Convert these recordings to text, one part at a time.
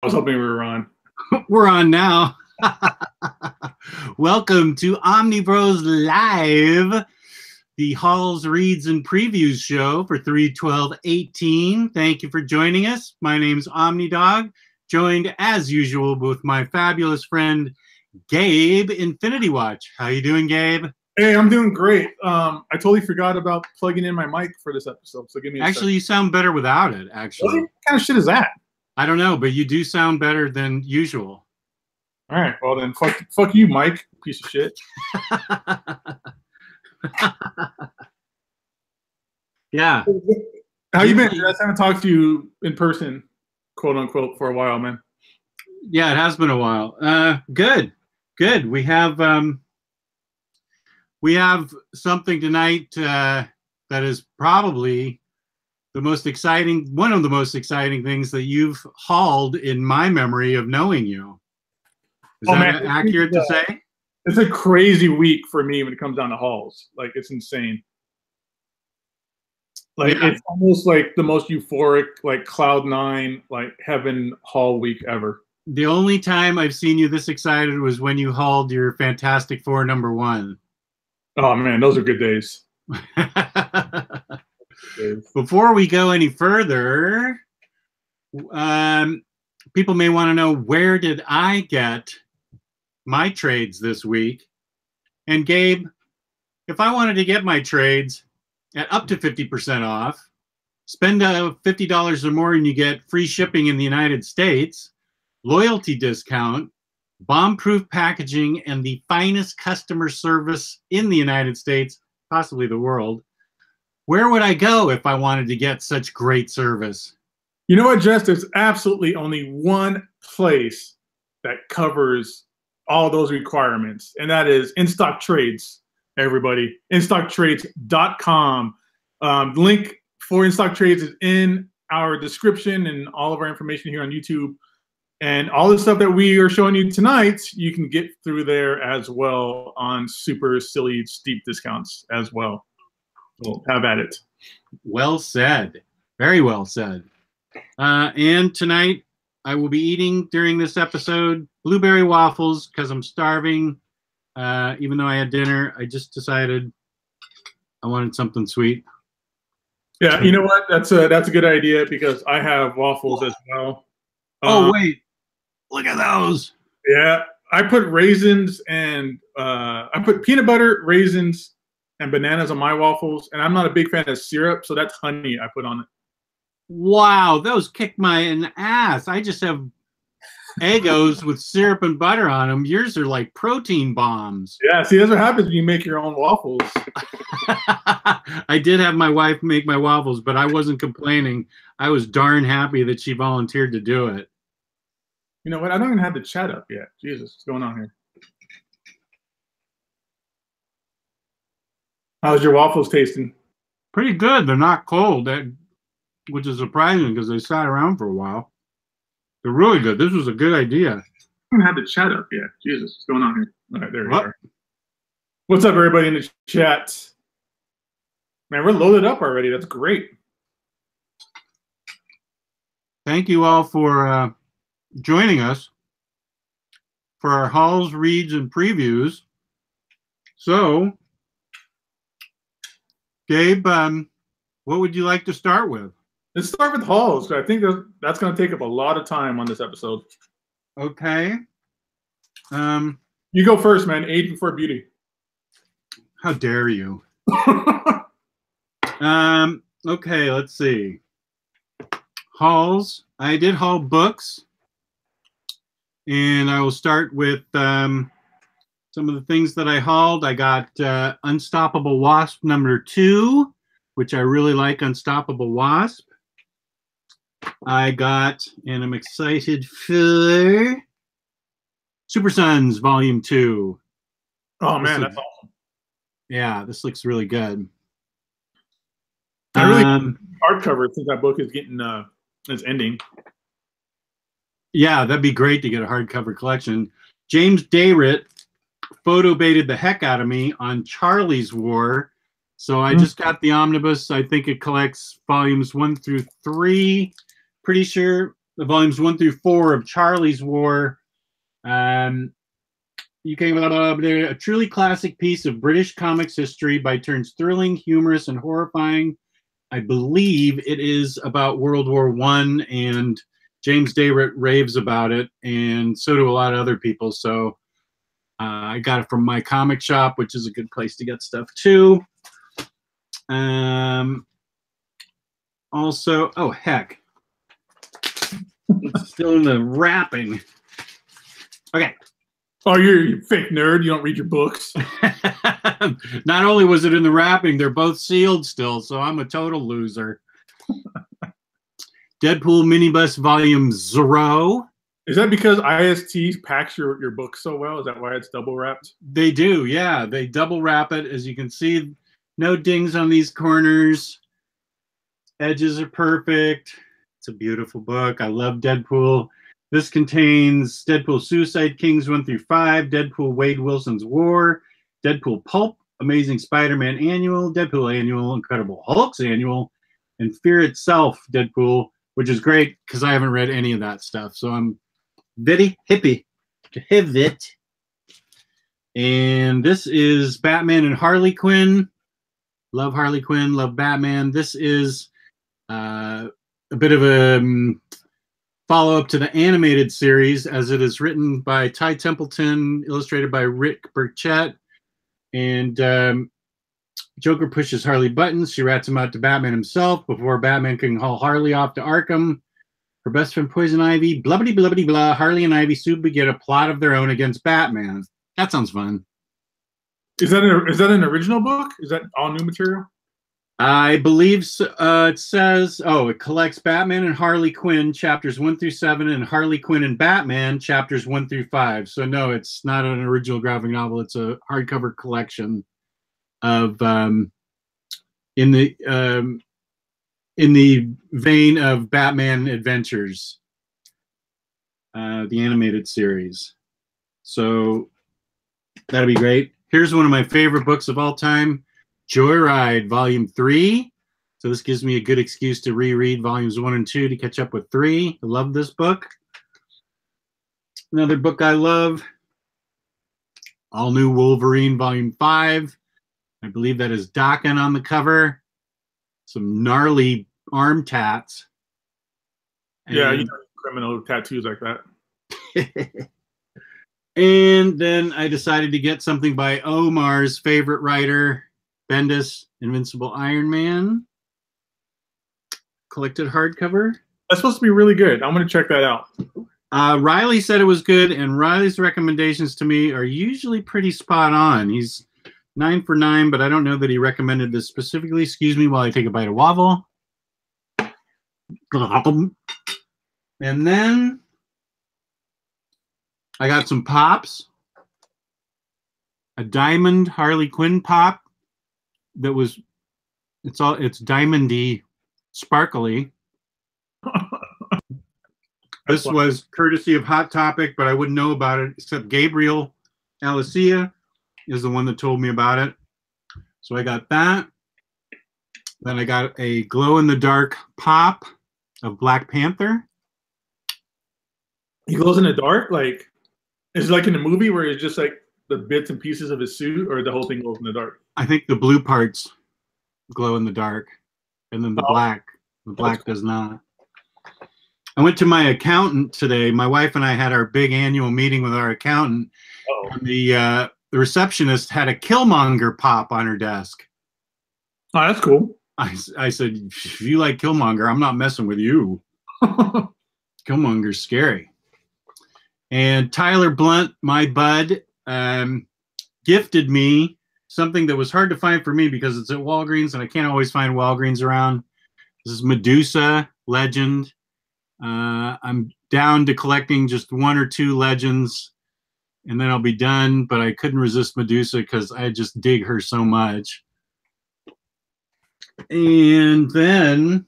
was hoping we were on. We're on now. Welcome to Omnibroslive, the Halls, Reads, and Previews show for 3/12/18. Thank you for joining us. My name's OmniDog, joined as usual with my fabulous friend Gabe Infinity Watch. How you doing, Gabe? Hey, I'm doing great. I totally forgot about plugging in my mic for this episode, so give me a Actually, you sound better without it, actually. Really? What kind of shit is that? I don't know, but you do sound better than usual. All right, well then, fuck you, Mike, piece of shit. Yeah. How you been? I haven't talked to you in person, quote unquote, for a while, man. Yeah, it has been a while. Good. We have something tonight that is probably one of the most exciting things that you've hauled in my memory of knowing you. Is that accurate to say? It's a crazy week for me when it comes down to hauls. Like, it's insane. Like, yeah. It's almost like the most euphoric, like Cloud9, like heaven haul week ever. The only time I've seen you this excited was when you hauled your Fantastic Four #1. Oh man, those are good days. Before we go any further, people may want to know, where did I get my trades this week? And Gabe, if I wanted to get my trades at up to 50% off, spend $50 or more and you get free shipping in the United States, loyalty discount, bomb-proof packaging, and the finest customer service in the United States, possibly the world, where would I go if I wanted to get such great service? You know what, Jess? There's absolutely only one place that covers all those requirements, and that is In Stock Trades, everybody. InStockTrades.com. Link for In Stock Trades is in our description and all of our information here on YouTube. And all the stuff that we are showing you tonight, you can get through there as well on super silly, steep discounts as well. So have at it. Well said. Very well said. And tonight, I will be eating during this episode blueberry waffles because I'm starving. Even though I had dinner, I just decided I wanted something sweet. Yeah, you know what? That's a good idea because I have waffles as well. Oh, wait. Look at those. Yeah, I put raisins and I put peanut butter, raisins, and bananas on my waffles, and I'm not a big fan of syrup, so that's honey I put on it. Wow, those kick my ass. I just have Eggos with syrup and butter on them. Yours are like protein bombs. Yeah, see, that's what happens when you make your own waffles. I did have my wife make my waffles, but I wasn't complaining. I was darn happy that she volunteered to do it. You know what? I don't even have the chat up yet. Jesus, what's going on here? How's your waffles tasting? Pretty good. They're not cold, which is surprising because they sat around for a while. They're really good. This was a good idea. I don't have the chat up yet. Jesus, what's going on here? All right, there we are. What's up, everybody in the chat? Man, we're loaded up already. That's great. Thank you all for joining us for our hauls, reads, and previews. So, Gabe, what would you like to start with? Let's start with hauls. I think that's going to take up a lot of time on this episode. Okay. You go first, man. Age before beauty. How dare you? Okay, let's see. Hauls. I did haul books. And I will start with some of the things that I hauled. I got Unstoppable Wasp #2, which I really like Unstoppable Wasp. I got, and I'm excited for, Super Sons Volume 2. Oh, man, that's awesome. Yeah, this looks really good. I really hardcover since that book is getting is ending. Yeah, that'd be great to get a hardcover collection. James Dayrit photo baited the heck out of me on Charlie's War. So I just got the omnibus. I think it collects volumes 1 through 3. Pretty sure the volumes 1 through 4 of Charlie's War. You came a truly classic piece of British comics history, by turns thrilling, humorous, and horrifying. I believe it is about World War I, and James Day raves about it, and so do a lot of other people. So I got it from my comic shop, which is a good place to get stuff too. Also, oh heck, it's still in the wrapping. Okay. Oh, you're a fake nerd. You don't read your books. Not only was it in the wrapping, they're both sealed still, so I'm a total loser. Deadpool Minibus Volume 0. Is that because IST packs your book so well? Is that why it's double wrapped? They do, yeah. They double wrap it. As you can see, no dings on these corners. Edges are perfect. It's a beautiful book. I love Deadpool. This contains Deadpool Suicide Kings 1 through 5, Deadpool Wade Wilson's War, Deadpool Pulp, Amazing Spider-Man Annual, Deadpool Annual, Incredible Hulk's Annual, and Fear Itself Deadpool, which is great because I haven't read any of that stuff. So I'm very happy to have it. And this is Batman and Harley Quinn. Love Harley Quinn, love Batman. This is a bit of a follow-up to the animated series, as it is written by Ty Templeton, illustrated by Rick Burchett. And Joker pushes Harley buttons. She rats him out to Batman himself before Batman can haul Harley off to Arkham. Her best friend Poison Ivy, blubbity blubbity blah. Harley and Ivy soon begin a plot of their own against Batman. That sounds fun. Is that an original book? Is that all new material? I believe so. It says, it collects Batman and Harley Quinn chapters 1 through 7 and Harley Quinn and Batman chapters 1 through 5. So no, it's not an original graphic novel. It's a hardcover collection of in the vein of Batman Adventures, the animated series. So that'll be great. Here's one of my favorite books of all time. Joyride, Volume 3. So this gives me a good excuse to reread Volumes 1 and 2 to catch up with 3. I love this book. Another book I love, All New Wolverine, Volume 5. I believe that is Daken on the cover. Some gnarly arm tats. Yeah, you know, criminal tattoos like that. And then I decided to get something by Omar's favorite writer, Bendis, Invincible Iron Man, collected hardcover. That's supposed to be really good. I'm going to check that out. Riley said it was good, and Riley's recommendations to me are usually pretty spot on. He's 9 for 9, but I don't know that he recommended this specifically. Excuse me while I take a bite of waffle. And then I got some pops. A diamond Harley Quinn pop. That was, it's diamondy, sparkly. This was courtesy of Hot Topic, but I wouldn't know about it except Gabriel Alicia is the one that told me about it. So I got that. Then I got a glow-in-the-dark pop of Black Panther. He glows in the dark? Like, is it like in the movie where it's just like the bits and pieces of his suit, or the whole thing glows in the dark? I think the blue parts glow in the dark, and then the black does not. I went to my accountant today. My wife and I had our big annual meeting with our accountant. And the receptionist had a Killmonger pop on her desk. Oh, that's cool. I said, if you like Killmonger, I'm not messing with you. Killmonger's scary. And Tyler Blunt, my bud, gifted me something that was hard to find for me because it's at Walgreens and I can't always find Walgreens around. This is Medusa Legend. I'm down to collecting just 1 or 2 legends and then I'll be done, but I couldn't resist Medusa because I just dig her so much. And then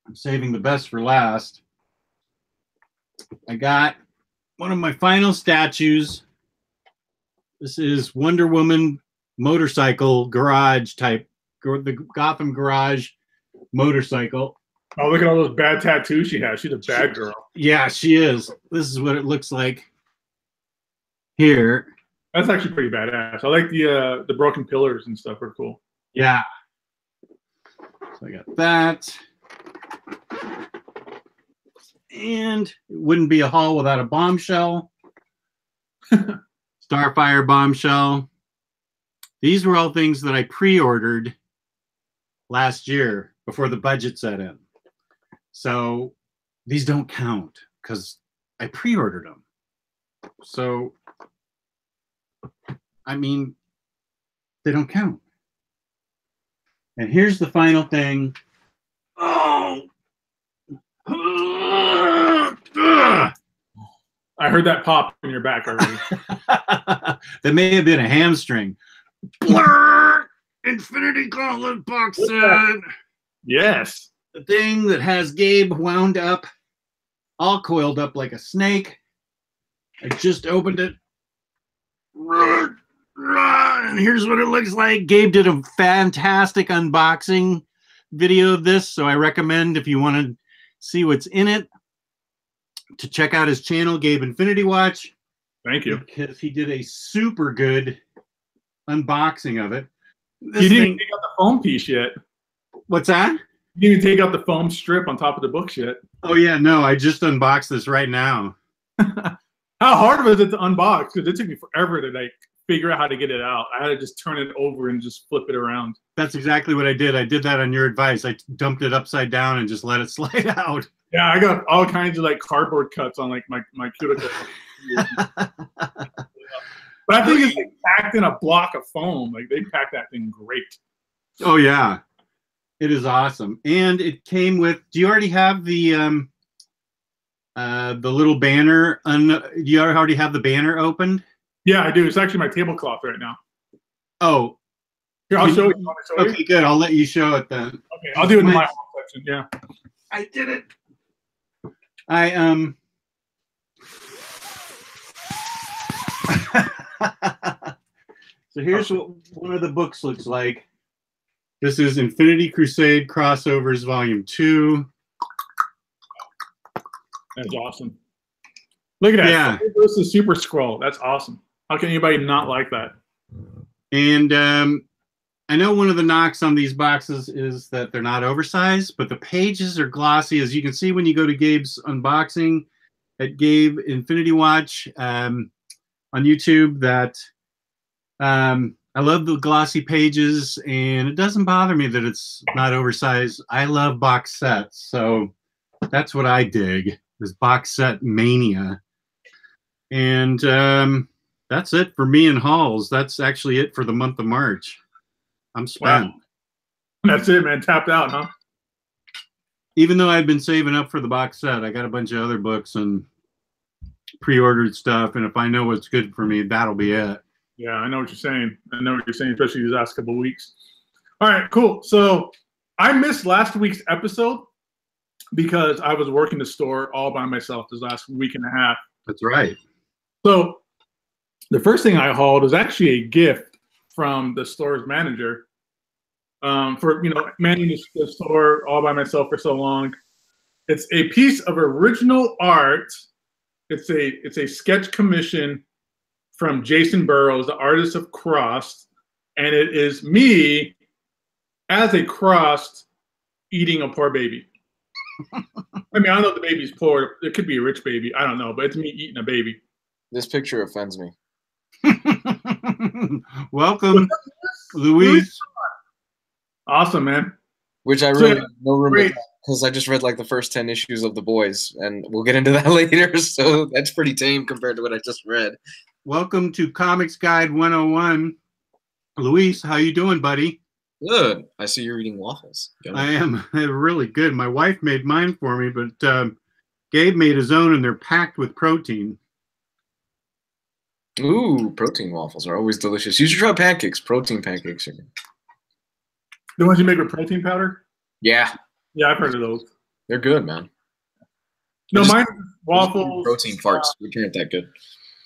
I'm saving the best for last. I got one of my final statues. This is Wonder Woman motorcycle garage type, the Gotham garage motorcycle. Oh, look at all those bad tattoos she has. She's a bad girl. Yeah, she is. This is what it looks like here. That's actually pretty badass. I like the broken pillars and stuff are cool. Yeah. So I got that. And it wouldn't be a haul without a bombshell. Starfire bombshell. These were all things that I pre-ordered last year before the budget set in. So these don't count because I pre-ordered them. So, I mean, they don't count. And here's the final thing. Oh! I heard that pop in your back already. That may have been a hamstring. Blur! Infinity Gauntlet box set. Yes. The thing that has Gabe wound up, all coiled up like a snake. I just opened it. And here's what it looks like. Gabe did a fantastic unboxing video of this, so I recommend if you want to see what's in it to check out his channel, Gabe Infinity Watch. Thank you. Because he did a super good unboxing of it. You didn't take out the foam piece yet. What's that? You didn't take out the foam strip on top of the books yet. Oh, yeah, no, I just unboxed this right now. How hard was it to unbox? Because it took me forever to like figure out how to get it out. I had to just turn it over and just flip it around. That's exactly what I did. I did that on your advice. I dumped it upside down and just let it slide out. Yeah, I got all kinds of like cardboard cuts on like my cuticle. But I think it's like packed in a block of foam. Like they packed that thing great. Oh yeah, it is awesome. And it came with. Do you already have the little banner? Do you already have the banner opened? Yeah, I do. It's actually my tablecloth right now. Oh, here, I'll show you. Okay, good. I'll let you show it then. Okay, I'll do it in my home section. Yeah, I did it. So here's what one of the books looks like. This is Infinity Crusade Crossovers Volume 2. That's awesome. Look at that. Yeah. This is Super Scroll. That's awesome. How can anybody not like that? And I know one of the knocks on these boxes is that they're not oversized, but the pages are glossy. As you can see when you go to Gabe's unboxing at Gabe Infinity Watch on YouTube, that I love the glossy pages, and it doesn't bother me that it's not oversized. I love box sets, so that's what I dig, is box set mania. And that's it for me and hauls. That's actually it for the month of March. I'm spent. Wow. That's it, man. Tapped out, huh? Even though I've been saving up for the box set, I got a bunch of other books and pre-ordered stuff, and if I know what's good for me, that'll be it. Yeah, I know what you're saying. I know what you're saying, especially these last couple of weeks. All right, cool. So I missed last week's episode because I was working the store all by myself this last week and a half. That's right. So the first thing I hauled was actually a gift from the store's manager for managing the store all by myself for so long. It's a piece of original art. It's a sketch commission from Jason Burrows, the artist of Crossed, and it is me as a Crossed eating a poor baby. I mean, I don't know if the baby's poor. It could be a rich baby. I don't know, but it's me eating a baby. This picture offends me. Welcome, Luis. Awesome, man. Which I really have no room because I just read like the first 10 issues of The Boys, and we'll get into that later. So that's pretty tame compared to what I just read. Welcome to Comics Guide 101. Luis, how you doing, buddy? Good. I see you're eating waffles. I am. They're really good. My wife made mine for me, but Gabe made his own, and they're packed with protein. Ooh, protein waffles are always delicious. You should try pancakes. Protein pancakes are good. The ones you make with protein powder? Yeah. Yeah, I've heard of those. They're good, man. No, mine's waffles. Protein farts, which aren't that good.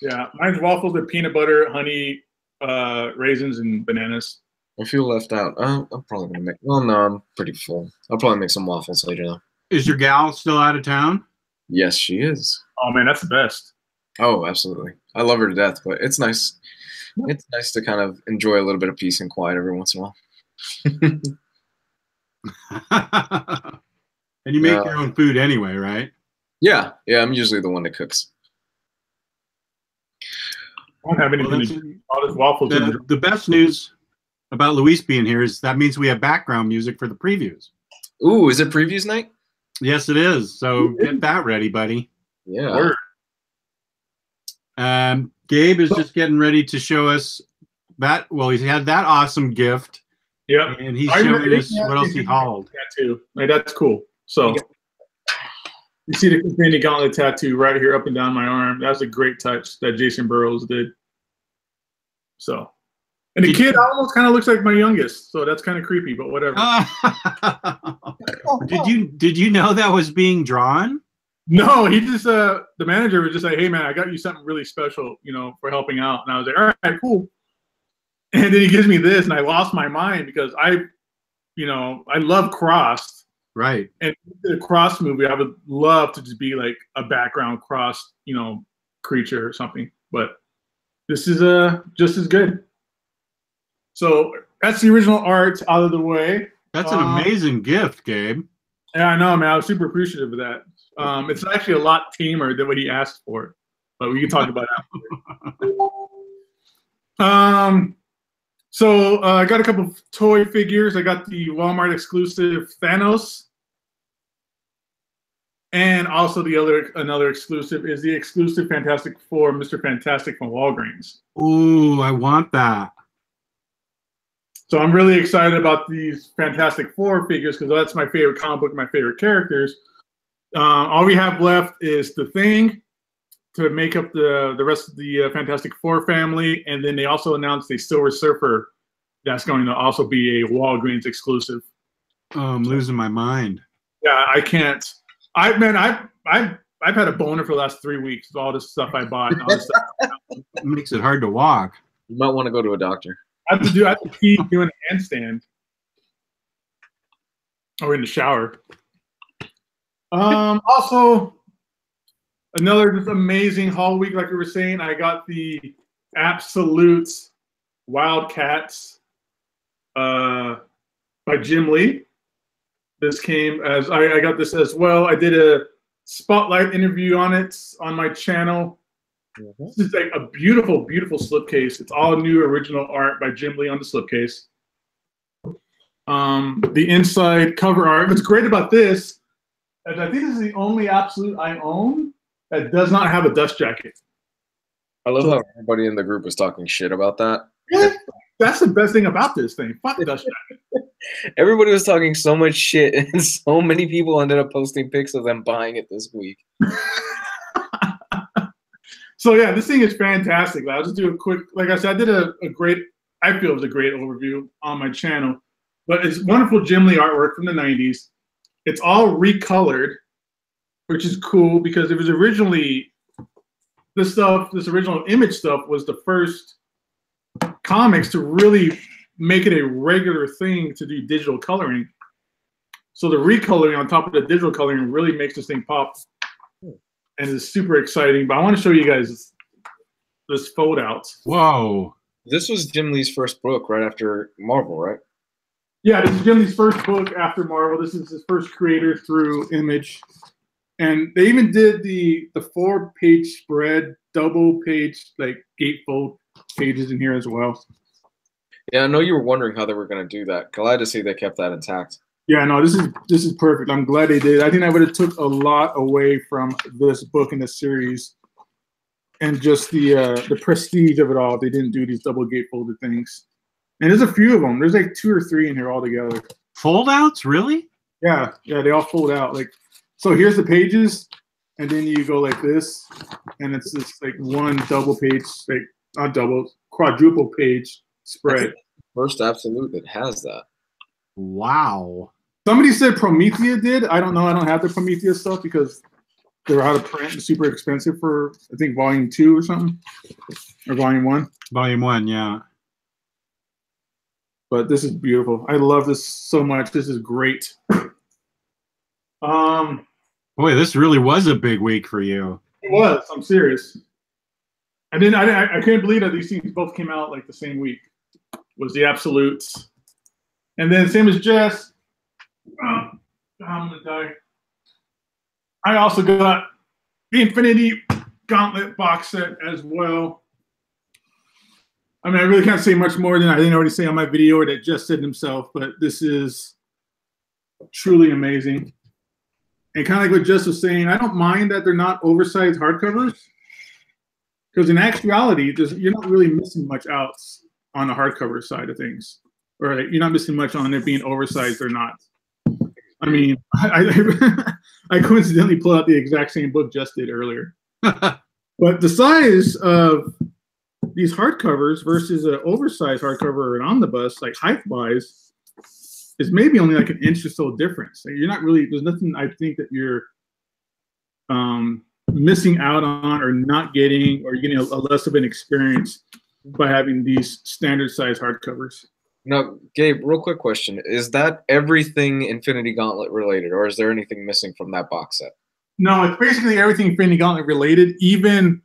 Yeah, mine's waffles with peanut butter, honey, raisins, and bananas. I feel left out. I'm probably going to make... Well, no, I'm pretty full. I'll probably make some waffles later, though. Is your gal still out of town? Yes, she is. Oh man, that's the best. Oh, absolutely. I love her to death, but it's nice. It's nice to kind of enjoy a little bit of peace and quiet every once in a while. And you make your own food anyway, right? Yeah, I'm usually the one that cooks. I don't have anything to do. All this waffles. The best news about Luis being here is that means we have background music for the previews. Ooh, is it previews night? Yes, it is. So get that ready, buddy. Yeah. Gabe is just getting ready to show us that. Well, he's had that awesome gift. Yeah. And he's showing us what else he hauled. Tattoo. Like, that's cool. So you see the Infinity Gauntlet tattoo right here up and down my arm. That's a great touch that Jason Burrows did. So, and the kid almost kind of looks like my youngest, so that's kind of creepy, but whatever. Did you know that was being drawn? No, he just the manager was just like, "Hey man, I got you something really special, for helping out." And I was like, "All right, cool." And then he gives me this, and I lost my mind because I love Crossed. Right. And the Cross movie, I would love to just be like a background Cross, creature or something. But this is just as good. So that's the original art out of the way. That's an amazing gift, Gabe. Yeah, I know, man. I was super appreciative of that. It's actually a lot tamer than what he asked for, but we can talk about that. So I got a couple of toy figures. I got the Walmart exclusive Thanos, and also another exclusive is the exclusive Fantastic Four, Mr. Fantastic from Walgreens. Ooh, I want that. So I'm really excited about these Fantastic Four figures because that's my favorite comic book, my favorite characters. All we have left is the Thing to make up the rest of the Fantastic Four family, and then they also announced a Silver Surfer that's going to also be a Walgreens exclusive. Oh, I'm losing my mind. Yeah, I can't. I've had a boner for the last 3 weeks with all this stuff I bought. And all this stuff. It makes it hard to walk. You might want to go to a doctor. I have to keep doing a handstand or in the shower. Also, another just amazing haul week, like we were saying. I got the Absolute Wildcats by Jim Lee. This came as I got this as well. I did a spotlight interview on it on my channel. This is like a beautiful, beautiful slipcase. It's all new original art by Jim Lee on the slipcase. The inside cover art. What's great about this is I think this is the only Absolute I own that does not have a dust jacket. I love how everybody in the group was talking shit about that. Yeah, that's the best thing about this thing. Fuck the dust jacket. Everybody was talking so much shit, and so many people ended up posting pics of them buying it this week. So yeah, this thing is fantastic. I'll just do a quick, like I said, I did a great, I feel it was a great overview on my channel. But it's wonderful Jim Lee artwork from the 90s. It's all recolored, which is cool because it was originally, this original Image stuff was the first comics to really make it a regular thing to do digital coloring. So the recoloring on top of the digital coloring really makes this thing pop. And it's super exciting. But I want to show you guys this fold out. Whoa. This was Jim Lee's first book right after Marvel, right? Yeah, this is Jim Lee's first book after Marvel. This is his first creator through Image. And they even did the 4-page spread, double page, like gatefold pages in here as well. Yeah, I know you were wondering how they were going to do that. Glad to see they kept that intact. Yeah, no, this is perfect. I'm glad they did. I think I would have took a lot away from this book in this series, and just the prestige of it all. If they didn't do these double gatefolded things, and there's a few of them. There's like 2 or 3 in here all together. Fold outs, really? Yeah, they all fold out. Like, so here's the pages, and then you go like this, and it's just like one double page, like not double, quadruple page spread. First Absolute that has that. Wow. Somebody said Promethea did. I don't know. I don't have the Promethea stuff because they're out of print and super expensive for, I think, volume 2 or something, or volume 1. Volume 1, yeah. But this is beautiful. I love this so much. This is great. Boy, this really was a big week for you. It was. I'm serious. And then I couldn't believe that these things both came out like the same week. Was the absolutes, and then same as Jess. I'm gonna die. I also got the Infinity Gauntlet box set as well. I mean, I really can't say much more than I didn't already say on my video or that Jess said himself, but this is truly amazing. And kind of like what Jess was saying, I don't mind that they're not oversized hardcovers, because in actuality, you're not really missing much out on the hardcover side of things, or you're not missing much on it being oversized or not. I mean, I coincidentally pulled out the exact same book Jess did earlier. But the size of these hardcovers versus an oversized hardcover or an omnibus, like height-wise, is maybe only like an inch or so difference. Like, you're not really, there's nothing I think that you're missing out on or not getting, or you're getting a less of an experience by having these standard size hardcovers. Now, Gabe, real quick question. Is that everything Infinity Gauntlet related, or is there anything missing from that box set? No, it's basically everything Infinity Gauntlet related, even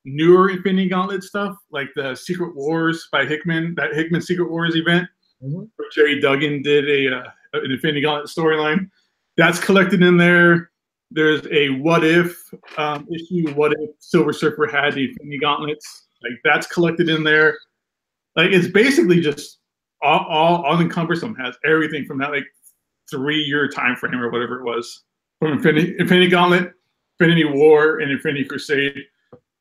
newer Infinity Gauntlet stuff, like the Secret Wars by Hickman, that Hickman Secret Wars event, where Jerry Duggan did an Infinity Gauntlet storyline. That's collected in there. There's a What If issue, What If Silver Surfer had the Infinity Gauntlets. Like, that's collected in there. Like, it's basically just all encompassing, has everything from that like 3-year time frame or whatever it was, from Infinity Gauntlet, Infinity War, and Infinity Crusade.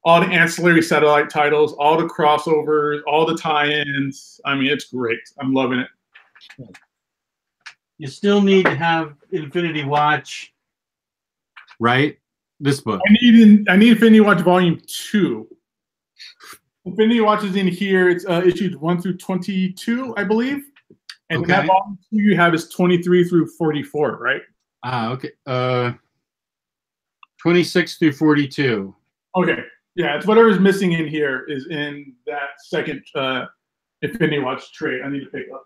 All the ancillary satellite titles, all the crossovers, all the tie-ins. I mean, it's great. I'm loving it. You still need to have Infinity Watch, right? This book. I need Infinity Watch Volume 2. Infinity Watch is in here. It's issues 1 through 22, I believe. And okay. that Volume 2 you have is 23 through 44, right? Okay. 26 through 42. Okay. Yeah, it's whatever's missing in here is in that second Infinity Watch tray I need to pick up.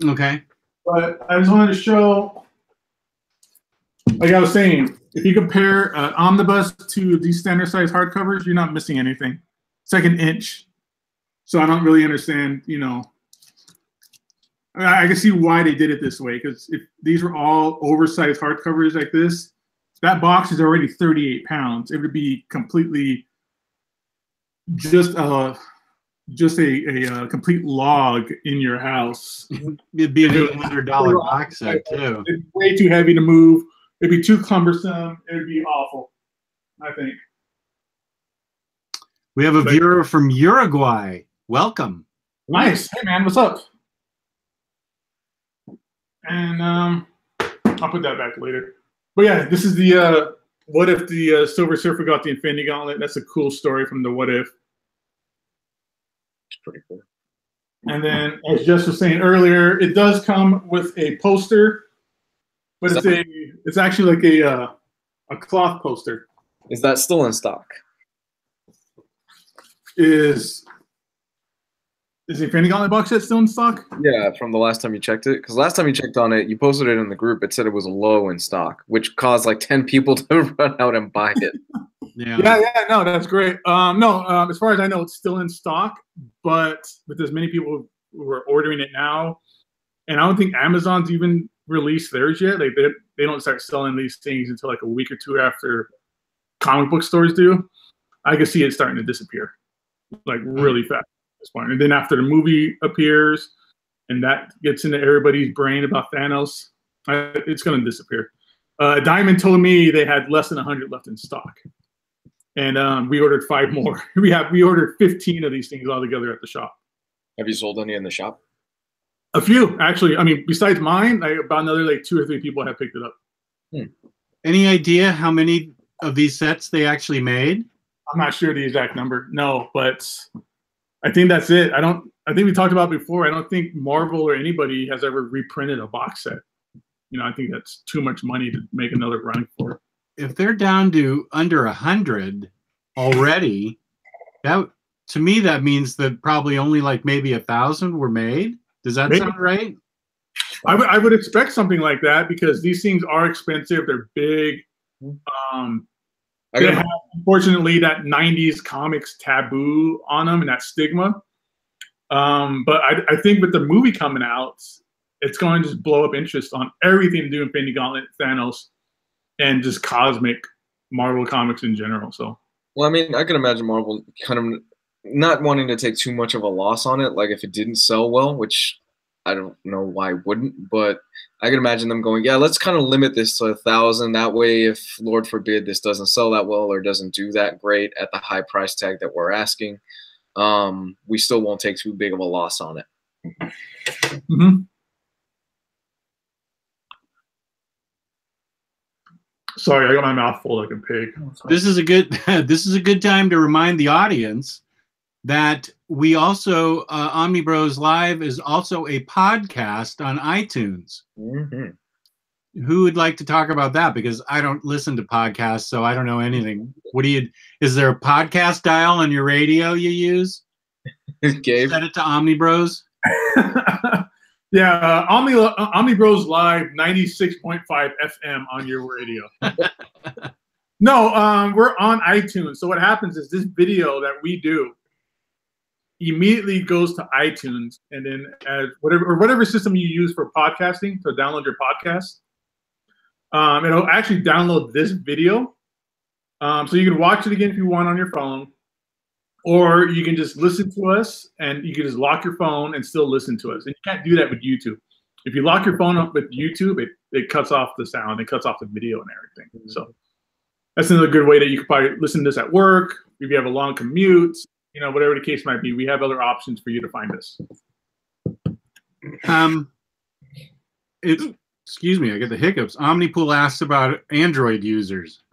Okay. But I just wanted to show, like I was saying, if you compare Omnibus to these standard size hardcovers, you're not missing anything. Second inch. So I don't really understand, you know. I can see why they did it this way, because if these were all oversized hardcovers like this, that box is already 38 pounds. It would be completely just a complete log in your house. It'd be an $800 box set too. It's way too heavy to move. It'd be too cumbersome. It'd be awful, I think. We have a viewer from Uruguay. Welcome. Nice. Hey, man, what's up? And I'll put that back later. But yeah, this is the What If the Silver Surfer got the Infinity Gauntlet. That's a cool story from the What If. It's pretty cool. And then, as Jess was saying earlier, it does come with a poster, but it's actually like a cloth poster. Is that still in stock? Is the Infinity Gauntlet box set still in stock? Yeah, from the last time you checked it. Because last time you checked on it, you posted it in the group. It said it was low in stock, which caused like 10 people to run out and buy it. Yeah, no, that's great. As far as I know, it's still in stock, but with as many people who are ordering it now, and I don't think Amazon's even released theirs yet. Like they don't start selling these things until like a week or two after comic book stores do. I can see it starting to disappear, like really fast at this point. And then after the movie appears, and that gets into everybody's brain about Thanos, it's going to disappear. Diamond told me they had less than 100 left in stock. And we ordered 5 more. We ordered 15 of these things all together at the shop. Have you sold any in the shop? A few, actually. I mean, besides mine, about another like 2 or 3 people have picked it up. Any idea how many of these sets they actually made? I'm not sure the exact number. No, but I think that's it. I think we talked about it before. I don't think Marvel or anybody has ever reprinted a box set. You know, I think that's too much money to make another run for. If they're down to under 100 already, that to me that means that probably only like maybe 1,000 were made. Does that sound right? I would expect something like that because these things are expensive. They're big. They have, unfortunately, that 90s comics taboo on them and that stigma. But I think with the movie coming out, it's going to just blow up interest on everything to do Infinity Gauntlet, Thanos, and just cosmic Marvel comics in general. So, well, I mean, I can imagine Marvel kind of not wanting to take too much of a loss on it. Like if it didn't sell well, which I don't know why it wouldn't, but I can imagine them going, yeah, let's kind of limit this to 1,000. That way, if Lord forbid this doesn't sell that well or doesn't do that great at the high price tag that we're asking, we still won't take too big of a loss on it. Mm-hmm. Sorry, I got my mouth full like a pig. This is a good time to remind the audience that we also Omnibros Live is also a podcast on iTunes. Mm-hmm. Who would like to talk about that? Because I don't listen to podcasts, so I don't know anything. Is there a podcast dial on your radio you use? Gabe? Set it to Omnibros. Yeah, Omnibros Live 96.5 FM on your radio. No, we're on iTunes. So what happens is this video that we do immediately goes to iTunes, and then as whatever system you use for podcasting to download your podcast, it'll actually download this video. So you can watch it again if you want on your phone, or you can just listen to us and you can just lock your phone and still listen to us. And you can't do that with YouTube. If you lock your phone up with YouTube, it cuts off the sound, it cuts off the video and everything. Mm-hmm. So that's another good way that you could probably listen to this at work. If you have a long commute, whatever the case might be, we have other options for you to find us. Excuse me, I get the hiccups. Omnipool asks about Android users.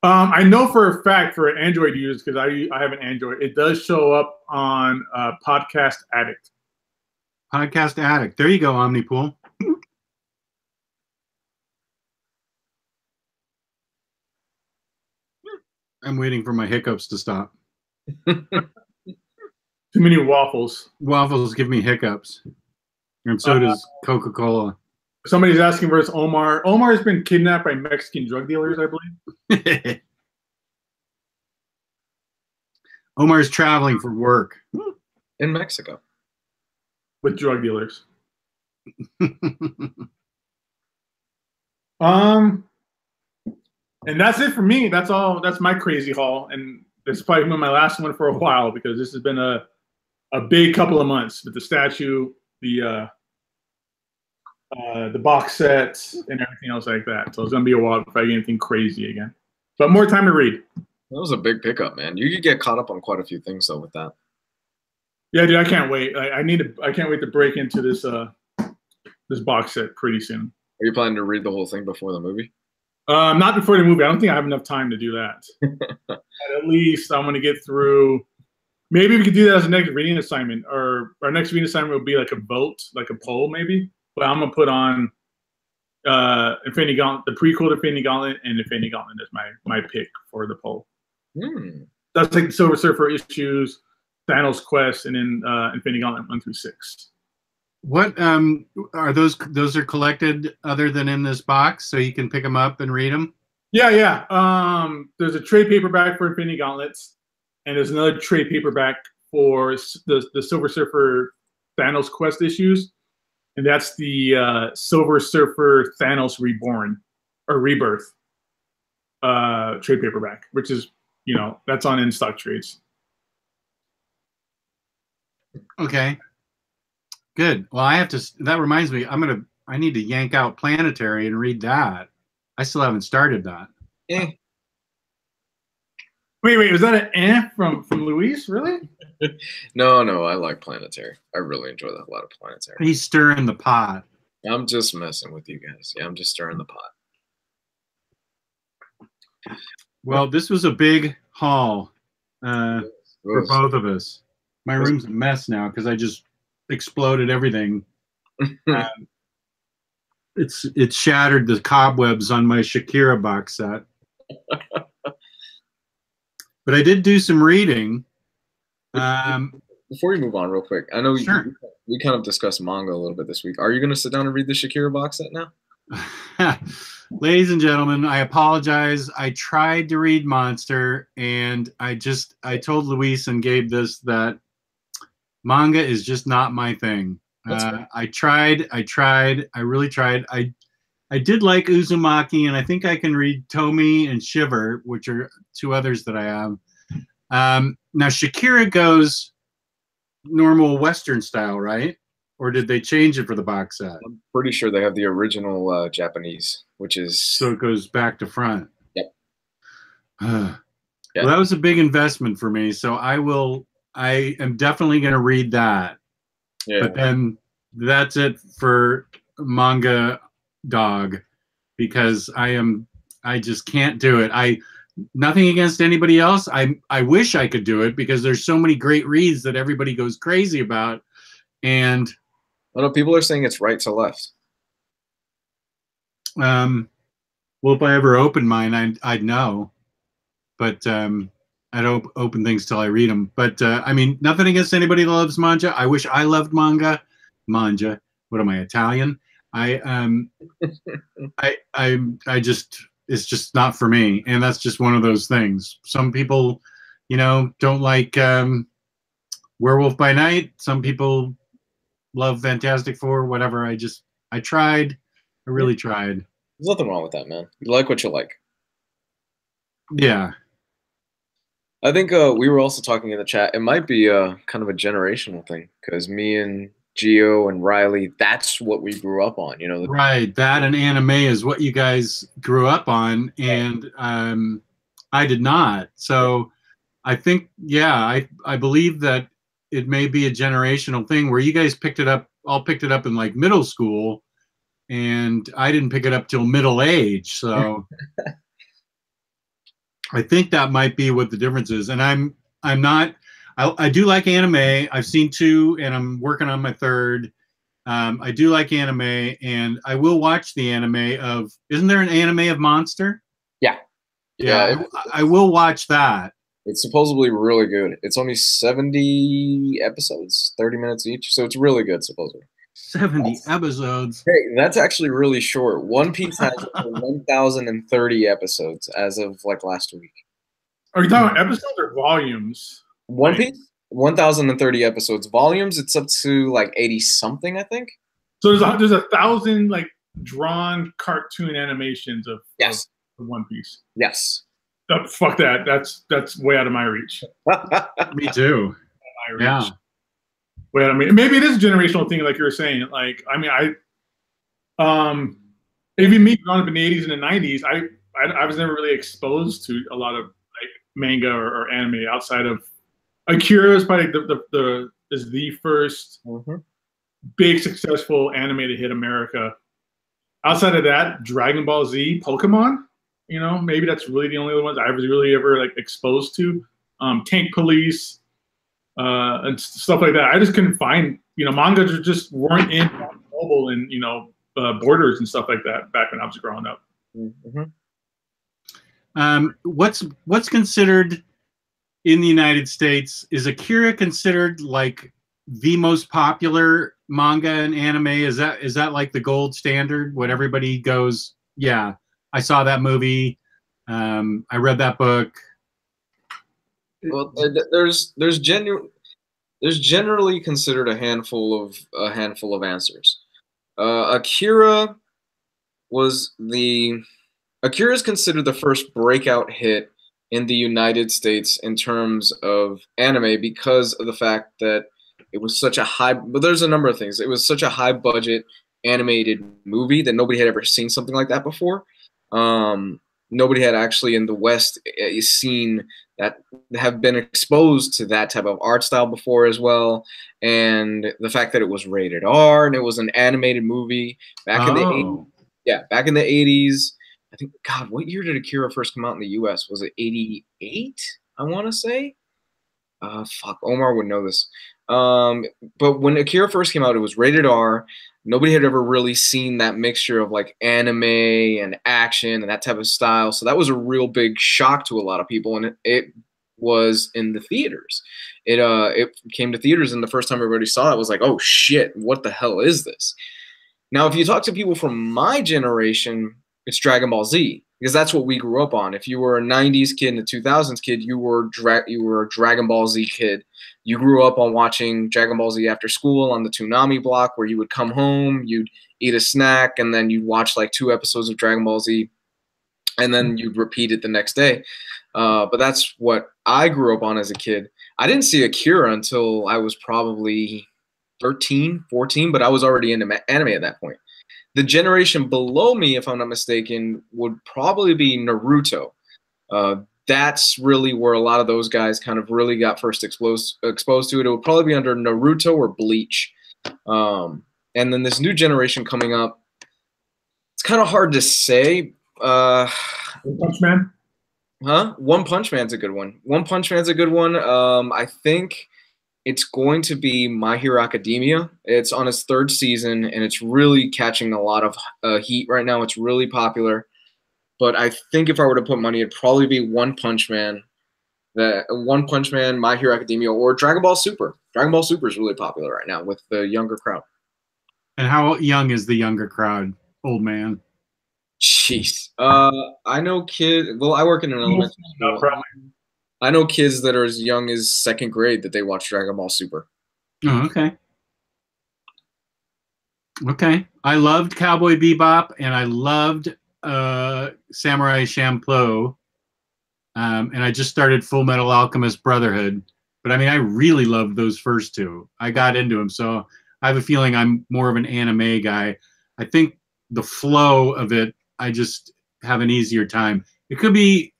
I know for a fact for Android users, because I have an Android, it does show up on Podcast Addict. Podcast Addict. There you go, Omnipool. I'm waiting for my hiccups to stop. Too many waffles. Waffles give me hiccups. And so does Coca-Cola. Somebody's asking where's Omar. Omar has been kidnapped by Mexican drug dealers, I believe. Omar's traveling for work. In Mexico. With drug dealers. And that's it for me. That's all. That's my crazy haul. And it's probably been my last one for a while because this has been a big couple of months with the statue, the box sets, and everything else like that. So it's going to be a while if I get anything crazy again. But more time to read. That was a big pickup, man. You could get caught up on quite a few things, though, with that. Yeah, dude, I can't wait. I can't wait to break into this this box set pretty soon. Are you planning to read the whole thing before the movie? Not before the movie. I don't think I have enough time to do that. At least I'm going to get through. Maybe we could do that as a next reading assignment, or our next reading assignment will be like a vote, like a poll, maybe. But I'm going to put on Infinity Gauntlet, the prequel to Infinity Gauntlet, and Infinity Gauntlet is my pick for the poll. That's like the Silver Surfer issues, Thanos Quest, and then Infinity Gauntlet 1 through 6. What are those? Those are collected other than in this box, so you can pick them up and read them. Yeah. There's a trade paperback for Infinity Gauntlets, and there's another trade paperback for the Silver Surfer Thanos Quest issues, and that's the Silver Surfer Thanos Reborn or Rebirth trade paperback, which is that's on In Stock Trades. Okay. Good. Well, I have to. That reminds me. I need to yank out Planetary and read that. I still haven't started that. Wait. Was that an from Luis? Really? No. I like Planetary. I really enjoy a lot of Planetary. He's stirring the pot. I'm just messing with you guys. Yeah, I'm just stirring the pot. Well, this was a big haul for both of us. My room's a mess now because I just exploded everything. It's shattered the cobwebs on my Shakira box set. But I did do some reading. Before you move on real quick, I know sure. we kind of discussed manga a little bit this week. Are you going to sit down and read the Shakira box set now? Ladies and gentlemen, I apologize. I tried to read Monster, and I told Luis and Gabe this, that manga is just not my thing. I tried. I really tried. I did like Uzumaki, and I think I can read Tomi and Shiver, which are two others that I have. Now, Shakira goes normal Western style, right? Or did they change it for the box set? I'm pretty sure they have the original Japanese, which is... So it goes back to front. Yep. Well, that was a big investment for me, so I am definitely going to read that. Yeah. But then that's it for Manga Dog, because I just can't do it. Nothing against anybody else. I wish I could do it, because there's so many great reads that everybody goes crazy about. And no, people are saying it's right to left. Well, if I ever opened mine, I'd know. But I don't open things till I read them. But I mean, nothing against anybody that loves manga. I wish I loved manga. Manga. What am I, Italian? I just, it's just not for me, and that's just one of those things. Some people, don't like Werewolf by Night. Some people love Fantastic Four. Whatever. I tried. I really tried. There's nothing wrong with that, man. You like what you like. Yeah. I think we were also talking in the chat. It might be kind of a generational thing, because me and Gio and Riley, that's what we grew up on, Right, that and anime is what you guys grew up on, and I did not. So I think, yeah, I believe that it may be a generational thing where you guys all picked it up in like middle school, and I didn't pick it up till middle age. So I think that might be what the difference is. And I do like anime. I've seen 2, and I'm working on my 3rd. I do like anime, and I will watch the anime of, isn't there an anime of Monster? Yeah. Yeah, I will watch that. It's supposedly really good. It's only 70 episodes, 30 minutes each, so it's really good, supposedly. 70 episodes. Hey, that's actually really short. One Piece has 1,030 episodes as of like last week. Are you talking about episodes or volumes? One Piece, 1,030 episodes. Volumes, it's up to like 80 something, I think. So there's 1,000 like drawn cartoon animations of One Piece. Yes. Fuck that. That's way out of my reach. Me too. Yeah. Well, I mean, maybe it is a generational thing, like you were saying. Like, I mean, even me growing up in the 80s and the 90s, I was never really exposed to a lot of like manga or anime outside of Akira is probably the first big successful anime to hit America. Outside of that, Dragon Ball Z, Pokemon. Maybe that's really the only ones I was really ever like exposed to. Tank Police. And stuff like that. I just couldn't find, manga just weren't in mobile and, Borders and stuff like that back when I was growing up. What's considered in the United States, is Akira considered like the most popular manga and anime? Is that like the gold standard? What everybody goes, yeah, I saw that movie. I read that book. Well, there's generally considered a handful of answers. Akira is considered the first breakout hit in the United States in terms of anime, because of the fact that it was such a high. But there's a number of things. It was such a high budget animated movie that nobody had ever seen something like that before. Nobody had actually in the West seen that, have been exposed to that type of art style before as well. And the fact that it was rated R and it was an animated movie back in the 80s. Yeah, back in the 80s. I think, God, what year did Akira first come out in the US? Was it 88? I want to say. Fuck, Omar would know this. But when Akira first came out, it was rated R. Nobody had ever really seen that mixture of like anime and action and that type of style. So that was a real big shock to a lot of people. And it was in the theaters. It came to theaters, and the first time everybody saw it was like, oh shit, what the hell is this? Now, if you talk to people from my generation, it's Dragon Ball Z, because that's what we grew up on. If you were a 90s kid and a 2000s kid, you were a Dragon Ball Z kid. You grew up on watching Dragon Ball Z after school on the Toonami block, where you would come home, you'd eat a snack, and then you'd watch like 2 episodes of Dragon Ball Z, and then you'd repeat it the next day. But that's what I grew up on as a kid. I didn't see Akira until I was probably 13, 14, but I was already into anime at that point. The generation below me, if I'm not mistaken, would probably be Naruto. That's really where a lot of those guys kind of really got first exposed to it. It would probably be under Naruto or Bleach. And then this new generation coming up, it's kind of hard to say. Punch Man? Huh? One Punch Man's a good one. One Punch Man's a good one. I think it's going to be My Hero Academia. It's on its 3rd season, and it's really catching a lot of heat right now. It's really popular. But I think if I were to put money, it'd probably be One Punch Man. One Punch Man, My Hero Academia, or Dragon Ball Super. Dragon Ball Super is really popular right now with the younger crowd. And how young is the younger crowd, old man? Jeez. I know kids. Well, I work in an elementary school. I know kids that are as young as 2nd grade that they watch Dragon Ball Super. Oh, okay. Okay. I loved Cowboy Bebop, and I loved Samurai Champloo. And I just started Full Metal Alchemist Brotherhood. But I mean, I really loved those first 2. I got into them. So I have a feeling I'm more of an anime guy. I think the flow of it, I just have an easier time. It could be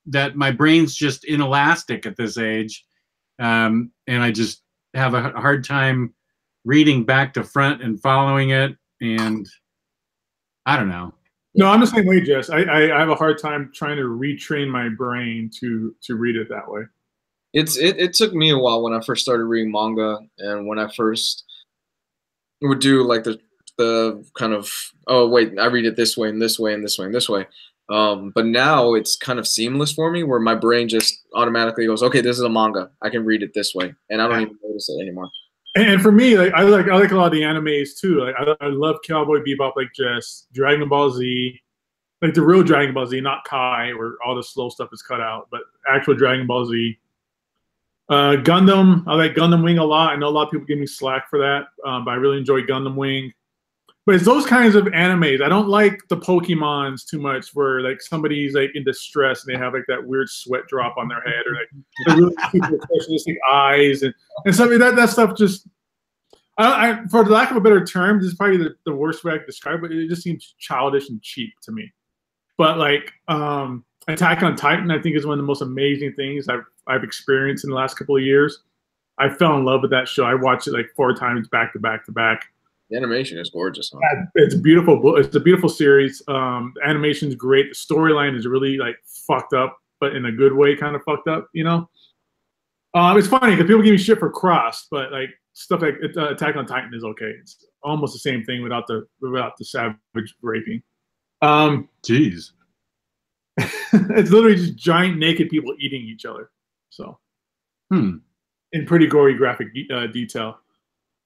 that my brain's just inelastic at this age, and I just have a hard time reading back to front and following it, and I don't know. No, I'm the same way, Jess. I have a hard time trying to retrain my brain to read it that way. It took me a while when I first started reading manga, and when I first would do like the kind of, oh wait, I read it this way and this way and this way and this way. But now it's kind of seamless for me, where my brain just automatically goes, okay, this is a manga, I can read it this way, and I don't even notice it anymore. And for me, like I like a lot of the animes too. Like I love Cowboy Bebop, like Jess, Dragon Ball Z, like the real Dragon Ball Z, not Kai, where all the slow stuff is cut out, but actual Dragon Ball Z. Gundam, I like Gundam Wing a lot. I know a lot of people give me slack for that, but I really enjoy Gundam Wing. But it's those kinds of animes. I don't like the Pokemons too much, where like somebody's like in distress and they have like that weird sweat drop on their head, or like the really super specialistic eyes and something that stuff just. I for the lack of a better term, this is probably the worst way I could describe it. It just seems childish and cheap to me. But like Attack on Titan, I think is one of the most amazing things I've experienced in the last couple of years. I fell in love with that show. I watched it like 4 times back to back to back. The animation is gorgeous. Huh? It's beautiful. It's a beautiful series. The animation is great. The storyline is really like fucked up, but in a good way, kind of fucked up. You know, it's funny because people give me shit for Cross, but like stuff like Attack on Titan is okay. It's almost the same thing without the savage raping. Jeez, it's literally just giant naked people eating each other. So, in pretty gory graphic detail.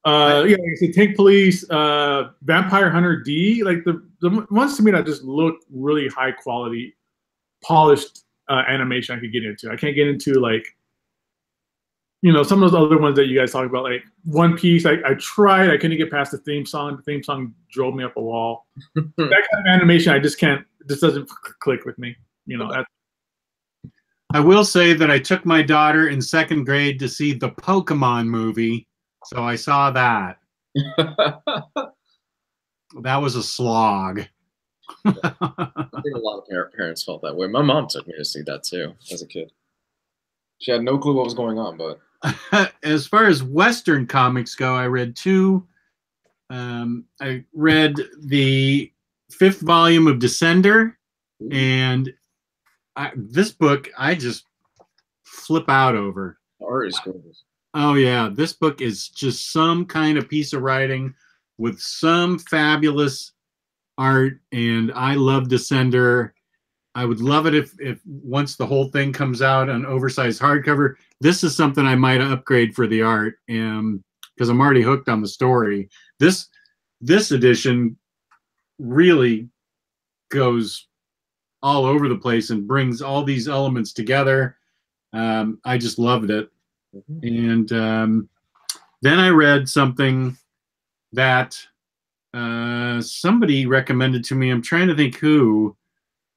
Yeah, like I said, Tank Police, Vampire Hunter D, like the ones to me that just look really high quality, polished animation I could get into. I can't get into like, you know, some of those other ones that you guys talk about, like One Piece. I tried, I couldn't get past the theme song. The theme song drove me up a wall. That kind of animation, I just can't. This doesn't click with me. You know. That's, I will say that I took my daughter in 2nd grade to see the Pokemon movie. So I saw that. That was a slog. I think a lot of parents felt that way. My mom took me to see that too as a kid. She had no clue what was going on, but as far as Western comics go, I read 2. I read the 5th volume of Descender, and this book I just flip out over. The art is gorgeous. Oh yeah, this book is just some kind of piece of writing with some fabulous art, and I love Descender. I would love it if once the whole thing comes out on oversized hardcover. This is something I might upgrade for the art, because I'm already hooked on the story. This edition really goes all over the place and brings all these elements together. I just loved it. And then I read something that somebody recommended to me. I'm trying to think who.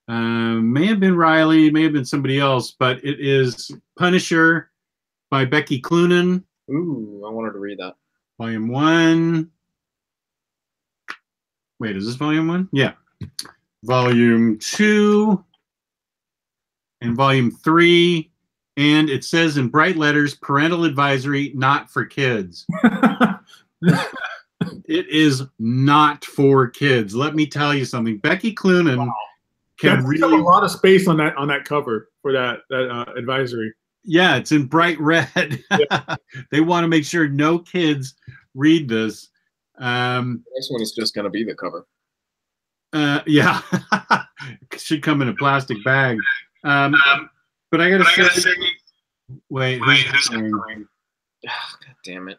May have been Riley, may have been somebody else, but it is Punisher by Becky Cloonan. Ooh, I wanted to read that. Volume 1. Wait, is this volume 1? Yeah. Volume 2 and volume 3. And it says in bright letters, parental advisory, not for kids. It is not for kids. Let me tell you something. Becky Cloonan can really a lot of space on that cover for that advisory. Yeah, it's in bright red. Yeah. They want to make sure no kids read this. The next one is just going to be the cover. Yeah, should come in a plastic bag. But I gotta say, wait, who's going? Oh, God damn it.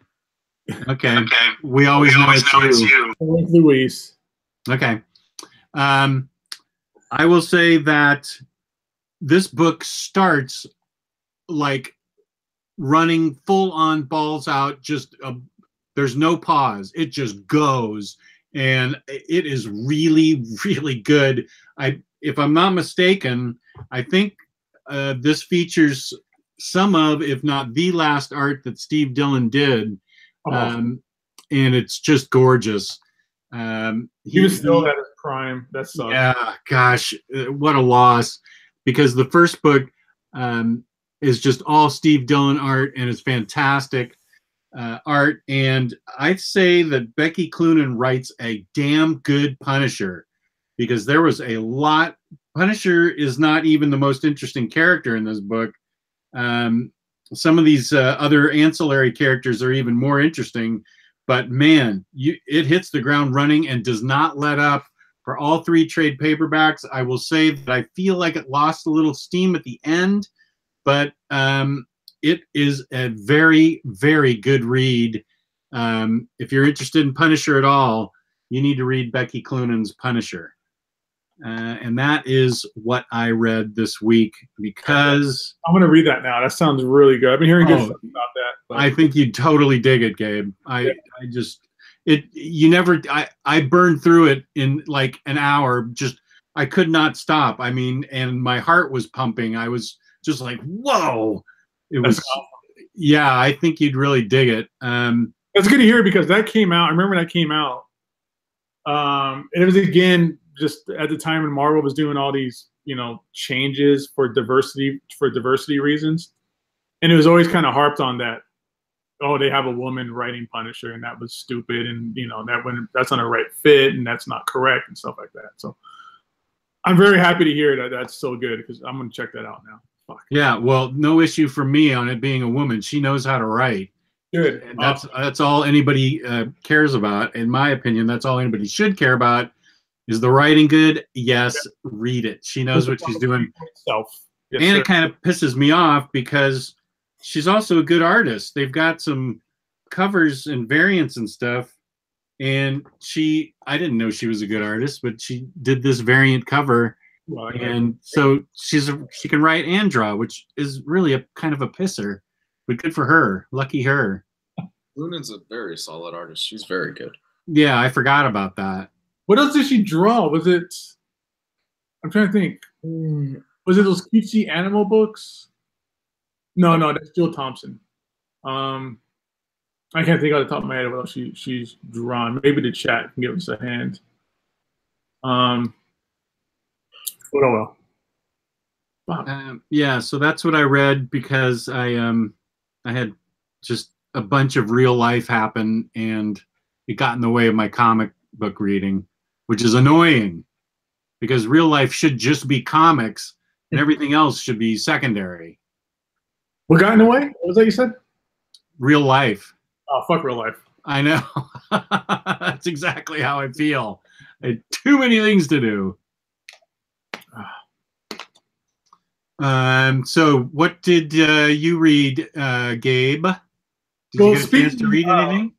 Okay. We always know it's you. Luis. Okay. I will say that this book starts like running full on balls out. Just there's no pause. It just goes, and it is really, really good. If I'm not mistaken, I think this features some of, if not the last art that Steve Dillon did. And it's just gorgeous. He was still at his prime. That sucks. Yeah, gosh, what a loss. Because the first book is just all Steve Dillon art, and it's fantastic art. And I'd say that Becky Cloonan writes a damn good Punisher, because there was a lot. Punisher is not even the most interesting character in this book. Some of these other ancillary characters are even more interesting, but man, it hits the ground running and does not let up. For all 3 trade paperbacks, I will say that I feel like it lost a little steam at the end, but it is a very, very good read. If you're interested in Punisher at all, you need to read Becky Cloonan's Punisher. And that is what I read this week, because I'm going to read that now. That sounds really good. I've been hearing good stuff about that. But I think you'd totally dig it, Gabe. I burned through it in like an hour. I could not stop. I mean, and my heart was pumping. I was just like, whoa. That's awesome. Yeah, I think you'd really dig it. It's good to hear, because that came out. I remember that came out. And it was, again, just at the time when Marvel was doing all these, changes for diversity reasons. And it was always kind of harped on that. Oh, they have a woman writing Punisher, and that was stupid. And, that's not a right fit, and that's not correct, and stuff like that. So I'm very happy to hear that that's so good, because I'm going to check that out now. Fuck. Yeah, well, no issue for me on it being a woman. She knows how to write. Good. And that's all anybody cares about. In my opinion, that's all anybody should care about. Is the writing good? Yes, yeah. Read it. She knows what she's doing. Yes, and it kind of pisses me off, because she's also a good artist. They've got some covers and variants and stuff. And I didn't know she was a good artist, but she did this variant cover. Well, and so she can write and draw, which is really a kind of a pisser. But good for her. Lucky her. Lunan's a very solid artist. She's very good. Yeah, I forgot about that. What else did she draw? Was it? I'm trying to think. Was it those cutesy animal books? No, that's Jill Thompson. I can't think off the top of my head what else she's drawn. Maybe the chat can give us a hand. But oh well. Wow. Yeah, so that's what I read, because I had just a bunch of real life happen, and it got in the way of my comic book reading, which is annoying, because real life should just be comics and everything else should be secondary. What got in the way? What was that you said? Real life. Oh, fuck real life. I know. That's exactly how I feel. I had too many things to do. So what did you read, Gabe? Did Well, you get a chance to read anything?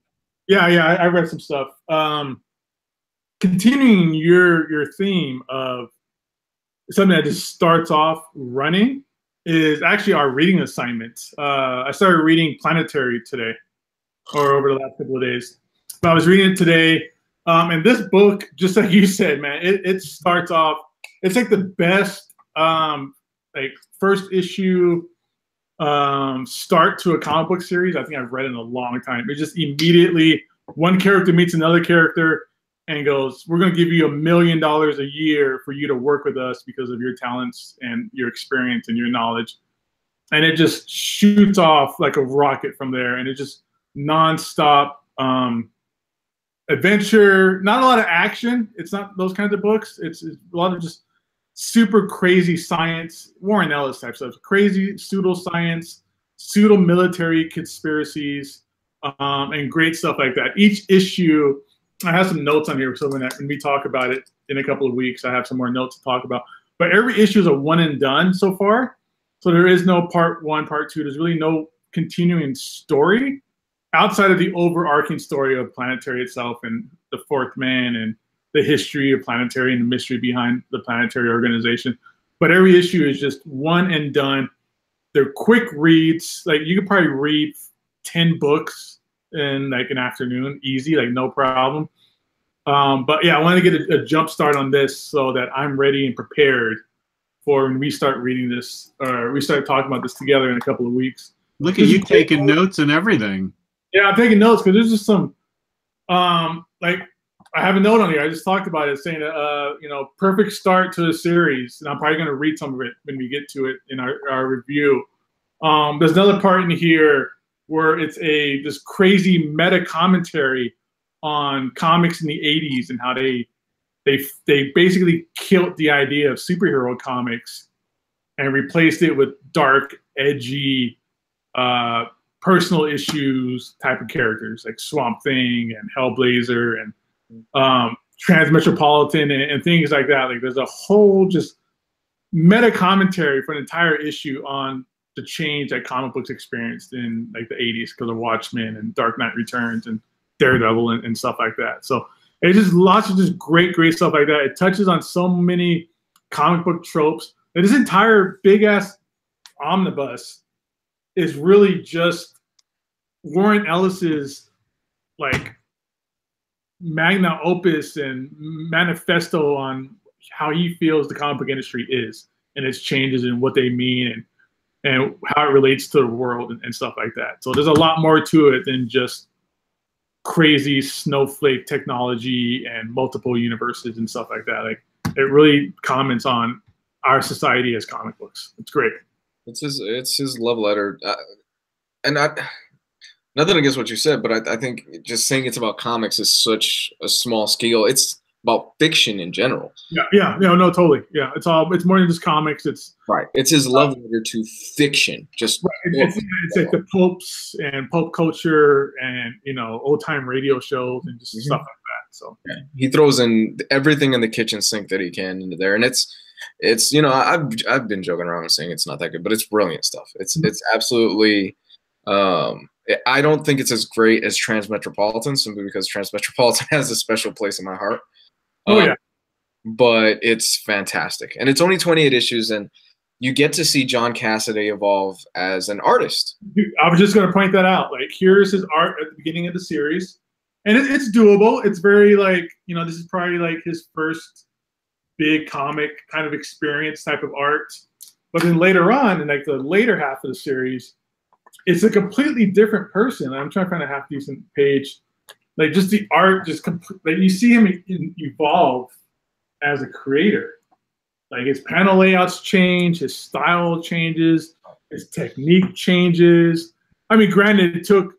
Yeah, I read some stuff. Continuing your theme of something that just starts off running is actually our reading assignments. I started reading Planetary today, or over the last couple of days. But I was reading it today, and this book, just like you said, man, it starts off. It's like the best like first issue start to a comic book series I think I've read in a long time. It just immediately one character meets another character and goes, "We're going to give you $1 million a year for you to work with us because of your talents and your experience and your knowledge." And it just shoots off like a rocket from there, and it just nonstop adventure. Not a lot of action. It's not those kinds of books. It's a lot of just super crazy science, Warren Ellis type stuff, crazy pseudoscience, pseudo military conspiracies, and great stuff like that. Each issue, I have some notes on here, so when we talk about it in a couple of weeks, I have some more notes to talk about. But every issue is a one and done so far, so there is no part one, part two. There's really no continuing story outside of the overarching story of Planetary itself and the Fourth Man and the history of Planetary and the mystery behind the Planetary organization. But every issue is just one and done. They're quick reads. Like you could probably read 10 books in like an afternoon, easy, like no problem. But yeah, I want to get a jump start on this so that I'm ready and prepared for when we start reading this, or we start talking about this together in a couple of weeks. Look at you taking notes and everything. Yeah, I'm taking notes because there's just some, like, I have a note on here. I just talked about it, saying, perfect start to the series. And I'm probably going to read some of it when we get to it in our review. There's another part in here where it's this crazy meta commentary on comics in the 80s and how they basically killed the idea of superhero comics and replaced it with dark, edgy, personal issues type of characters like Swamp Thing and Hellblazer and Transmetropolitan and things like that. Like there's a whole just meta commentary for an entire issue on the change that comic books experienced in like the 80s because of Watchmen and Dark Knight Returns and Daredevil and stuff like that. So it's just lots of just great stuff like that. It touches on so many comic book tropes. And this entire big ass omnibus is really just Warren Ellis's like magna opus and manifesto on how he feels the comic book industry is and its changes and what they mean and how it relates to the world and stuff like that. So there's a lot more to it than just crazy snowflake technology and multiple universes and stuff like that. Like it really comments on our society as comic books. It's great. It's his love letter, and nothing against what you said, but I think just saying it's about comics is such a small scale. It's about fiction in general. No, totally. Yeah, it's more than just comics. It's right. It's his love letter to fiction. Just right. It's like the popes and pulp culture and old time radio shows and just stuff like that. So yeah. He throws in everything in the kitchen sink that he can into there, and it's I've been joking around and saying it's not that good, but it's brilliant stuff. It's absolutely. I don't think it's as great as Transmetropolitan, simply because Transmetropolitan has a special place in my heart. Oh yeah. But it's fantastic, and it's only 28 issues, and you get to see John Cassaday evolve as an artist. I was just going to point that out. Like, here's his art at the beginning of the series, and it's doable. It's very like this is probably like his first big comic kind of experience type of art. But then later on, in like the later half of the series, it's a completely different person. I'm trying to find a half decent page. Like just the art, like you see him evolve as a creator. Like his panel layouts change, his style changes, his technique changes. I mean, granted, it took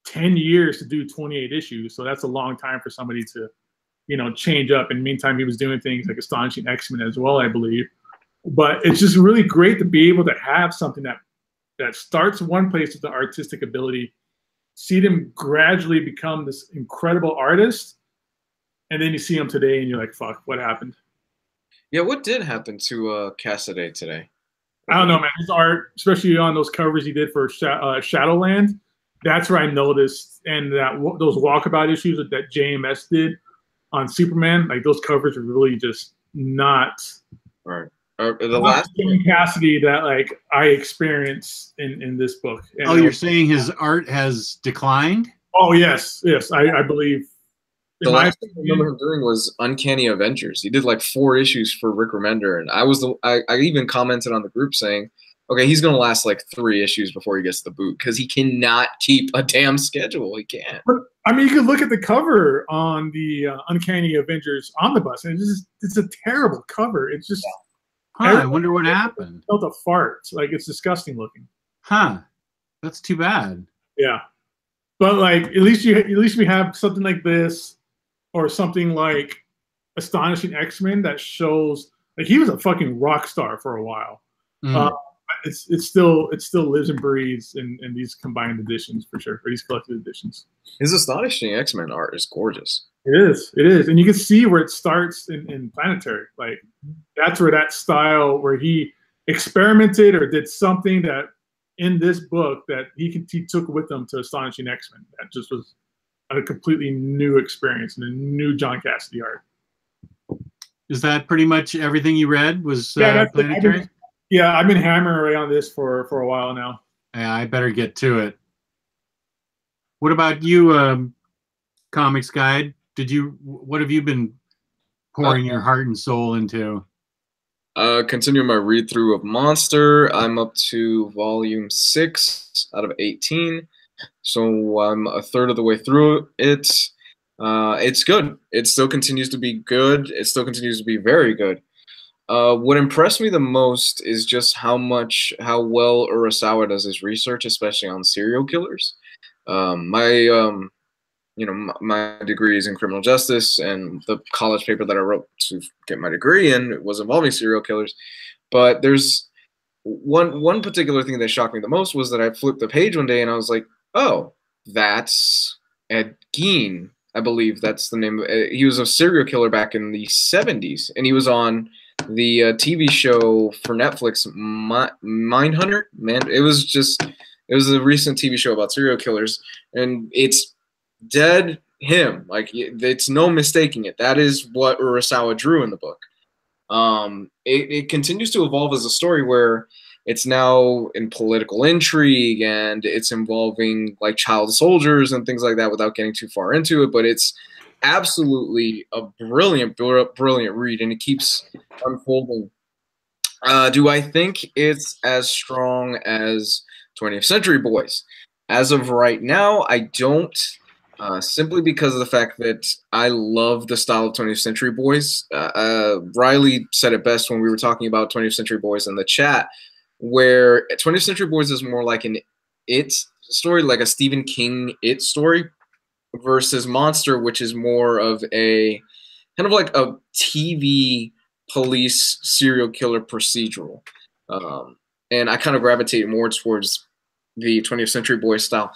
10 years to do 28 issues, so that's a long time for somebody to, change up. In the meantime, he was doing things like Astonishing X-Men as well, I believe. But it's just really great to be able to have something that starts one place with the artistic ability, see them gradually become this incredible artist, and then you see them today and you're like, fuck, what happened? Yeah, what did happen to Cassaday today? I don't know, man. His art, especially on those covers he did for Shadowland, that's where I noticed, and that those walkabout issues that JMS did on Superman, like those covers are really just not right. The last Cassidy that like I experienced in this book. And oh, you're saying his art has declined? Oh yes, I believe. The last thing I remember him doing was Uncanny Avengers. He did like 4 issues for Rick Remender, and I even commented on the group saying, okay, he's gonna last like 3 issues before he gets the boot because he cannot keep a damn schedule. He can't. But, I mean, you can look at the cover on the Uncanny Avengers Omnibus, and it's a terrible cover. It's just. I wonder what happened. Felt a fart. Like it's disgusting looking. Huh. That's too bad. Yeah. But like at least we have something like this, or something like Astonishing X-Men that shows like he was a fucking rock star for a while. It still lives and breathes in these combined editions for sure, or these collected editions. His Astonishing X-Men art is gorgeous. It is, and you can see where it starts in Planetary. Like that's where that style, where he experimented or did something that in this book that he took with him to Astonishing X-Men. That just was a completely new experience and a new John Cassidy art. Is that pretty much everything you read? Was Planetary? I've been hammering away on this for a while now. Yeah, I better get to it. What about you, Comics Guide? What have you been pouring your heart and soul into? Continuing my read through of Monster. I'm up to volume 6 out of 18. So I'm a third of the way through it. It's good. It still continues to be good. It still continues to be very good. What impressed me the most is just how well Urasawa does his research, especially on serial killers. My degree is in criminal justice, and the college paper that I wrote to get my degree in was involving serial killers. But there's one particular thing that shocked me the most was that I flipped the page one day and I was like, oh, that's Ed Gein. I believe that's the name. He was a serial killer back in the 70s, and he was on the TV show for Netflix, Mindhunter. Man, it was a recent TV show about serial killers, and it's dead him. Like, it's no mistaking it. That is what Urasawa drew in the book. It continues to evolve as a story where it's now in political intrigue and it's involving like child soldiers and things like that without getting too far into it. But it's absolutely a brilliant read, and it keeps unfolding. Do I think it's as strong as 20th Century Boys? As of right now, I don't. Simply because of the fact that I love the style of 20th Century Boys. Riley said it best when we were talking about 20th Century Boys in the chat, where 20th Century Boys is more like an It story, like a Stephen King It story, versus Monster, which is more of a kind of like a TV police serial killer procedural. And I kind of gravitate more towards the 20th Century Boys style.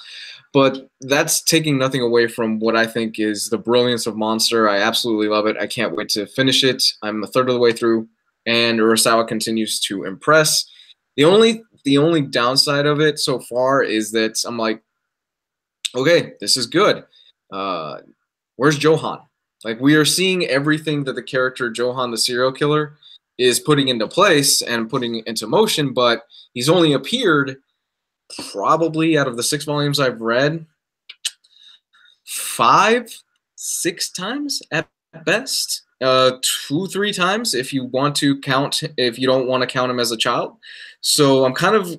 But that's taking nothing away from what I think is the brilliance of Monster. I absolutely love it. I can't wait to finish it. I'm a third of the way through, and Urasawa continues to impress. The only downside of it so far is that I'm like, okay, this is good. Where's Johan? Like, we are seeing everything that the character Johan the serial killer is putting into place and putting into motion, but he's only appeared probably out of the 6 volumes I've read 5-6 times at best, 2-3 times if you want to count, if you don't want to count him as a child. So I'm kind of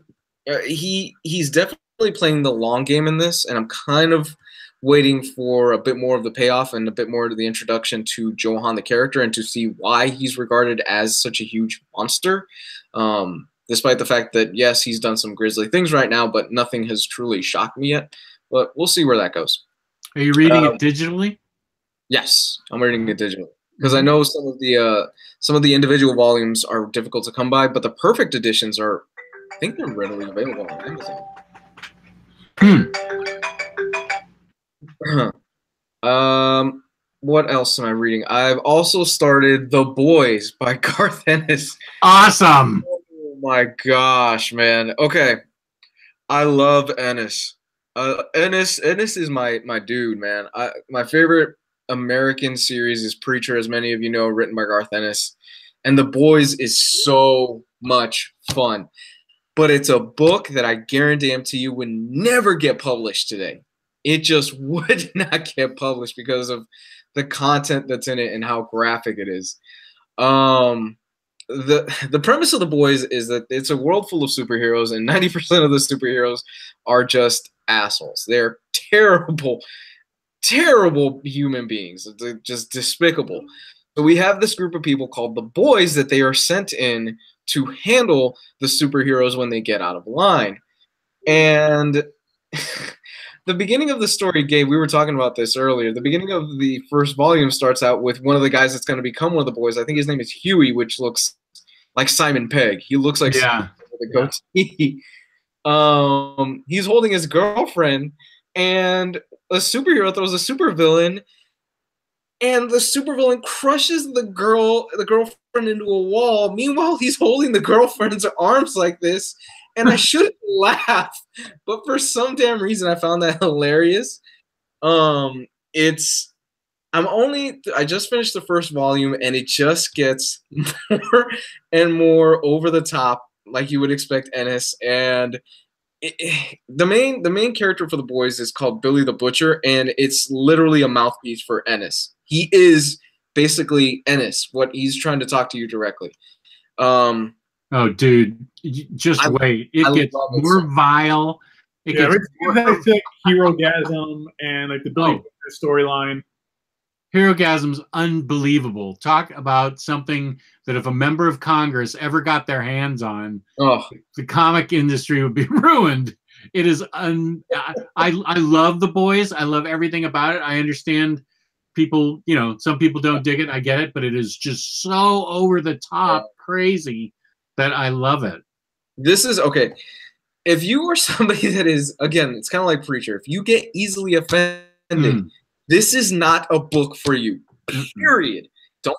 he's definitely playing the long game in this, and I'm kind of waiting for a bit more of the payoff and a bit more of the introduction to Johan the character and to see why he's regarded as such a huge monster. Despite the fact that, yes, he's done some grisly things right now, but nothing has truly shocked me yet. But we'll see where that goes. Are you reading it digitally? Yes, I'm reading it digitally. Because I know some of the individual volumes are difficult to come by, but the perfect editions are, I think they're readily available on Amazon. What else am I reading? I've also started The Boys by Garth Ennis. Awesome. my gosh, man. Okay. I love Ennis. Ennis is my dude, man. My favorite American series is Preacher, as many of you know, written by Garth Ennis. And The Boys is so much fun. But it's a book that I guarantee you would never get published today. It just would not get published because of the content that's in it and how graphic it is. The premise of The Boys is that it's a world full of superheroes, and 90% of the superheroes are just assholes. They're terrible, terrible human beings. They're just despicable. So we have this group of people called the Boys that they are sent in to handle the superheroes when they get out of line. And the beginning of the story, Gabe, we were talking about this earlier. The beginning of the first volume starts out with one of the guys that's going to become one of the boys. I think his name is Huey, which looks like Simon Pegg. He looks like Simon with a goatee. He's holding his girlfriend, and a superhero throws a supervillain, and the supervillain crushes the girlfriend into a wall. Meanwhile, he's holding the girlfriend's arms like this. And I shouldn't laugh, but for some damn reason I found that hilarious. I just finished the first volume, and it just gets more and more over the top, like you would expect Ennis. And the main character for the boys is called Billy the Butcher, and it's literally a mouthpiece for Ennis. He is basically Ennis, what he's trying to talk to you directly. Oh, dude, just wait. It gets more vile. It gets more like Hero-gasm and like the Billy storyline. Hero-gasm's unbelievable. Talk about something that if a member of Congress ever got their hands on, the comic industry would be ruined. It is I love the boys. I love everything about it. I understand people, some people don't dig it. I get it, but it is just so over the top crazy that I love it. This is okay. If you are somebody that is, again, it's kind of like Preacher. If you get easily offended, this is not a book for you. Period. Don't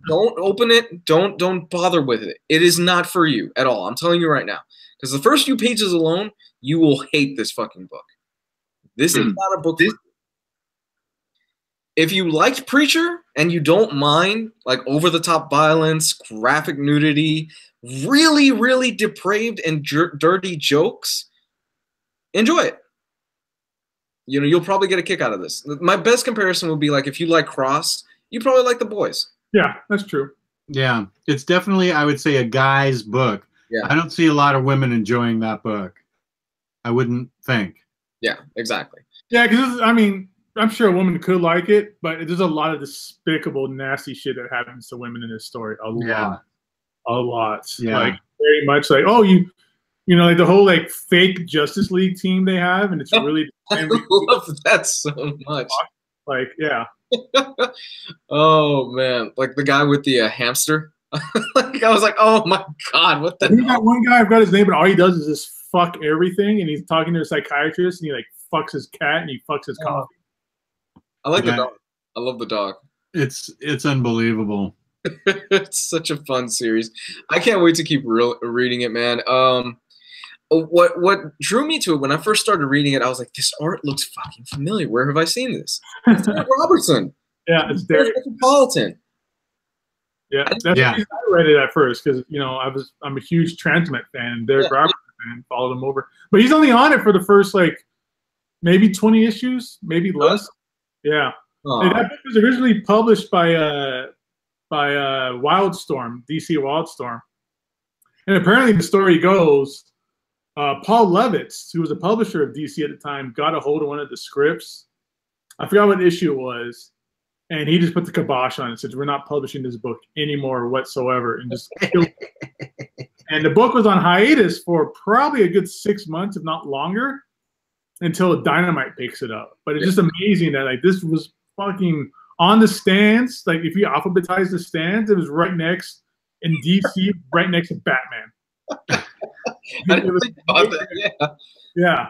open it. Don't bother with it. It is not for you at all. I'm telling you right now. Because the first few pages alone, you will hate this fucking book. This is not a book for you. If you liked Preacher and you don't mind like over-the-top violence, graphic nudity, really, really depraved and dirty jokes, enjoy it. You'll probably get a kick out of this. My best comparison would be like if you like Crossed, you probably like The Boys. Yeah, that's true. Yeah, it's definitely, I would say, a guy's book. Yeah. I don't see a lot of women enjoying that book. I wouldn't think. Yeah, exactly. Yeah, because I'm sure a woman could like it, but there's a lot of despicable, nasty shit that happens to women in this story. A lot. Yeah. Like very much like, like the whole like fake Justice League team they have, and it's really. I love that so much. Like, yeah. Oh man, like the guy with the hamster. Like I was like, oh my god, what the? You got one guy. I've got his name, but all he does is just fuck everything, and he's talking to a psychiatrist, and he like fucks his cat, and he fucks his coffee. I like the dog. I love the dog. It's unbelievable. It's such a fun series. I can't wait to keep reading it, man. What drew me to it when I first started reading it, I was like, this art looks fucking familiar. Where have I seen this? It's Derek Robertson. Yeah, it's Derek Metropolitan. Yeah, that's the reason I read it at first because I'm a huge Transmet fan. Derek Robertson fan, followed him over, but he's only on it for the first like maybe 20 issues, maybe less. Yeah, that book was originally published by Wildstorm, DC Wildstorm, and apparently the story goes, Paul Levitz, who was a publisher of DC at the time, got a hold of one of the scripts. I forgot what issue it was, and he just put the kibosh on it and said, "We're not publishing this book anymore whatsoever," and just killed it. And the book was on hiatus for probably a good 6 months, if not longer, until Dynamite picks it up. But it's just amazing that like this was fucking on the stands. Like if you alphabetize the stands, it was right next in DC, right next to Batman. I didn't think about that. Yeah.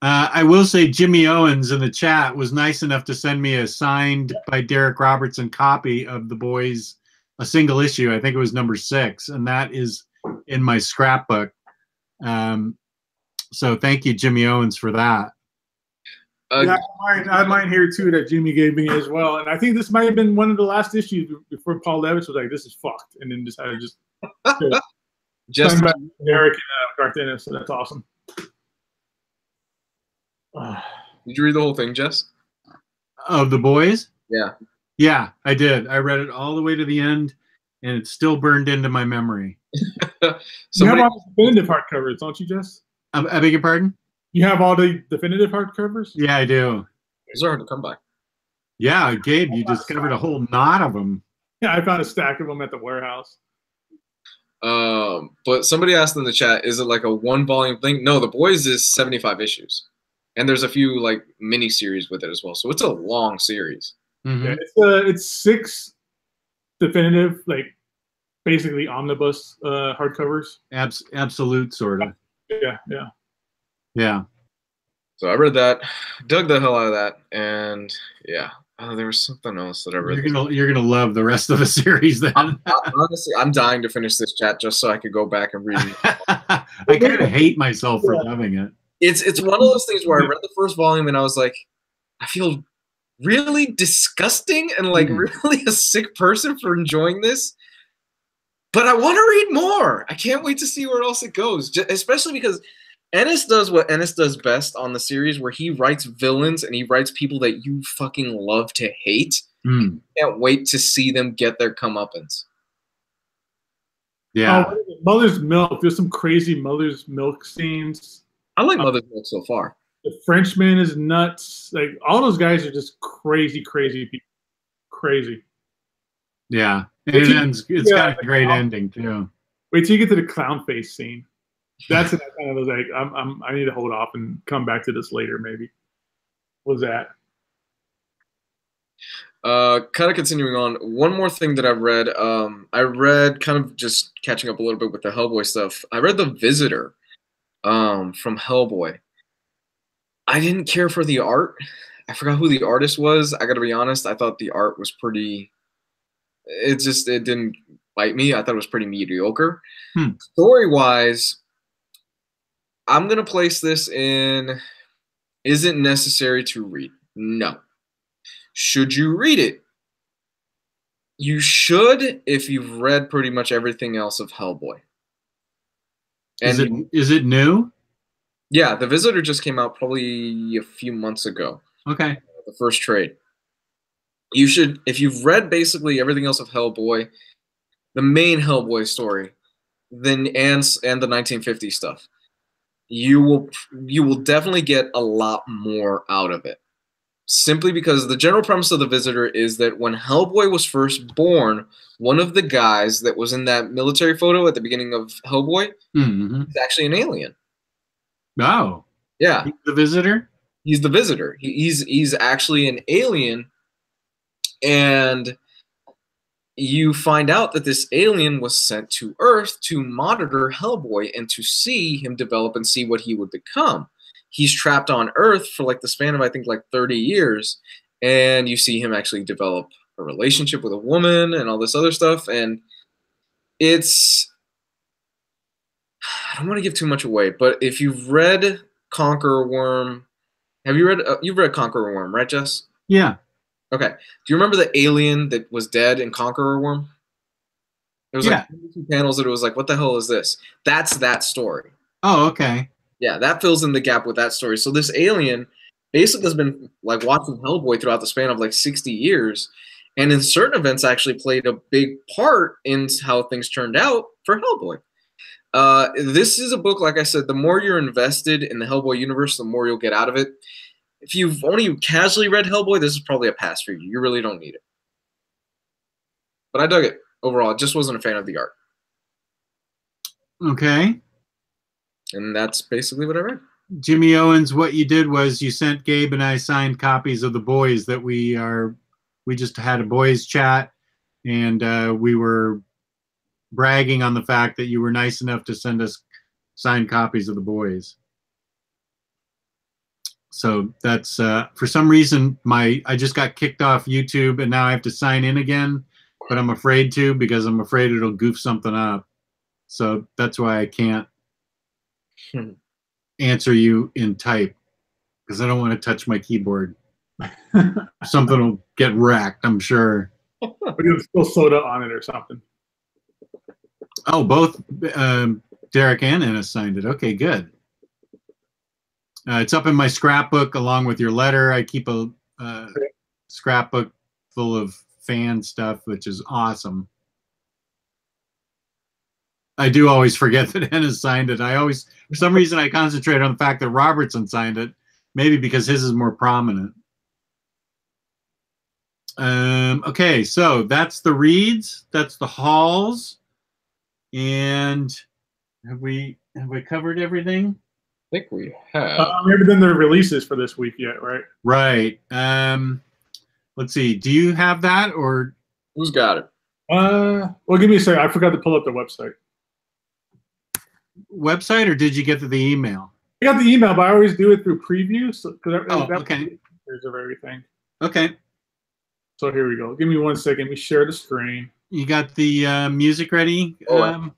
I will say Jimmy Owens in the chat was nice enough to send me a signed by Derek Robertson copy of The Boys, a single issue. I think it was number 6, and that is in my scrapbook. So thank you, Jimmy Owens, for that. Yeah, I had mine here too that Jimmy gave me as well, and I think this might have been one of the last issues before Paul Levitz was like, "This is fucked," and then decided to just back Eric and Garth Ennis. So that's awesome. Did you read the whole thing, Jess? Of The Boys? Yeah. Yeah, I did. I read it all the way to the end, and it's still burned into my memory. You have all the definitive hardcovers, don't you, Jess? I beg your pardon? You have all the definitive hardcovers? Yeah, I do. Those are hard to come by. Yeah, Gabe, you discovered a whole knot of them. Yeah, I found a stack of them at the warehouse. But somebody asked in the chat, is it like a 1-volume thing? No, The Boys is 75 issues. And there's a few like mini series with it as well. So it's a long series. Mm-hmm. Yeah, it's 6 definitive, like basically omnibus hardcovers. Absolute sort of. Yeah. So I read that, dug the hell out of that, and yeah. Oh, there was something else that I read. You're gonna love the rest of the series then. Honestly, I'm dying to finish this chat just so I could go back and read it. I kind of hate myself for loving it. It's one of those things where I read the first volume and I was like, I feel really disgusting and like really a sick person for enjoying this. But I want to read more. I can't wait to see where else it goes, especially because Ennis does what Ennis does best on the series, where he writes villains and he writes people that you fucking love to hate. Can't wait to see them get their comeuppance. Yeah. Oh, Mother's Milk. There's some crazy Mother's Milk scenes. I like Mother's Milk so far. The Frenchman is nuts. Like all those guys are just crazy people. Crazy. Yeah. And it ends. It's got a great ending too. Wait till you get to the clown face scene. That's kind of like I need to hold off and come back to this later maybe. What was that? Kind of continuing on. One more thing that I've read. I read kind of just catching up a little bit with the Hellboy stuff. I read The Visitor from Hellboy. I didn't care for the art. I forgot who the artist was. I got to be honest. I thought the art was pretty. It didn't bite me. I thought it was pretty mediocre. Story-wise, I'm going to place this in isn't necessary to read. No. Should you read it? You should if you've read pretty much everything else of Hellboy. And is it new? Yeah, The Visitor just came out probably a few months ago. Okay. The first trade. You should, if you've read basically everything else of Hellboy, the main Hellboy story, then and the 1950s stuff, you will definitely get a lot more out of it. Simply because the general premise of The Visitor is that when Hellboy was first born, one of the guys that was in that military photo at the beginning of Hellboy is actually an alien. Oh. Yeah. He's the Visitor? He's the Visitor. He's actually an alien, and you find out that this alien was sent to Earth to monitor Hellboy and to see him develop and see what he would become. He's trapped on Earth for like the span of, I think, like 30 years, and you see him actually develop a relationship with a woman and all this other stuff, and it's... I don't want to give too much away, but if you've read Conqueror Worm, you've read Conqueror Worm, right, Jess? Yeah. Okay. Do you remember the alien that was dead in Conqueror Worm? There was like 2 panels that it was like, what the hell is this? That's that story. Oh, okay. Yeah, that fills in the gap with that story. So this alien basically has been like watching Hellboy throughout the span of like 60 years, and in certain events actually played a big part in how things turned out for Hellboy. This is a book, like I said, the more you're invested in the Hellboy universe, the more you'll get out of it. If you've only casually read Hellboy, this is probably a pass for you. You really don't need it. But I dug it overall. I just wasn't a fan of the art. Okay. And that's basically what I read. Jimmy Owens, what you did was you sent Gabe and I signed copies of The Boys that we just had a boys chat, and we were bragging on the fact that you were nice enough to send us signed copies of The Boys. So that's for some reason I just got kicked off YouTube, and now I have to sign in again, but I'm afraid to because I'm afraid it'll goof something up. So that's why I can't answer you in type, because I don't want to touch my keyboard. Something will get wrecked, I'm sure. But you'll spill soda on it or something. Oh, both Derek and Anna signed it. Okay, good. It's up in my scrapbook along with your letter. I keep a scrapbook full of fan stuff, which is awesome. I do always forget that Anna signed it. I always, for some reason, I concentrate on the fact that Robertson signed it, maybe because his is more prominent. Okay, so that's the reads, that's the hauls, and have we covered everything? I think we have. We haven't done the releases for this week yet, right? Right. Let's see. Do you have that, or Who's got it? Well, give me a second. I forgot to pull up the website. Website, or did you get the email? I got the email, but I always do it through preview. So, okay. Pictures of everything. Okay. So here we go. Give me 1 second. Let me share the screen. You got the music ready? Oh,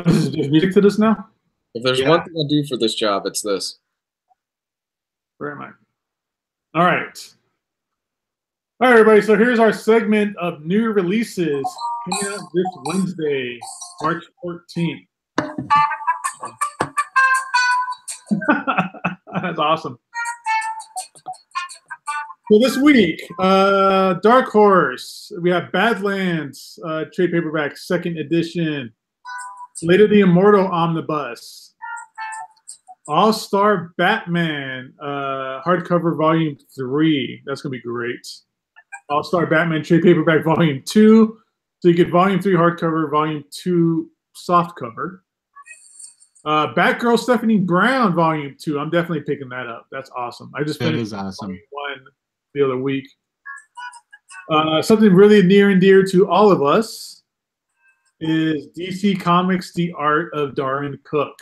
this is just music to this now? If there's one thing I do for this job, it's this. Where am I? All right. All right, everybody. So here's our segment of new releases coming out this Wednesday, March 14th. That's awesome. So this week, Dark Horse, we have Badlands, trade paperback, 2nd edition. Later the Immortal Omnibus. All-Star Batman, hardcover volume 3. That's going to be great. All-Star Batman trade paperback volume 2. So you get volume 3 hardcover, volume 2 softcover. Batgirl Stephanie Brown volume 2. I'm definitely picking that up. That's awesome. I just finished awesome. One the other week. Something really near and dear to all of us is DC Comics: The Art of Darwin Cook.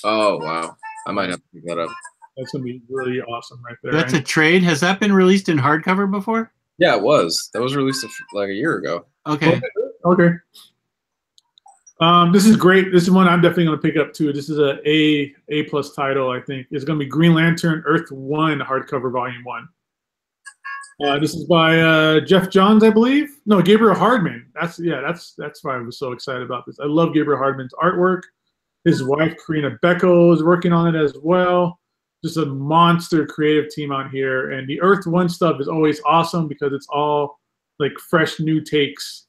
Oh wow! I might have to pick that up. That's gonna be really awesome right there. That's a trade. Has that been released in hardcover before? Yeah, it was. That was released like a year ago. Okay. Okay. This is great. This is one I'm definitely going to pick up too. This is A+ title, I think. It's going to be Green Lantern Earth 1 hardcover volume 1. This is by Jeff Johns, I believe. No, Gabriel Hardman. That's why I was so excited about this. I love Gabriel Hardman's artwork. His wife Karina Beckel is working on it as well. Just a monster creative team on here. And the Earth 1 stuff is always awesome because it's all like fresh new takes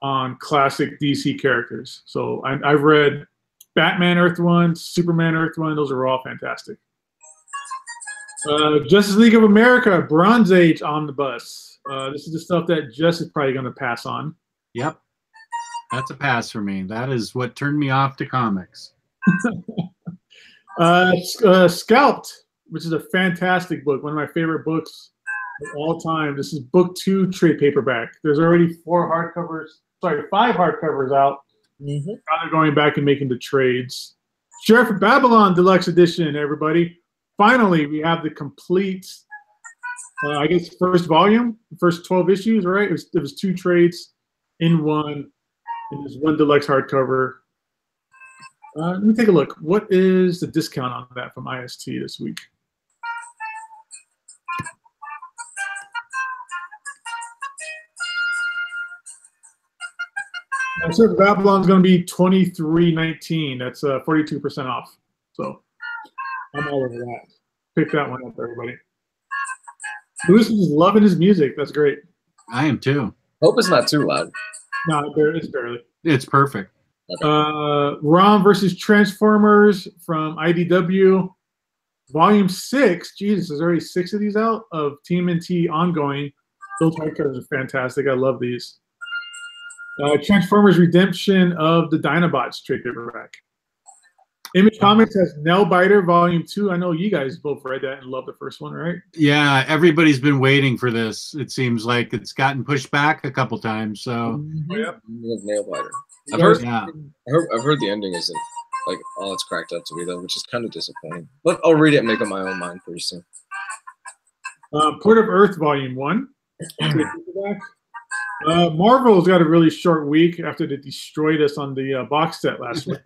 on classic DC characters. So I've read Batman Earth 1, Superman Earth 1. Those are all fantastic. Justice League of America Bronze Age Omnibus. This is the stuff that Jess is probably going to pass on. Yep. That's a pass for me. That is what turned me off to comics. Scalped, which is a fantastic book. One of my favorite books of all time. This is book 2 trade paperback. There's already 5 hardcovers out. Now they're going back and making the trades. Sheriff of Babylon Deluxe Edition, everybody. Finally, we have the complete, I guess, first volume, first 12 issues, right? There was 2 trades in one, and there's 1 deluxe hardcover. Let me take a look. What is the discount on that from IST this week? So Babylon's going to be $23.19. That's 42% off. So I'm all over that. Pick that one up, everybody. Bruce is loving his music. That's great. I am too. Hope it's not too loud. No, it's barely. It's perfect. Rom versus Transformers from IDW. Volume 6. Jesus, there's already 6 of these out of TMNT ongoing. Those hardcovers are fantastic. I love these. Transformers Redemption of the Dinobots trade paperback. Image Comics has Nailbiter Volume 2. I know you guys both read that and love the first one, right? Yeah, everybody's been waiting for this. It seems like it's gotten pushed back a couple times. So Yep. Nailbiter. I've I've heard the ending isn't like all it's cracked up to be though, which is kind of disappointing. But I'll read it and make up my own mind pretty soon. Port of Earth Volume 1. Marvel's got a really short week after they destroyed us on the box set last week.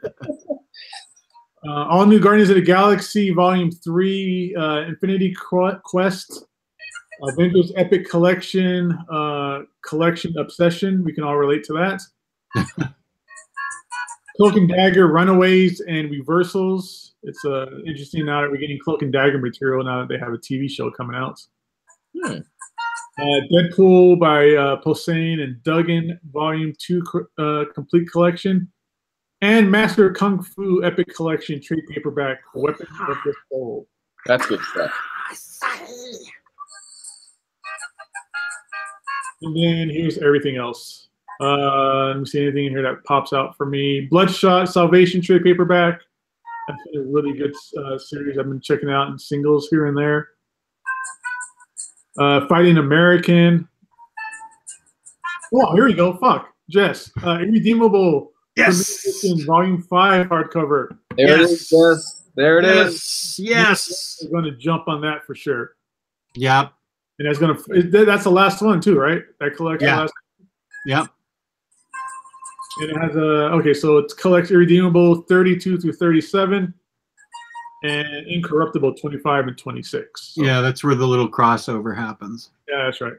All new Guardians of the Galaxy Volume 3, Infinity Quest, Avengers Epic Collection, Collection Obsession. We can all relate to that. Cloak and Dagger, Runaways, and Reversals. It's interesting now that we're getting Cloak and Dagger material now that they have a TV show coming out. Deadpool by Posehn and Duggan, Volume 2 Complete Collection. And Master of Kung Fu Epic Collection trade paperback, Weapons of the Soul. That's good stuff. And then here's everything else. Let me see anything in here that pops out for me. Bloodshot Salvation trade paperback. That's a really good series I've been checking out in singles here and there. Fighting American. Oh, here we go. Fuck. Jess. Irredeemable. Yes. Volume 5 hardcover. There it is. Yes. There it is. Yes. We're going to jump on that for sure. Yep. And that's the last one too, right? That collection. Yeah. Last. Yep. And it has okay, so it's collect Irredeemable 32 through 37, and Incorruptible 25 and 26. So, yeah, that's where the little crossover happens. yeah, that's right.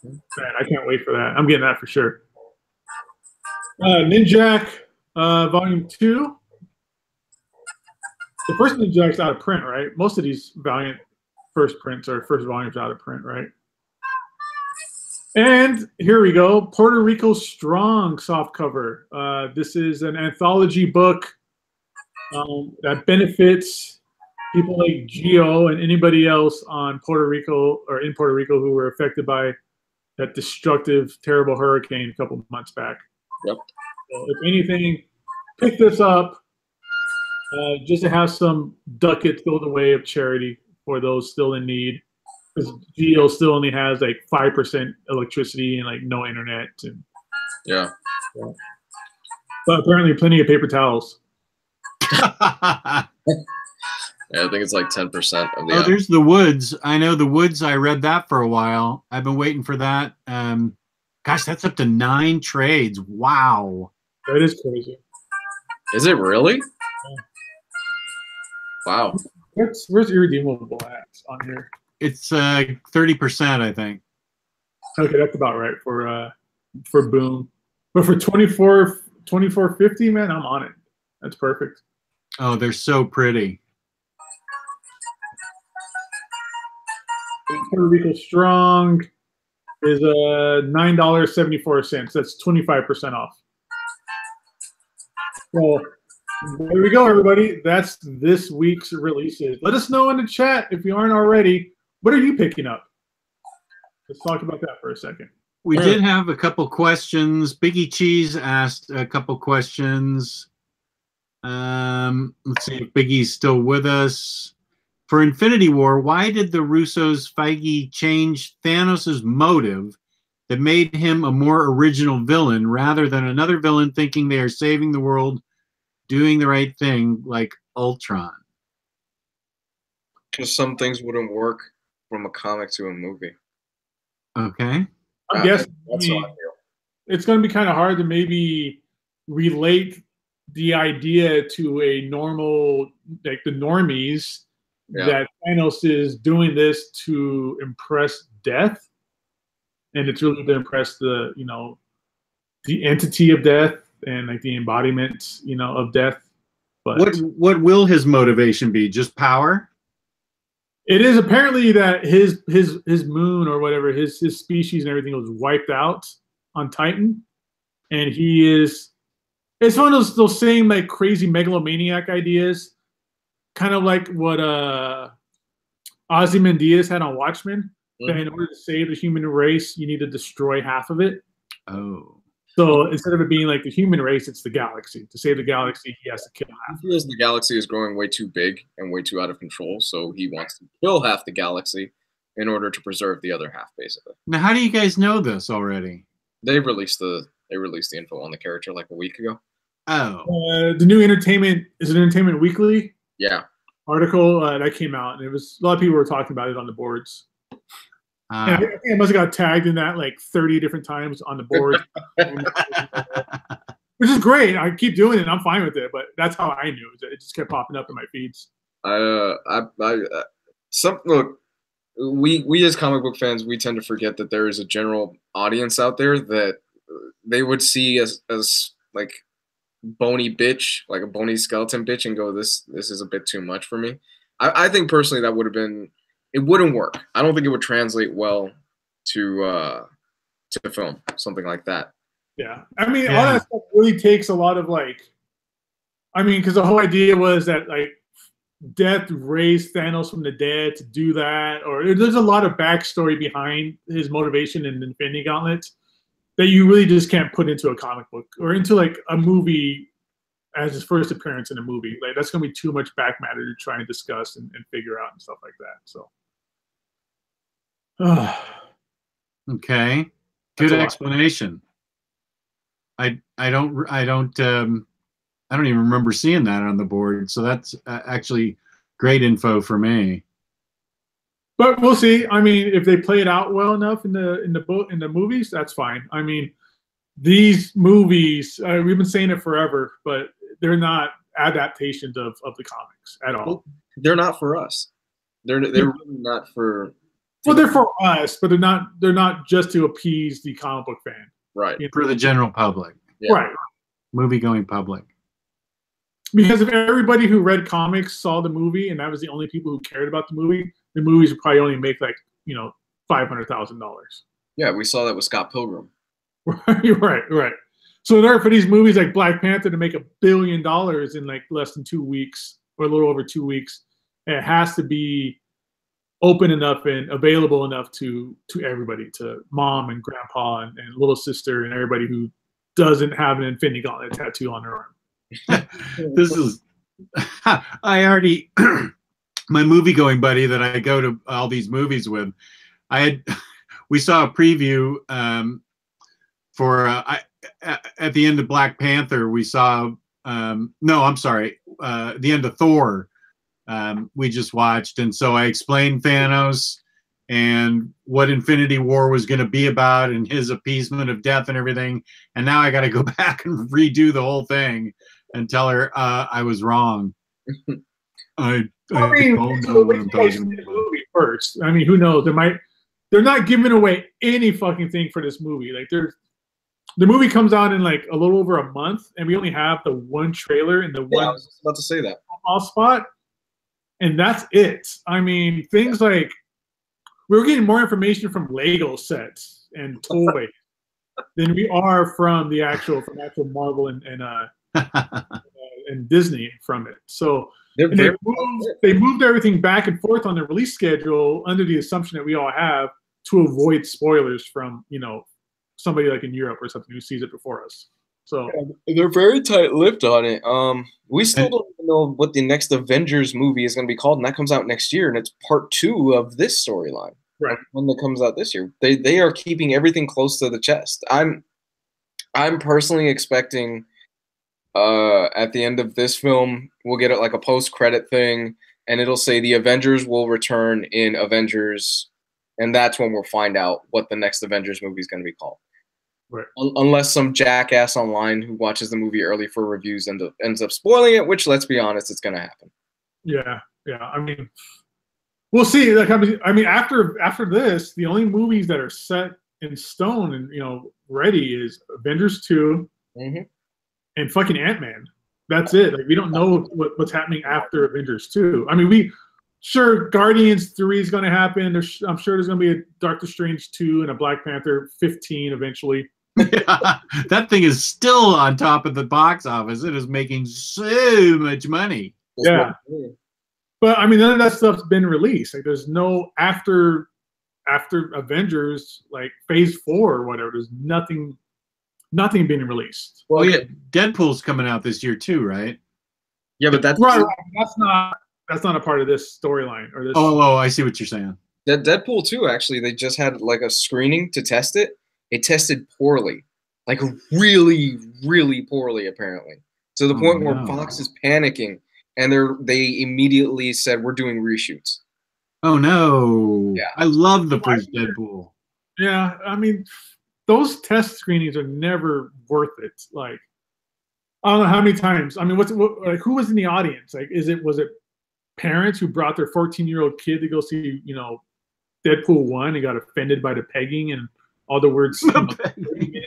Man, I can't wait for that. I'm getting that for sure. Ninjak, Volume 2. The first Ninjak's out of print, right? Most of these Valiant first prints or first volumes out of print, right? And here we go, Puerto Rico Strong softcover. This is an anthology book that benefits people like Gio and anybody else on Puerto Rico or in Puerto Rico who were affected by that destructive, terrible hurricane a couple months back. Yep. So if anything, pick this up just to have some ducats go the way of charity for those still in need. Because Gio still only has like 5% electricity and like no internet. And, yeah. But apparently plenty of paper towels. Yeah, I think it's like 10% of the. Oh, there's the Woods. I know the Woods. I read that for a while. I've been waiting for that. Gosh, that's up to 9 trades. Wow. That is crazy. Is it really? Yeah. Wow. Where's Irredeemable at on here? It's 30%, I think. Okay, that's about right for Boom. But for 24.50, man, I'm on it. That's perfect. Oh, they're so pretty. Puerto Rico Strong is $9.74. That's 25% off. So there we go, everybody. That's this week's releases. Let us know in the chat if you aren't already. What are you picking up? Let's talk about that for a second. We did have a couple questions. Biggie Cheese asked a couple questions. Let's see if Biggie's still with us. For Infinity War, why did the Russos' Feige change Thanos' motive that made him a more original villain rather than another villain thinking they are saving the world, doing the right thing like Ultron? Because some things wouldn't work from a comic to a movie. Okay. I guess That's how I feel. it's going to be kind of hard to maybe relate the idea to a normal, like the normies, that Thanos is doing this to impress death, and it's really to impress the the entity of death and like the embodiment of death. But what will his motivation be? Just power? It is apparently that his moon or whatever, his species and everything was wiped out on Titan, and he is. It's one of those same like crazy megalomaniac ideas, kind of like what Ozymandias had on Watchmen. That in order to save the human race, you need to destroy half of it. Oh. So instead of it being like the human race, it's the galaxy. To save the galaxy, he has to kill half. He feels the galaxy is growing way too big and way too out of control, so he wants to kill half the galaxy in order to preserve the other half, basically. Now, how do you guys know this already? They released the info on the character like a week ago. Oh. The new Entertainment And I think I must have got tagged in that like 30 different times on the board, which is great. I keep doing it. I'm fine with it, but that's how I knew. It just kept popping up in my feeds. Look, we as comic book fans, we tend to forget that there is a general audience out there that they would see as like bony bitch, like a bony skeleton bitch, and go, this is a bit too much for me. I think personally that would have been, it wouldn't work. I don't think it would translate well to film, something like that. Yeah, I mean, all that stuff really takes a lot of like, I mean, because the whole idea was that like Death raised Thanos from the dead to do that, or there's a lot of backstory behind his motivation in Infinity Gauntlet that you really just can't put into a comic book or into like a movie as his first appearance in a movie. Like that's gonna be too much back matter to try and discuss and figure out and stuff like that. So, okay, good explanation. I don't even remember seeing that on the board, so that's actually great info for me. But we'll see. I mean, if they play it out well enough in the movies, that's fine. I mean, these movies, we've been saying it forever, but they're not adaptations of the comics at all. Well, they're not for us. They're really not for. Well, they're for us, but they're not just to appease the comic book fan. Right. For the general public. Yeah. Right. Movie-going public. Because if everybody who read comics saw the movie and that was the only people who cared about the movies would probably only make like, $500,000. Yeah, we saw that with Scott Pilgrim. Right. So in order for these movies like Black Panther to make $1 billion in like less than 2 weeks or a little over 2 weeks, it has to be open enough and available enough to everybody, to mom and grandpa and little sister and everybody who doesn't have an Infinity Gauntlet tattoo on their arm. This is I already my movie going buddy that I go to all these movies with, we saw a preview for at the end of Black Panther. We saw the end of Thor. We just watched, and so I explained Thanos and what Infinity War was going to be about and his appeasement of death and everything, and now I got to go back and redo the whole thing and tell her I was wrong. I don't know what I'm talking about. Movie first. I mean, who knows? They're not giving away any fucking thing for this movie. Like the movie comes out in like a little over a month, and we only have the one trailer and the one. I was just about to say that. All spot. And that's it. I mean, things like we were getting more information from Lego sets and toys than we are from actual Marvel and Disney from it. So they moved everything back and forth on the release schedule under the assumption that we all have to avoid spoilers from somebody like in Europe or something who sees it before us. So they're very tight-lipped on it. We still don't even know what the next Avengers movie is going to be called, and that comes out next year, and it's part 2 of this storyline. Right. One that comes out this year. They are keeping everything close to the chest. I'm personally expecting at the end of this film we'll get like a post-credit thing, and it'll say the Avengers will return in Avengers, and that's when we'll find out what the next Avengers movie is going to be called. Right. Unless some jackass online who watches the movie early for reviews ends up spoiling it, which, let's be honest, it's going to happen. Yeah. I mean, we'll see. Like, I mean, after this, the only movies that are set in stone and ready is Avengers 2 and fucking Ant-Man. That's it. Like, we don't know what's happening after Avengers 2. I mean, sure, Guardians 3 is going to happen. I'm sure there's going to be a Doctor Strange 2 and a Black Panther 15 eventually. Yeah, that thing is still on top of the box office. It is making so much money. Yeah. But I mean, none of that stuff's been released. Like, there's no after Avengers, like Phase 4 or whatever. There's nothing being released. Well, yeah, Deadpool's coming out this year too, right? Yeah, but that's right. That's not a part of this storyline or this. Oh, I see what you're saying. Deadpool 2, actually, they just had like a screening to test it. It tested poorly, like really, really poorly, apparently, to the point where Fox is panicking, and they immediately said, "We're doing reshoots." Oh no! Yeah. I love the first Deadpool. Yeah, I mean, those test screenings are never worth it. Like, I don't know how many times. I mean, like, who was in the audience? Like, was it parents who brought their 14-year-old kid to go see, Deadpool 1 and got offended by the pegging and all the words, 30 minutes.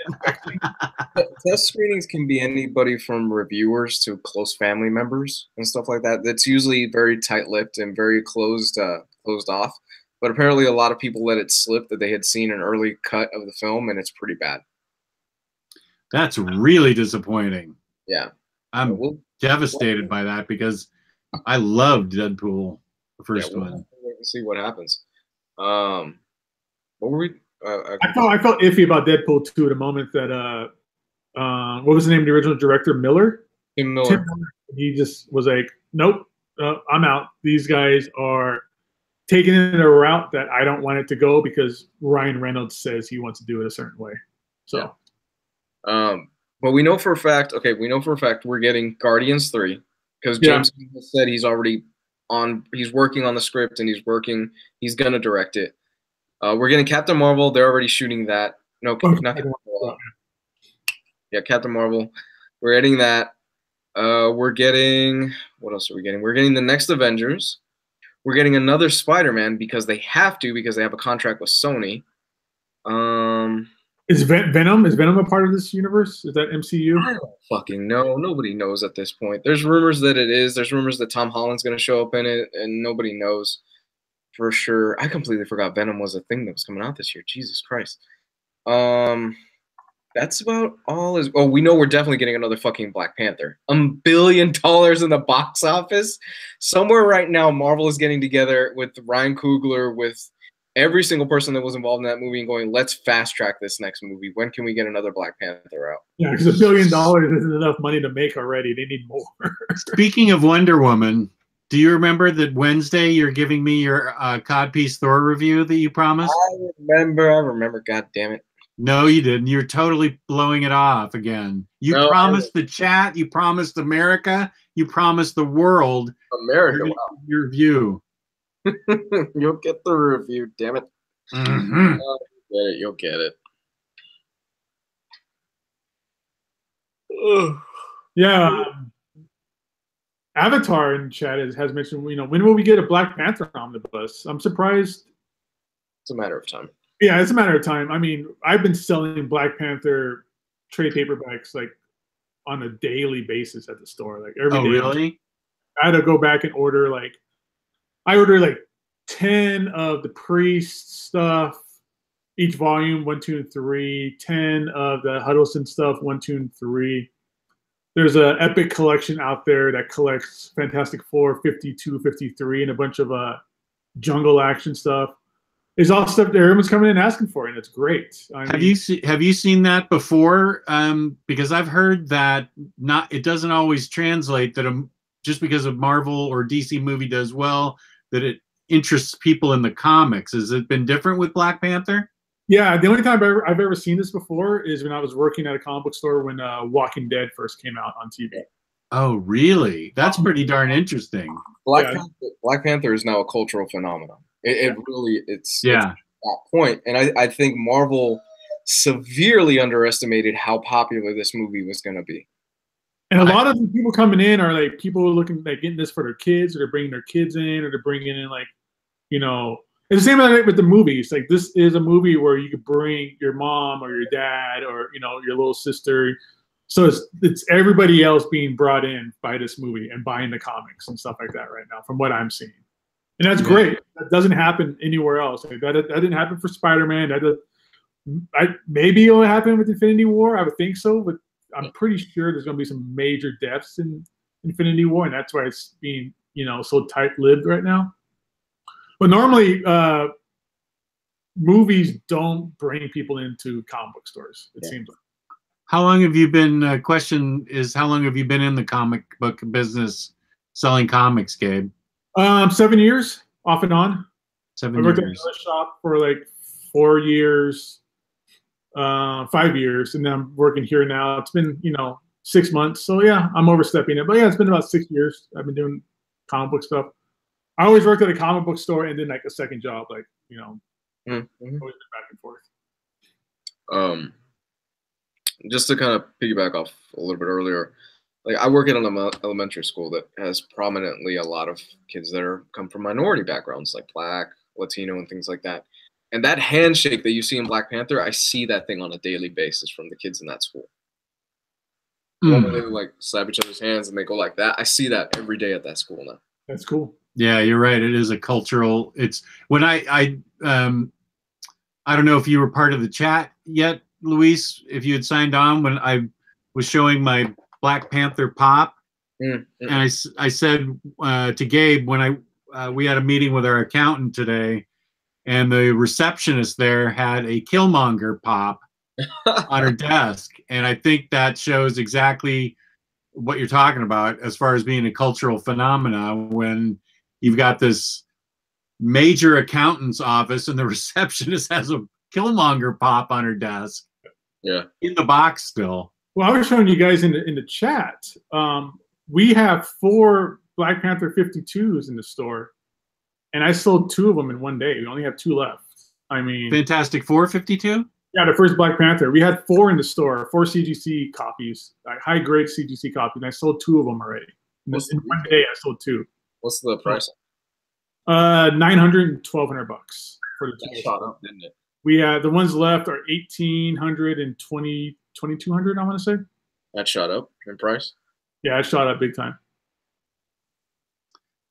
Test screenings can be anybody from reviewers to close family members and stuff like that. That's usually very tight-lipped and very closed off. But apparently a lot of people let it slip that they had seen an early cut of the film, and it's pretty bad. That's really disappointing. Yeah. I'm devastated by that because I loved Deadpool, the first one. We'll see what happens. What were we? I felt iffy about Deadpool 2 at the moment that what was the name of the original director? Miller? Tim Miller. He just was like, nope, I'm out. These guys are taking it in a route that I don't want it to go because Ryan Reynolds says he wants to do it a certain way. So, but we know for a fact. Okay, we know for a fact we're getting Guardians 3 because James said he's already on. He's working on the script and he's gonna direct it. We're getting Captain Marvel. They're already shooting that. No, not Captain Marvel. Yeah, Captain Marvel. We're getting that. We're getting, what else are we getting? We're getting the next Avengers. We're getting another Spider-Man because they have to, because they have a contract with Sony. Is Venom a part of this universe? Is that MCU? I don't fucking know. Nobody knows at this point. There's rumors that it is. There's rumors that Tom Holland's going to show up in it, and nobody knows for sure. I completely forgot Venom was a thing that was coming out this year. Jesus Christ. That's about all. We know we're definitely getting another fucking Black Panther. $1 billion in the box office. Somewhere right now, Marvel is getting together with Ryan Coogler, with every single person that was involved in that movie and going, let's fast track this next movie. When can we get another Black Panther out? Yeah, because $1 billion isn't enough money to make already. They need more. Speaking of Wonder Woman, do you remember that Wednesday you're giving me your Codpiece Thor review that you promised? I remember. God damn it. No, you didn't. You're totally blowing it off again. You promised the chat. You promised America. You promised the world. America, your review. You'll get the review, damn it. Mm-hmm. You'll get it. Yeah. Avatar in chat has mentioned, when will we get a Black Panther omnibus? I'm surprised. It's a matter of time. Yeah, it's a matter of time. I mean, I've been selling Black Panther trade paperbacks like on a daily basis at the store. Like every day. Really? I had to go back and order I ordered 10 of the Priest stuff, each volume, 1, 2, and 3. 10 of the Huddleston stuff, 1, 2, and 3. There's an Epic collection out there that collects Fantastic Four 52, 53, and a bunch of jungle action stuff. It's all stuff that everyone's coming in asking for, and it's great. Have you seen that before? Because I've heard that it doesn't always translate that just because a Marvel or DC movie does well, that it interests people in the comics. Has it been different with Black Panther? Yeah, the only time I've ever seen this before is when I was working at a comic book store when Walking Dead first came out on TV. Oh, really? That's pretty darn interesting. Black Panther is now a cultural phenomenon. It's that point. And I think Marvel severely underestimated how popular this movie was going to be. And a lot of the people coming in are people looking getting this for their kids, or they're bringing their kids in, or they're bringing in it's the same with the movies. This is a movie where you could bring your mom or your dad or your little sister. So it's everybody else being brought in by this movie and buying the comics and stuff like that right now, from what I'm seeing. And that's great. That doesn't happen anywhere else. That didn't happen for Spider-Man. Maybe it'll happen with Infinity War. I would think so, but I'm pretty sure there's going to be some major deaths in Infinity War, and that's why it's being so tight-lipped right now. But normally, movies don't bring people into comic book stores. It seems like. How long have you been? Question is, how long have you been in the comic book business, selling comics, Gabe? 7 years, off and on. 7 years. I worked at another shop for 4 years, 5 years, and then I'm working here now. It's been 6 months, so yeah, I'm overstepping it. But yeah, it's been about 6 years. I've been doing comic book stuff. I always worked at a comic book store and then like a second job, like always been back and forth. Just to kind of piggyback off a little bit earlier, like I work at an elementary school that has prominently a lot of kids that come from minority backgrounds, like Black, Latino, and things like that. And that handshake that you see in Black Panther, I see that thing on a daily basis from the kids in that school. When they like slap each other's hands and they go like that, I see that every day at that school now. That's cool. Yeah, you're right. It is a cultural. It's when I don't know if you were part of the chat yet, Luis. If you had signed on when I was showing my Black Panther pop, and I said to Gabe when we had a meeting with our accountant today, and the receptionist there had a Killmonger pop on her desk, and I think that shows exactly what you're talking about as far as being a cultural phenomena when you've got this major accountant's office and the receptionist has a Killmonger pop on her desk. Yeah, in the box still. Well, I was showing you guys in the chat. We have 4 Black Panther 52s in the store, and I sold 2 of them in one day. We only have 2 left. I mean, Fantastic Four 52. Yeah, the first Black Panther. We had 4 in the store, 4 CGC copies, like high-grade CGC copies, and I sold 2 of them already. In one day, I sold 2. What's the price? $900 and $1,200 for the 2. That shot up, didn't it? We have the ones left are $1,800 and $2,200. I want to say. That shot up in price. Yeah, it shot up big time.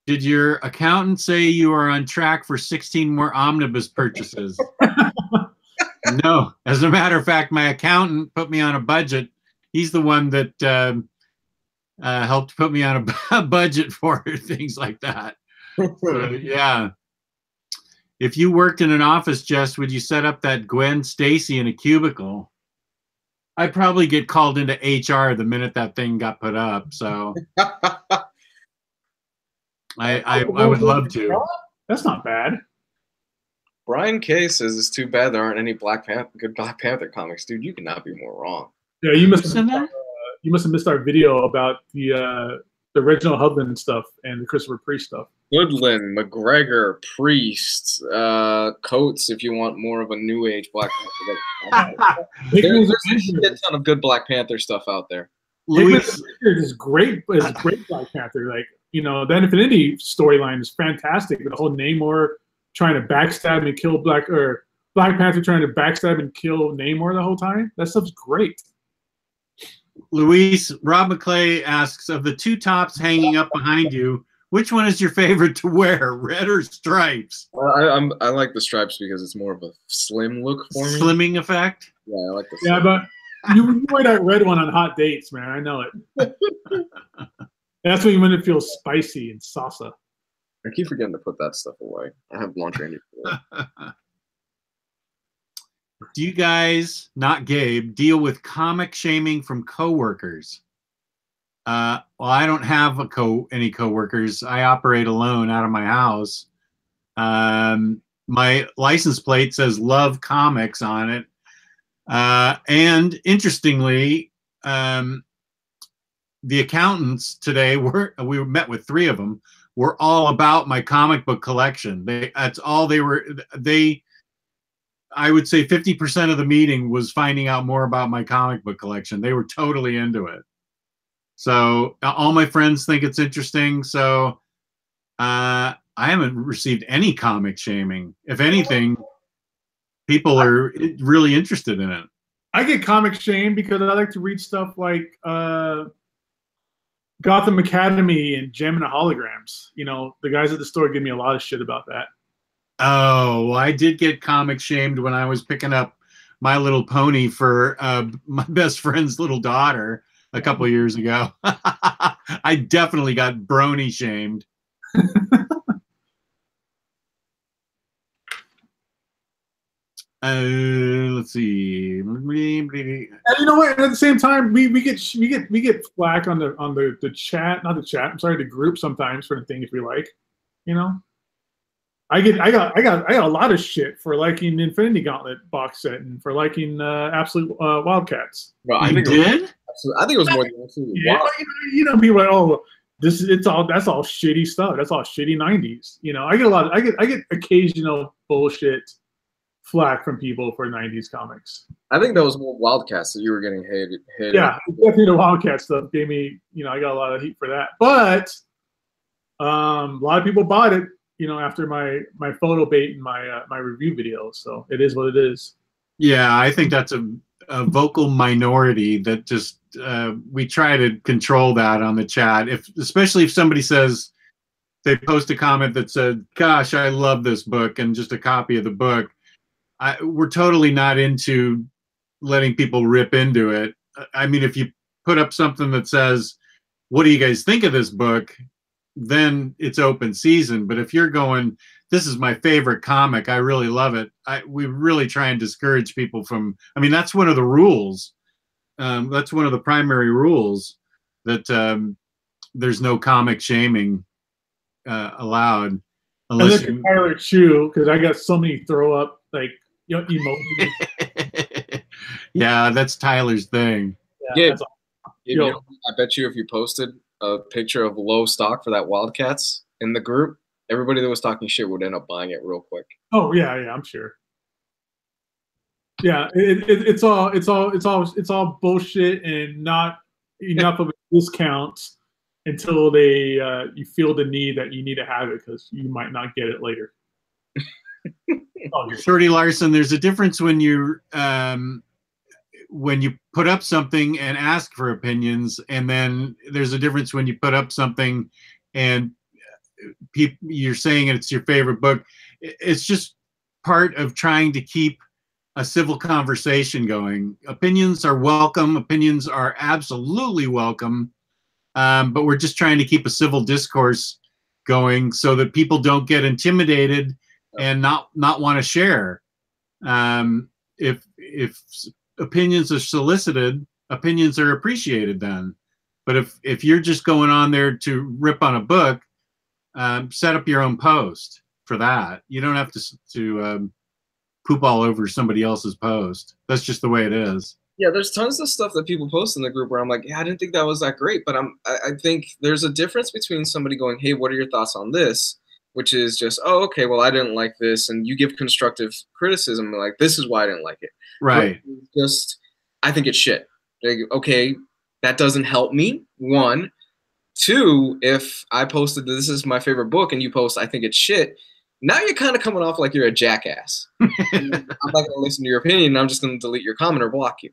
Did your accountant say you are on track for 16 more omnibus purchases? No. As a matter of fact, my accountant put me on a budget. He's the one that helped put me on a budget for things like that. So, yeah. If you worked in an office, Jess, would you set up that Gwen Stacy in a cubicle? I'd probably get called into HR the minute that thing got put up. So I would love to. That's not bad. Brian K says it's too bad there aren't any good Black Panther comics, dude. You cannot be more wrong. Yeah, you must have missed our video about the original Hudlin and stuff and the Christopher Priest stuff. Goodlin, McGregor, Priest, Coates. If you want more of a new age Black Panther, there's a shit ton of good Black Panther stuff out there. Luis is great. Is great Black Panther. Like the Infinity storyline is fantastic. The whole Namor trying to backstab and kill Black Panther trying to backstab and kill Namor the whole time. That stuff's great. Luis, Rob McClay asks, of the 2 tops hanging up behind you, which one is your favorite to wear, red or stripes? I like the stripes because it's more of a slim look for me. Slimming effect? Yeah, I like the Yeah, but you wear that red one on hot dates, man. I know it. That's when you want to feel spicy and salsa. I keep forgetting to put that stuff away. I have laundry in it. Do you guys, not Gabe, deal with comic shaming from coworkers? Well, I don't have any coworkers. I operate alone out of my house. My license plate says "Love Comics" on it, and interestingly, the accountants today we met with 3 of them. Were all about my comic book collection. That's all they were. I would say 50% of the meeting was finding out more about my comic book collection. They were totally into it. So all my friends think it's interesting. So I haven't received any comic shaming. If anything, people are really interested in it. I get comic shamed because I like to read stuff like Gotham Academy and Gem and the Holograms. The guys at the store give me a lot of shit about that. Oh, well, I did get comic shamed when I was picking up My Little Pony for my best friend's little daughter a couple years ago. I definitely got brony shamed. Let's see. And you know what? At the same time, we get flack on the chat, not the chat. I'm sorry, the group sometimes for the things we like. I got a lot of shit for liking the Infinity Gauntlet box set and for liking Absolute Wildcats. Well, I think it was more than yeah, people are like, oh, that's all shitty stuff. That's all shitty 90s. You know, I get occasional bullshit flack from people for 90s comics. I think that was more Wildcats that you were getting hated. Yeah, definitely the Wildcat stuff gave me, you know, I got a lot of heat for that. But a lot of people bought it, you know, after my photo bait and my review video. So it is what it is. Yeah, I think that's a vocal minority that just we try to control that on the chat. Especially if somebody says they post a comment that said, "Gosh, I love this book," and just a copy of the book. We're totally not into letting people rip into it. I mean, if you put up something that says, "What do you guys think of this book?" then it's open season. But if you're going, "This is my favorite comic, I really love it," we really try and discourage people from. I mean, that's one of the rules. That's one of the primary rules, that there's no comic shaming allowed. Unless you're Tyler Chu, because I got so many throw up like, you know, emojis. Yeah, that's Tyler's thing. Yeah, you know, I bet you if you posted a picture of low stock for that Wildcats in the group, everybody that was talking shit would end up buying it real quick. Oh yeah, I'm sure. Yeah, it's all bullshit and not enough of a discount until you feel the need that you need to have it because you might not get it later. Shorty Larson, there's a difference when you put up something and ask for opinions, and then there's a difference when you put up something and you're saying it's your favorite book. It's just part of trying to keep a civil conversation going. Opinions are welcome. Opinions are absolutely welcome. But we're just trying to keep a civil discourse going so that people don't get intimidated and not want to share. If opinions are solicited, opinions are appreciated then. But if you're just going on there to rip on a book, set up your own post for that. You don't have to poop all over somebody else's post. That's just the way it is. Yeah, there's tons of stuff that people post in the group where I'm like, yeah, I didn't think that was that great. But I think there's a difference between somebody going, hey, what are your thoughts on this? Which is just, oh, okay, well, I didn't like this. And you give constructive criticism, like, this is why I didn't like it. Right. But just, I think it's shit. Like, okay, that doesn't help me, one. Two, if I posted this is my favorite book and you post I think it's shit, now you're kind of coming off like you're a jackass. I'm not going to listen to your opinion. I'm just going to delete your comment or block you.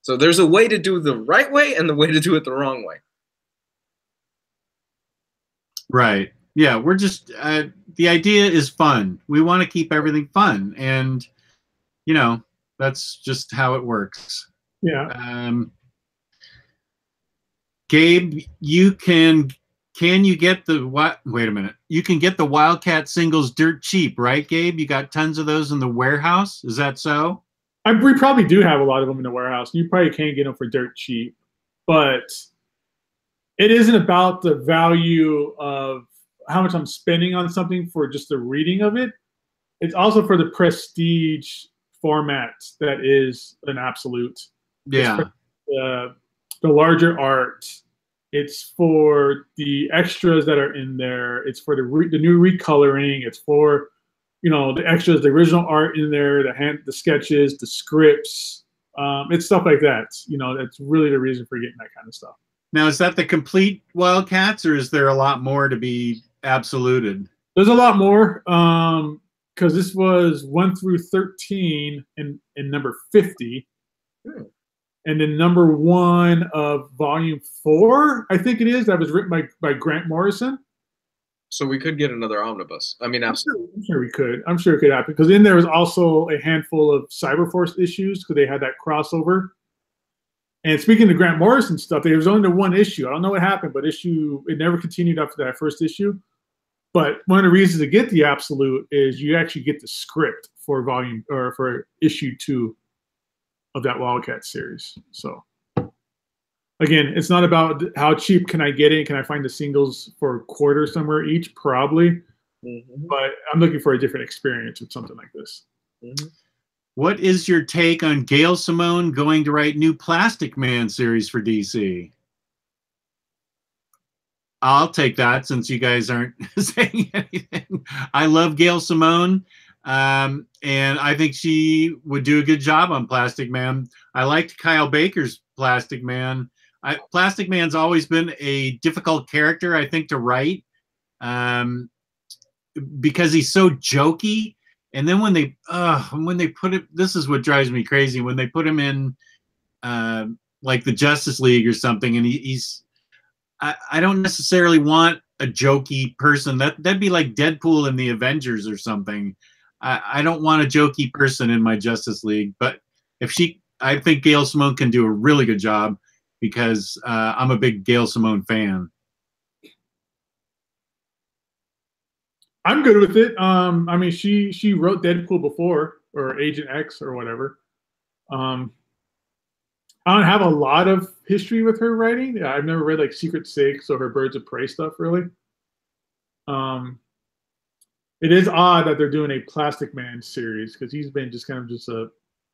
So there's a way to do the right way and the way to do it the wrong way. Right. Yeah, we're just, the idea is fun. We want to keep everything fun. And, you know, that's just how it works. Yeah. Gabe, you can you get the what? Wait a minute. You can get the Wildcat singles dirt cheap, right, Gabe? You got tons of those in the warehouse. Is that so? We probably do have a lot of them in the warehouse. You probably can't get them for dirt cheap, but it isn't about the value of how much I'm spending on something for just the reading of it. It's also for the prestige format that is an absolute. Yeah. The larger art. It's for the extras that are in there. It's for the new recoloring. It's for, you know, the extras, the original art in there, the sketches, the scripts. It's stuff like that. You know, that's really the reason for getting that kind of stuff. Now, is that the complete Wildcats, or is there a lot more to be absoluted? There's a lot more, because this was 1 through 13 and number 50. And then number 1 of volume 4, I think it is, that was written by Grant Morrison. So we could get another omnibus. I mean, absolutely. I'm sure we could. I'm sure it could happen. Because then there was also a handful of Cyberforce issues because they had that crossover. And speaking of Grant Morrison stuff, there was only the 1 issue. I don't know what happened, but it never continued after that first issue. But one of the reasons to get the absolute is you actually get the script for for issue 2 of that Wildcat series. So again, it's not about how cheap can I get it. Can I find the singles for a quarter somewhere each? Probably. But I'm looking for a different experience with something like this. What is your take on Gail Simone going to write new Plastic Man series for DC? I'll take that since you guys aren't saying anything. I love Gail Simone, and I think she would do a good job on Plastic Man. I liked Kyle Baker's Plastic Man. Plastic Man's always been a difficult character, I think, to write, because he's so jokey. And then when they put it, this is what drives me crazy, when they put him in like the Justice League or something, and I don't necessarily want a jokey person. That'd be like Deadpool in the Avengers or something. I don't want a jokey person in my Justice League. But I think Gail Simone can do a really good job, because I'm a big Gail Simone fan. I'm good with it. I mean, she wrote Deadpool before, or Agent X or whatever. I don't have a lot of history with her writing. I've never read like Secret Six or her Birds of Prey stuff, really. It is odd that they're doing a Plastic Man series, because he's been just kind of just a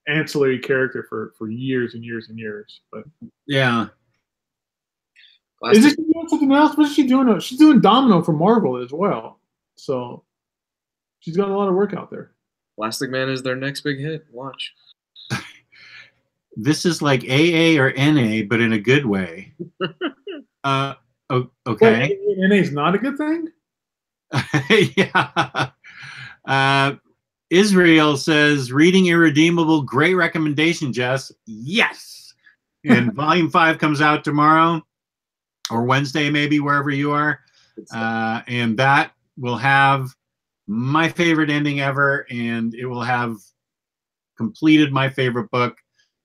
ancillary character for years and years and years. But yeah, is she doing something else? What is she doing? She's doing Domino for Marvel as well. So she's got a lot of work out there. Plastic Man is their next big hit. Watch. This is like AA or NA, but in a good way. Okay. Wait, NA is not a good thing? Yeah. Israel says, reading Irredeemable, great recommendation, Jess. Yes. And Volume 5 comes out tomorrow or Wednesday, maybe, wherever you are. And that will have my favorite ending ever, and it will have completed my favorite book.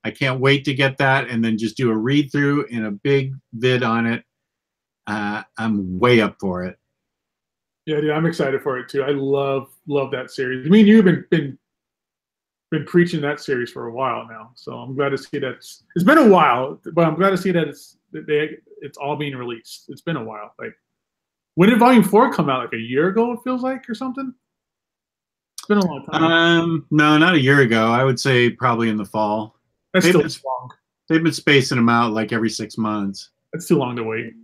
I can't wait to get that and then just do a read through and a big vid on it. I'm way up for it. Yeah, dude, I'm excited for it too. I love that series. I mean, you've been preaching that series for a while now, so I'm glad to see that. It's been a while, but I'm glad to see that it's all being released. It's been a while. Like, when did Volume 4 come out? Like a year ago, it feels like, or something. It's been a long time. No, not a year ago. I would say probably in the fall. That's still long. They've been spacing them out like every 6 months. That's too long to wait.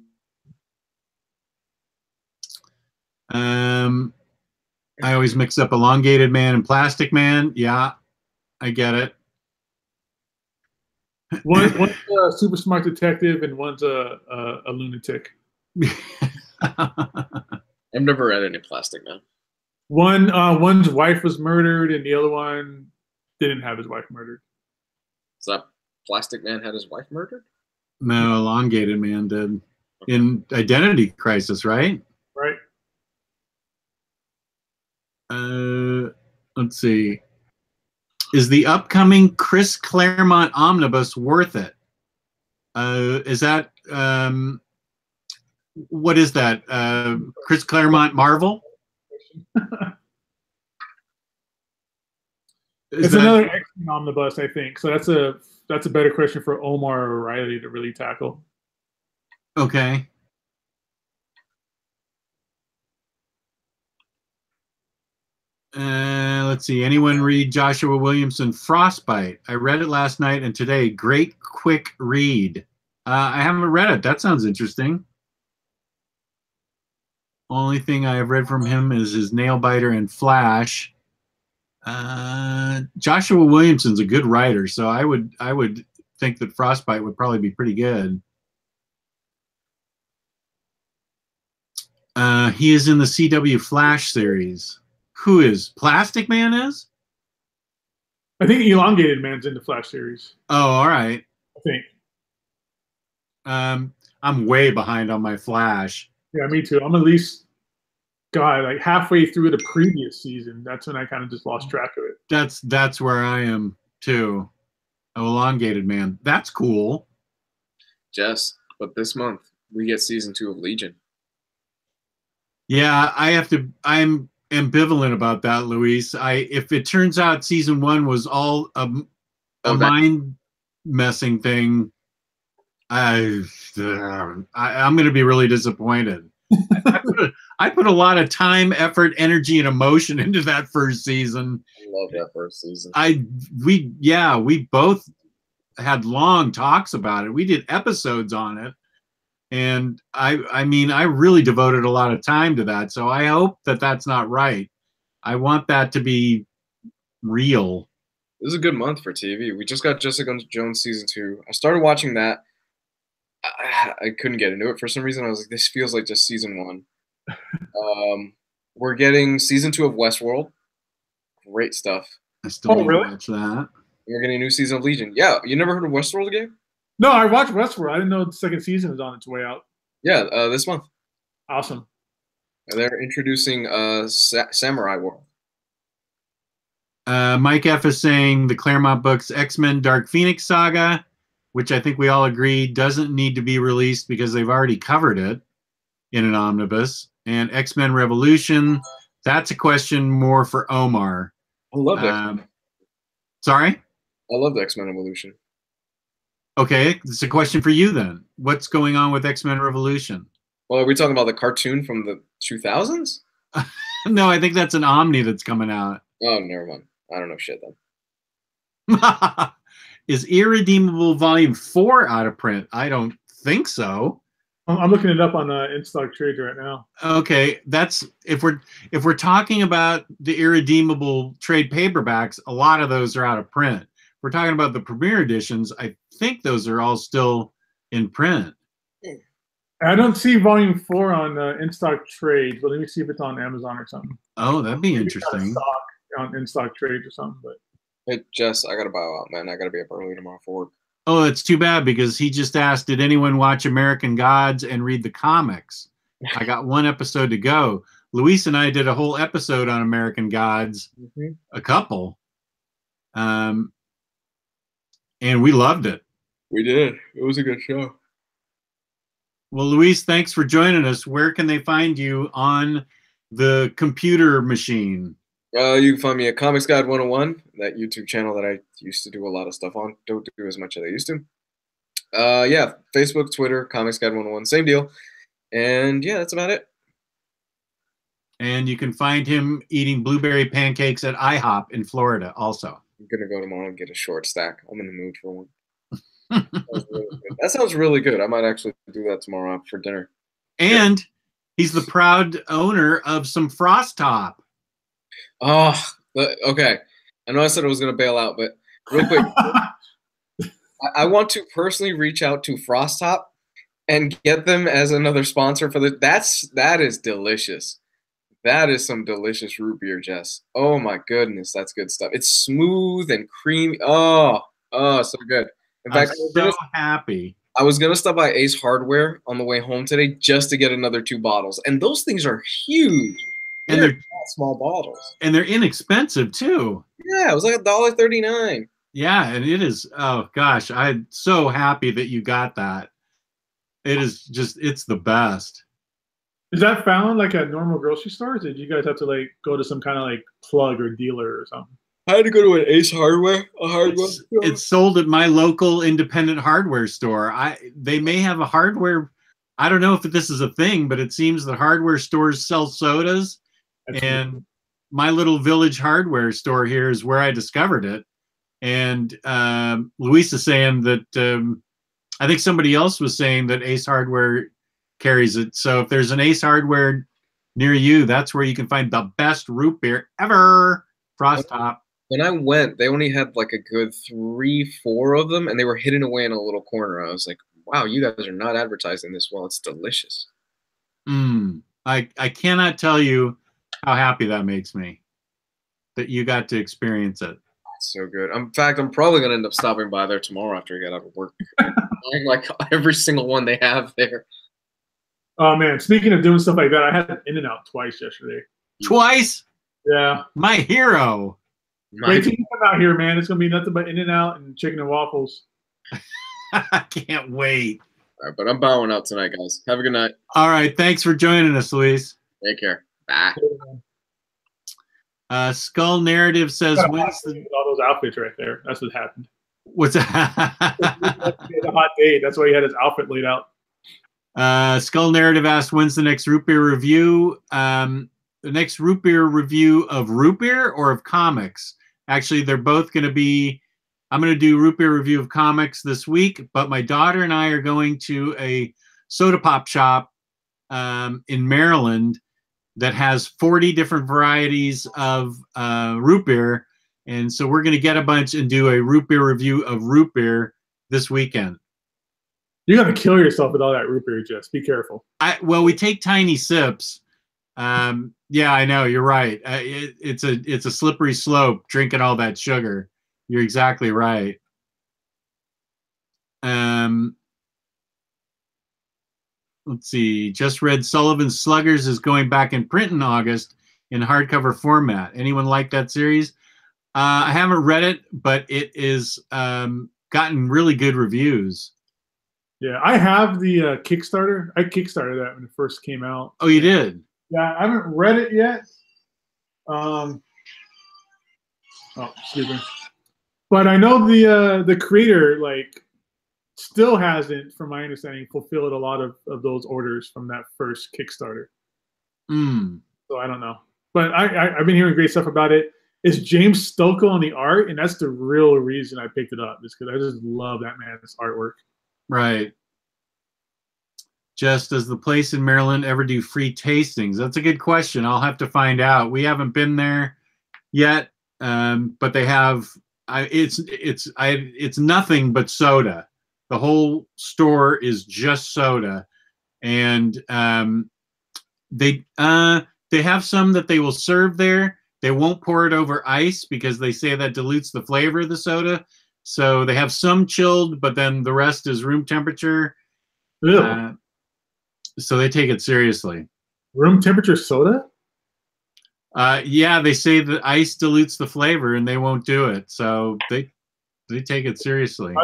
I always mix up Elongated Man and Plastic Man. Yeah, I get it. One's a super smart detective, and one's a lunatic. I've never read any Plastic Man. One's wife was murdered, and the other one didn't have his wife murdered. Is that Plastic Man had his wife murdered? No, Elongated Man did. In Identity Crisis, right? Right. Let's see. Is the upcoming Chris Claremont Omnibus worth it? Is that what is that? Chris Claremont Marvel? It's another X-Men omnibus, I think. So that's a better question for Omar or Riley to really tackle. Okay. Let's see. Anyone read Joshua Williamson Frostbite? I read it last night and today. Great quick read. I haven't read it. That sounds interesting. Only thing I have read from him is his Nailbiter and Flash. Joshua Williamson's a good writer, so I would think that Frostbite would probably be pretty good. He is in the CW Flash series. Who is Plastic Man is? I think Elongated Man's in the Flash series. Oh, all right. I think. I'm way behind on my Flash. Yeah, me too. I'm at least, God, like halfway through the previous season. That's when I kind of just lost track of it. That's where I am too. Elongated Man. That's cool. Jess, but this month we get season 2 of Legion. Yeah, I'm ambivalent about that, Luis. If it turns out season 1 was all a mind messing thing, I'm going to be really disappointed. I put a lot of time, effort, energy, and emotion into that first season. I love that first season. We both had long talks about it. We did episodes on it. And I mean, I really devoted a lot of time to that. So I hope that that's not right. I want that to be real. This is a good month for TV. We just got Jessica Jones season 2. I started watching that. I couldn't get into it for some reason. I was like, this feels like just season 1. We're getting season 2 of Westworld. Great stuff. I still need to watch that. We're getting a new season of Legion. Yeah, you never heard of Westworld again? No, I watched Westworld. I didn't know the second season was on its way out. Yeah, this month. Awesome. They're introducing Samurai World. Mike F is saying the Claremont books X-Men Dark Phoenix Saga, which I think we all agree doesn't need to be released because they've already covered it in an omnibus. And X-Men Revolution, that's a question more for Omar. I love X-Men. Sorry? I love the X-Men Evolution. Okay, it's a question for you then. What's going on with X-Men Revolution? Well, are we talking about the cartoon from the 2000s? No, I think that's an Omni that's coming out. Oh, never mind. I don't know shit then. Is Irredeemable Volume 4 out of print? I don't think so. I'm looking it up on In Stock Trades right now. Okay, that's if we're talking about the Irredeemable trade paperbacks, a lot of those are out of print. If we're talking about the premiere editions, I think those are all still in print. I don't see Volume 4 on In Stock Trades, but let me see if it's on Amazon or something. Oh, that'd be interesting. On In Stock Trades or something, but. Hey, Jess, I gotta bow out, man. I gotta be up early tomorrow for work. Oh, it's too bad because he just asked, did anyone watch American Gods and read the comics? I got one episode to go. Luis and I did a whole episode on American Gods, a couple. And we loved it. We did. It was a good show. Well, Luis, thanks for joining us. Where can they find you on the computer machine? You can find me at Comics Guide 101, that YouTube channel that I used to do a lot of stuff on. Don't do as much as I used to. Yeah, Facebook, Twitter, Comics Guide 101, same deal. And yeah, that's about it. And you can find him eating blueberry pancakes at IHOP in Florida also. I'm going to go tomorrow and get a short stack. I'm in the mood for one. That sounds really good. I might actually do that tomorrow for dinner. And he's the proud owner of some Frost Top. Oh, okay. I know I said I was going to bail out, but real quick, I want to personally reach out to Frost Top and get them as another sponsor for the. That is delicious. That is some delicious root beer, Jess. Oh my goodness, that's good stuff. It's smooth and creamy. Oh, so good. In fact, I'm so happy. I was gonna stop by Ace Hardware on the way home today just to get another 2 bottles, and those things are huge. And they're not small bottles. And they're inexpensive too. Yeah, it was like $1.39. Yeah, and it is. Oh gosh, I'm so happy that you got that. It is just, it's the best. Is that found like at normal grocery stores? Or did you guys have to like go to some kind of like plug or dealer or something? I had to go to an Ace Hardware, a hardware store. It's sold at my local independent hardware store. They may have a hardware. I don't know if this is a thing, but it seems that hardware stores sell sodas. And my little village hardware store here is where I discovered it. And Luis is saying that I think somebody else was saying that Ace Hardware carries it. So if there's an Ace Hardware near you, that's where you can find the best root beer ever. Frost Top. When I went, they only had like a good 3-4 of them, and they were hidden away in a little corner. I was like, wow, you guys are not advertising this well. It's delicious. I cannot tell you how happy that makes me that you got to experience it. That's so good. In fact, I'm probably going to end up stopping by there tomorrow after I get out of work. Like every single one they have there. Oh, man. Speaking of doing stuff like that, I had In-N-Out twice yesterday. Twice? Yeah. My hero. Wait till you come out here, man. It's going to be nothing but In-N-Out and chicken and waffles. I can't wait. All right, but I'm bowing out tonight, guys. Have a good night. All right. Thanks for joining us, Luis. Take care. Bye. Skull Narrative says, when's all those outfits right there? That's what happened. What's that? He had a hot date. That's why he had his outfit laid out. Skull Narrative asked, when's the next root beer review? The next root beer review of root beer or of comics? Actually, they're both going to be, I'm going to do root beer review of comics this week, but my daughter and I are going to a soda pop shop in Maryland that has 40 different varieties of root beer. And so we're going to get a bunch and do a root beer review of root beer this weekend. You're going to kill yourself with all that root beer, Jess. Be careful. Well, we take tiny sips. Yeah, I know. You're right. It's a slippery slope drinking all that sugar. You're exactly right. Let's see. Just read Sullivan's Sluggers is going back in print in August in hardcover format. Anyone like that series? I haven't read it, but it is gotten really good reviews. Yeah, I have the Kickstarter. I Kickstarted that when it first came out. Oh, you did? Yeah, I haven't read it yet. Oh, excuse me. But I know the creator still hasn't, from my understanding, fulfilled a lot of those orders from that first Kickstarter. So I don't know. But I've been hearing great stuff about it. It's James Stokoe on the art, and that's the real reason I picked it up, is because I just love that man's artwork. Right. Just does the place in Maryland ever do free tastings? That's a good question. I'll have to find out. We haven't been there yet, but they have. It's nothing but soda. The whole store is just soda, and they have some that they will serve there. They won't pour it over ice because they say that dilutes the flavor of the soda. So they have some chilled, but then the rest is room temperature. So they take it seriously. Room temperature soda? Yeah, they say that ice dilutes the flavor and they won't do it. So they take it seriously.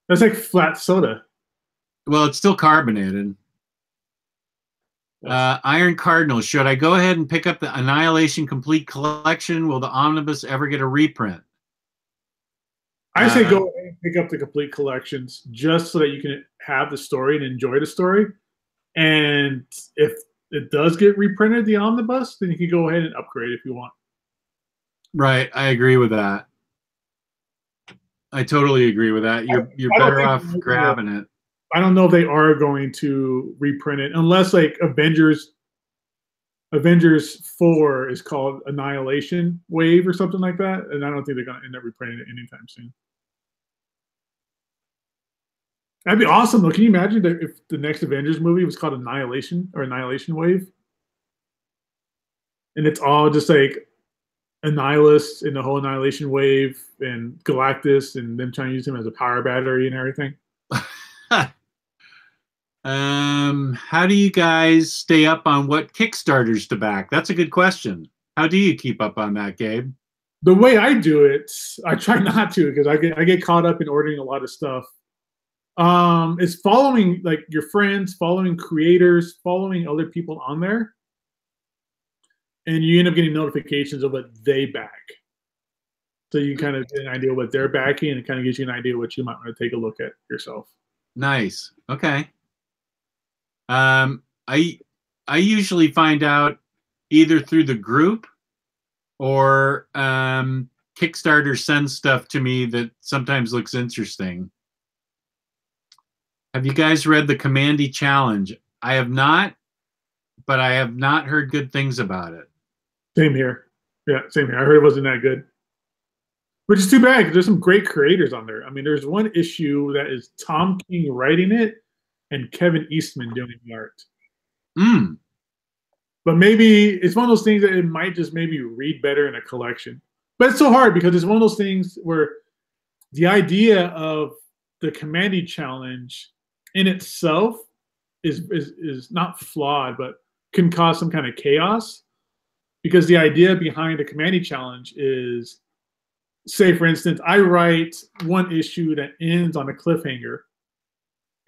That's like flat soda. Well, it's still carbonated. Iron Cardinal, should I go ahead and pick up the Annihilation Complete Collection? Will the Omnibus ever get a reprint? I say go ahead and pick up the complete collections just so that you can have the story and enjoy the story. And if it does get reprinted, the Omnibus, then you can go ahead and upgrade if you want. Right. I agree with that. I totally agree with that. You're better off grabbing it. I don't know if they are going to reprint it unless Avengers 4 is called Annihilation Wave or something like that. And I don't think they're going to end up reprinting it anytime soon. That'd be awesome, though. Can you imagine if the next Avengers movie was called Annihilation or Annihilation Wave? And it's all just Annihilus in the whole Annihilation Wave and Galactus and them trying to use him as a power battery and everything. How do you guys stay up on what Kickstarters to back? That's a good question. How do you keep up on that, Gabe? The way I do it, I try not to because I get caught up in ordering a lot of stuff. It's following your friends, following creators, following other people on there, and you end up getting notifications of what they back. So you kind of get an idea what they're backing, and it kind of gives you an idea what you might want to take a look at yourself. Nice. Okay. I usually find out either through the group or Kickstarter sends stuff to me that sometimes looks interesting. Have you guys read the Commandy Challenge? I have not, but I have not heard good things about it. Same here. Yeah, same here. I heard it wasn't that good. Which is too bad because there's some great creators on there. I mean, there's one issue that is Tom King writing it and Kevin Eastman doing the art. But maybe it's one of those things that it might just maybe read better in a collection. But it's so hard because it's one of those things where the idea of the Commandy Challenge in itself is not flawed, but can cause some kind of chaos. Because the idea behind the Commandy Challenge is, say, for instance, I write one issue that ends on a cliffhanger,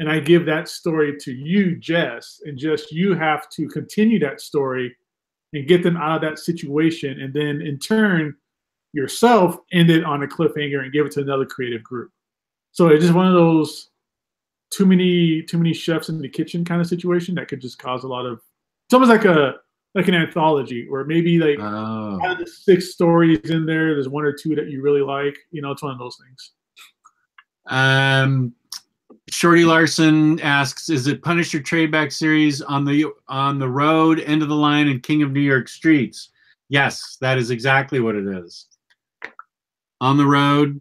and I give that story to you, Jess, and just you have to continue that story and get them out of that situation, and then in turn, yourself end it on a cliffhanger and give it to another creative group. So it's just one of those too many chefs in the kitchen kind of situation that could just cause a lot of. It's almost like an anthology where maybe out of the 6 stories in there, there's 1 or 2 that you really like. You know, it's one of those things. Shorty Larson asks, is it Punisher Tradeback series on the road, End of the Line, and King of New York Streets? Yes, that is exactly what it is. On the road,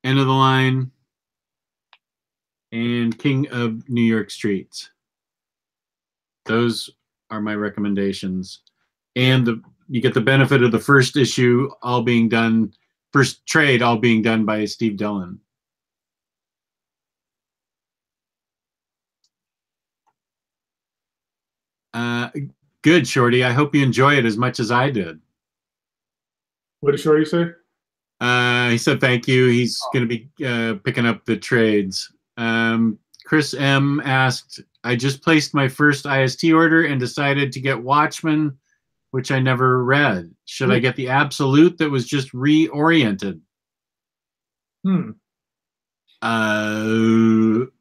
End of the Line, and King of New York Streets. Those are my recommendations. And you get the benefit of the first issue all being done, first trade all being done by Steve Dillon. Good, Shorty. I hope you enjoy it as much as I did. What did Shorty say? He said thank you. He's going to be picking up the trades. Chris M asked, I just placed my first IST order and decided to get Watchmen, which I never read. Should I get the Absolute that was just reoriented? Absolute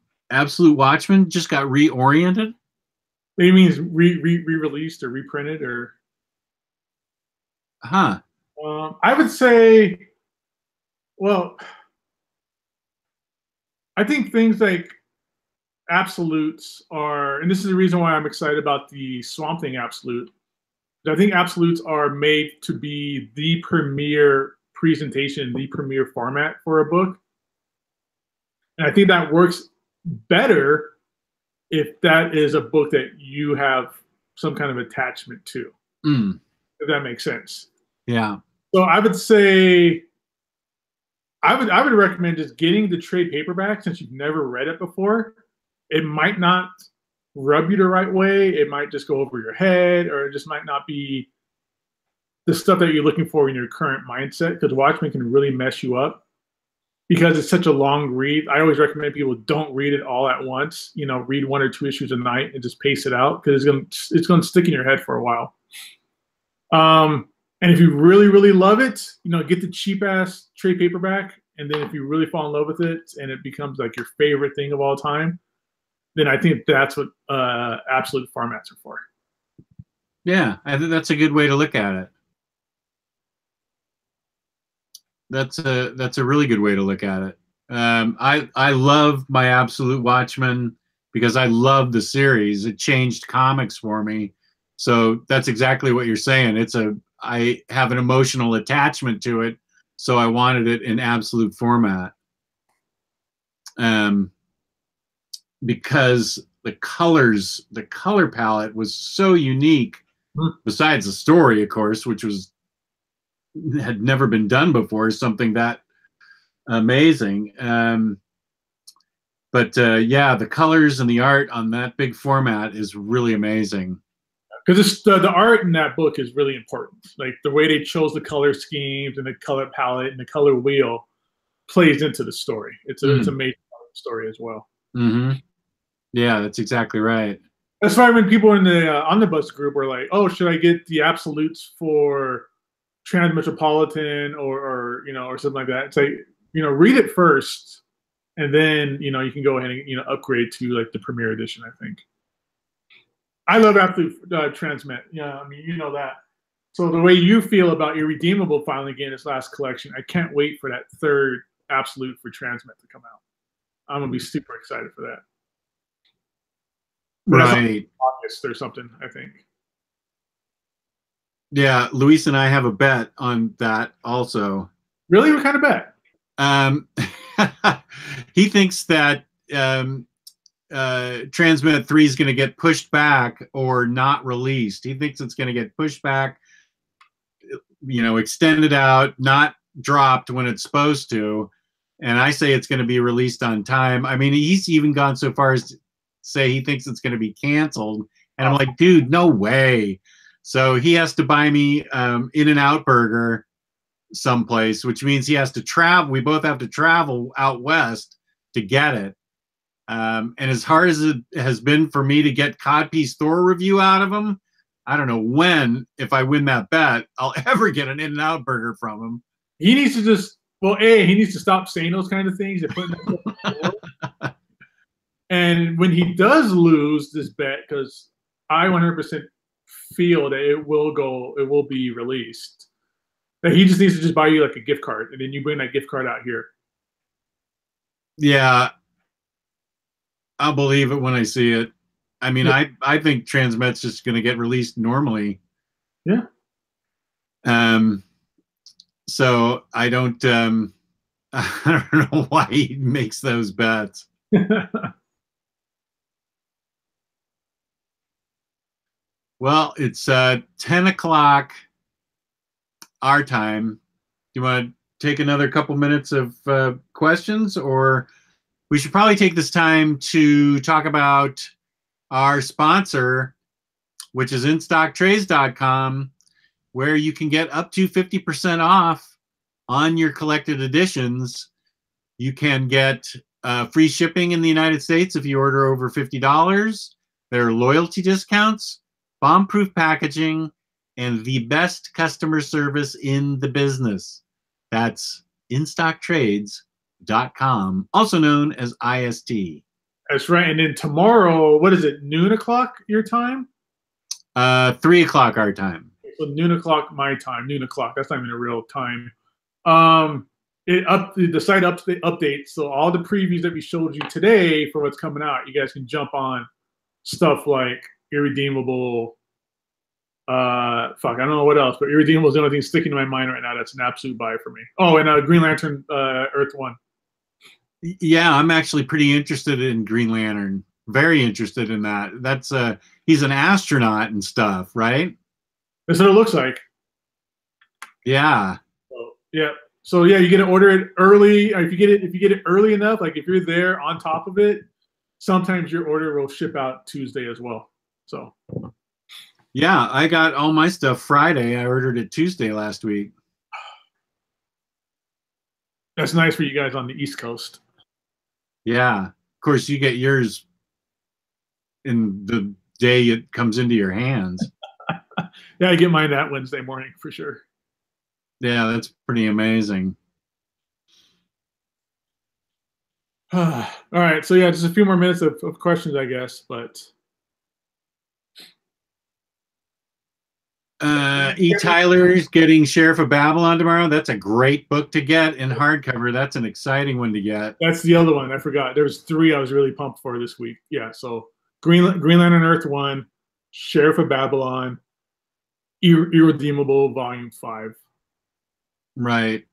Watchmen just got reoriented? It means re-released or reprinted or? Huh. I would say, well, I think things like Absolutes are, and this is the reason why I'm excited about the Swamp Thing Absolute. I think Absolutes are made to be the premier presentation, the premier format for a book. And I think that works better if that is a book that you have some kind of attachment to. If that makes sense. Yeah. So I would say I would recommend just getting the trade paperback since you've never read it before. It might not rub you the right way. It might just go over your head, or it just might not be the stuff that you're looking for in your current mindset, because Watchmen can really mess you up because it's such a long read. I always recommend people don't read it all at once. You know, read 1 or 2 issues a night and just pace it out, because it's going to stick in your head for a while. And if you really, really love it, you know, get the cheap ass trade paperback. And then if you really fall in love with it and it becomes like your favorite thing of all time, then I think that's what absolute formats are for. Yeah, I think that's a good way to look at it. That's a really good way to look at it. I love my Absolute Watchmen because I love the series. It changed comics for me. So that's exactly what you're saying. I have an emotional attachment to it, so I wanted it in absolute format. Because the color palette was so unique, besides the story, of course, which had never been done before, something that amazing. But yeah, the colors and the art on that big format is really amazing. Because the art in that book is really important. Like the way they chose the color schemes and the color palette and the color wheel plays into the story. It's a major part of the story as well. Yeah, that's exactly right. That's why when people in the Omnibus group were like, "Oh, should I get the Absolutes for Transmetropolitan or you know, or something like that?" It's like, you know, read it first, and then you know you can go ahead and, you know, upgrade to like the Premier Edition. I think. I love Absolute Transmet. Yeah, I mean, you know that. So the way you feel about Irredeemable finally getting its last collection, I can't wait for that third Absolute for Transmet to come out. I'm gonna be super excited for that. But right. August or something, I think. Yeah, Luis and I have a bet on that also. Really? What kind of bet? He thinks that Transmet 3 is going to get pushed back or not released. He thinks it's going to get pushed back, you know, extended out, not dropped when it's supposed to. And I say it's going to be released on time. I mean, he's even gone so far as to say he thinks it's going to be canceled. And I'm like, dude, no way. So he has to buy me In-N-Out Burger someplace, which means he has to travel. We both have to travel out west to get it. And as hard as it has been for me to get Codpiece Thor review out of him, I don't know when, if I win that bet, I'll ever get an In-N-Out Burger from him. He needs to just, well, he needs to stop saying those kind of things and putting that And when he does lose this bet, because I 100% feel that it will be released, that he just needs to just buy you like a gift card, and then you bring that gift card out here. Yeah, I'll believe it when I see it. I mean, Yeah. I think Transmet's just going to get released normally. Yeah. So I don't I don't know why he makes those bets. Well, it's 10 o'clock our time. Do you want to take another couple minutes of questions, or we should probably take this time to talk about our sponsor, which is InStockTrades.com, where you can get up to 50% off on your collected editions. You can get free shipping in the United States if you order over $50. There are loyalty discounts, bomb-proof packaging, and the best customer service in the business. That's InStockTrades.com, also known as IST. That's right. And then tomorrow, what is it, noon o'clock your time? 3 o'clock our time. So noon o'clock my time. Noon o'clock. That's not even a real time. The site updates. So all the previews that we showed you today for what's coming out, you guys can jump on stuff like Irredeemable. I don't know what else, but Irredeemable is the only thing sticking to my mind right now. That's an absolute buy for me. Oh, and Green Lantern Earth One. Yeah, I'm actually pretty interested in Green Lantern. Very interested in that. That's he's an astronaut and stuff, right? That's what it looks like. Yeah. So, yeah. So yeah, you get to order it early. If you get it early enough, like if you're there on top of it, sometimes your order will ship out Tuesday as well. So. Yeah, I got all my stuff Friday. I ordered it Tuesday last week. That's nice for you guys on the East Coast. Yeah. Of course, you get yours in the day it comes into your hands. Yeah, I get mine that Wednesday morning for sure. Yeah, that's pretty amazing. All right. So, yeah, just a few more minutes of questions, I guess. But E. Tyler's getting Sheriff of Babylon tomorrow. That's a great book to get in hardcover. That's an exciting one to get. That's the other one. I forgot. There was 3 I was really pumped for this week. Yeah. So Green Lantern Earth 1, Sheriff of Babylon, Irredeemable Volume 5. Right.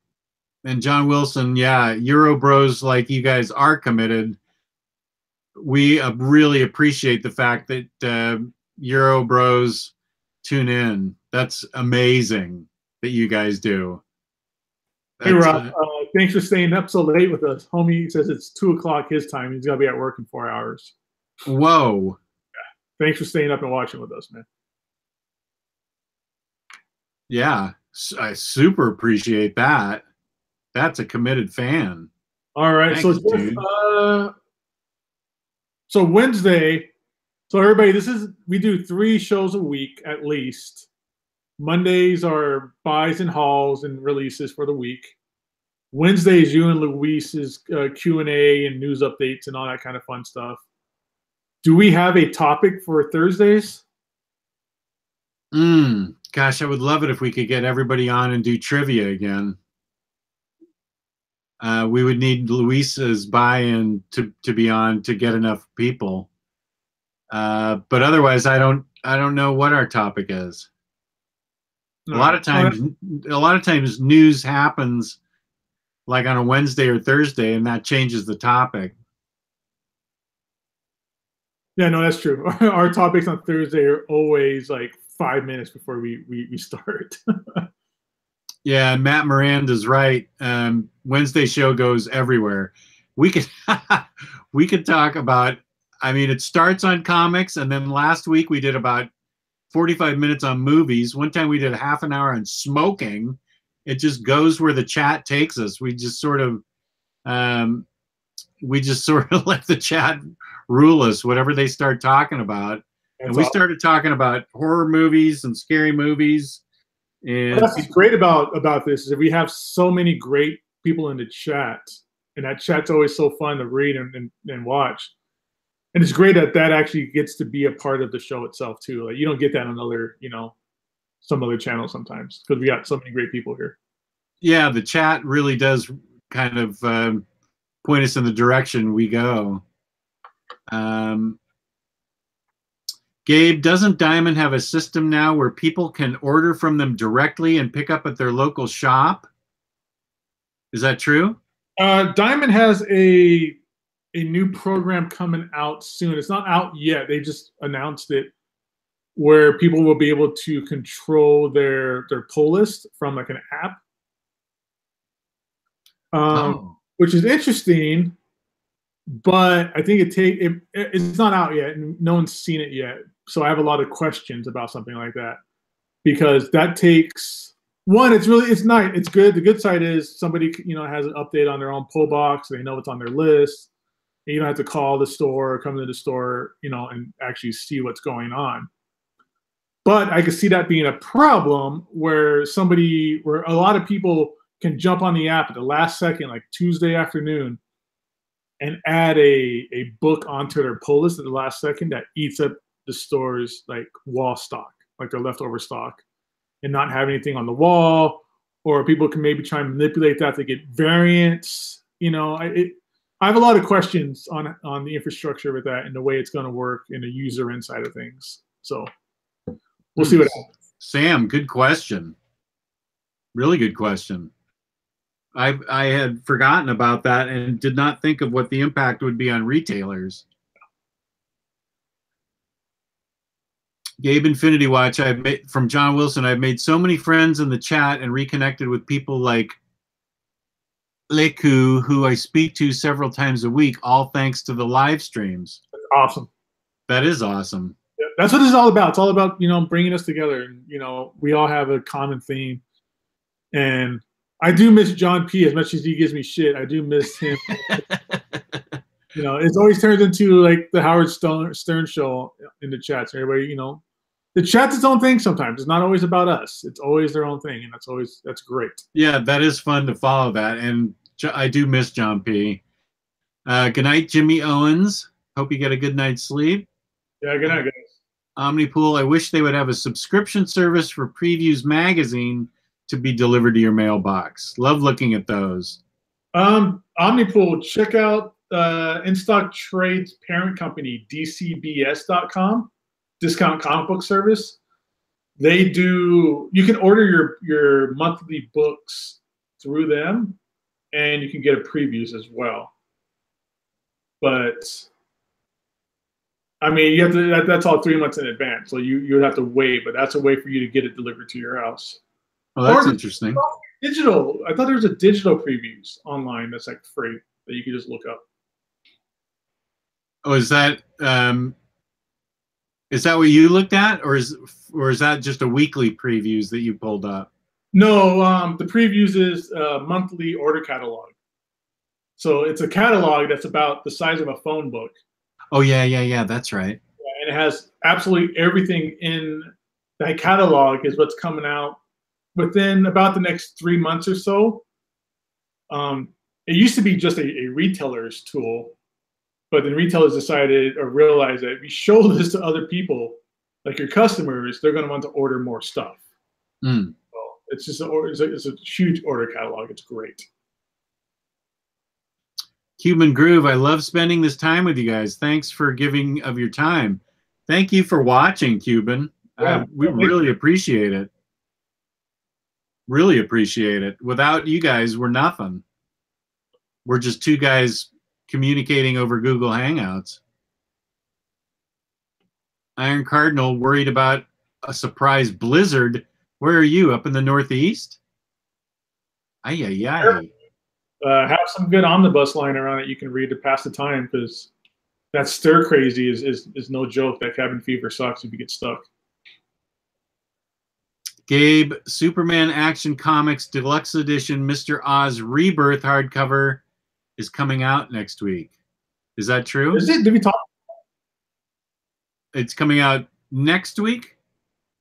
And John Wilson, yeah, Eurobros, like you guys are committed. We really appreciate the fact that Eurobros tune in. That's amazing that you guys do. Hey, Rob, thanks for staying up so late with us. Homie says it's 2 o'clock his time. He's got to be at work in 4 hours. Whoa. Yeah. Thanks for staying up and watching with us, man. Yeah, I super appreciate that. That's a committed fan. All right. Thanks, so Wednesday, so everybody, we do 3 shows a week at least. Mondays are buys and hauls and releases for the week. Wednesdays, you and Luis's Q&A and news updates and all that kind of fun stuff. Do we have a topic for Thursdays? Gosh, I would love it if we could get everybody on and do trivia again. We would need Luis's buy-in to be on to get enough people. But otherwise, I don't know what our topic is. A lot of times news happens like on a Wednesday or Thursday, and that changes the topic. Yeah, no, that's true. Our topics on Thursday are always like 5 minutes before we start. Yeah, Matt Miranda's right. Wednesday show goes everywhere. We could talk about. I mean, it starts on comics, and then last week we did about 45 minutes on movies. One time we did half an hour on smoking. It just goes where the chat takes us. We just sort of let the chat rule us, whatever they start talking about. And we started talking about horror movies and scary movies. And that's what's great about this is that we have so many great people in the chat, and that chat's always so fun to read and watch. And it's great that actually gets to be a part of the show itself too. Like you don't get that on some other channels sometimes because we got so many great people here. Yeah, the chat really does kind of point us in the direction we go. Gabe, doesn't Diamond have a system now where people can order from them directly and pick up at their local shop? Is that true? Diamond has a new program coming out soon. It's not out yet. They just announced it, where people will be able to control their pull list from like an app, which is interesting. But I think it's not out yet, and no one's seen it yet. So I have a lot of questions about something like that, because that takes one. It's nice. It's good. The good side is somebody has an update on their own pull box. They know what's on their list. And you don't have to call the store or come to the store, and actually see what's going on. But I could see that being a problem where a lot of people can jump on the app at the last second, like Tuesday afternoon, and add a book onto their pull list at the last second that eats up the store's like wall stock, like their leftover stock, and not have anything on the wall. Or people can maybe try and manipulate that to get variants. I have a lot of questions on the infrastructure with that and the way it's going to work in the user inside of things. So we'll see what happens. Sam, good question. Really good question. I had forgotten about that and did not think of what the impact would be on retailers. Gabe Infinity Watch, from John Wilson, I've made so many friends in the chat and reconnected with people like Leku, who I speak to several times a week, all thanks to the live streams. That's awesome. That is awesome. Yeah, that's what it's all about. It's all about, bringing us together. And, we all have a common theme. And I do miss John P. as much as he gives me shit. I do miss him. It's always turned into like the Howard Stern show in the chats. Everybody, the chat's its own thing sometimes. It's not always about us. It's always their own thing, and that's great. Yeah, that is fun to follow that, and I do miss John P. Good night, Jimmy Owens. Hope you get a good night's sleep. Yeah, good night, guys. Omnipool, I wish they would have a subscription service for Previews Magazine to be delivered to your mailbox. Love looking at those. Omnipool, check out In Stock Trade's parent company, DCBS.com, discount comic book service. You can order your monthly books through them, and you can get a previews as well. But I mean, you have to. That's all 3 months in advance, so you would have to wait. But that's a way for you to get it delivered to your house. Oh, that's interesting. Digital. I thought there was a digital previews online that's like free that you can just look up. Oh, is that what you looked at, or is that just a weekly previews that you pulled up? No, the previews is a monthly order catalog. So it's a catalog that's about the size of a phone book. Oh yeah, that's right. And it has absolutely everything in that catalog is what's coming out within about the next 3 months or so. It used to be just a retailer's tool, but then retailers decided or realized that if you show this to other people, like your customers, they're going to want to order more stuff. So it's just it's a huge order catalog. It's great. Cuban Groove, I love spending this time with you guys. Thanks for giving of your time. Thank you for watching, Cuban. Yeah, we really appreciate it. Really appreciate it. Without you guys, we're nothing. We're just two guys communicating over Google Hangouts. Iron Cardinal, worried about a surprise blizzard. Where are you? Up in the Northeast? Ay. Have some good omnibus line around that you can read to pass the time, because that stir crazy is no joke. That cabin fever sucks if you get stuck. Gabe, Superman Action Comics Deluxe Edition Mr. Oz Rebirth hardcover is coming out next week. Is that true? Is it? Did we talk? It's coming out next week?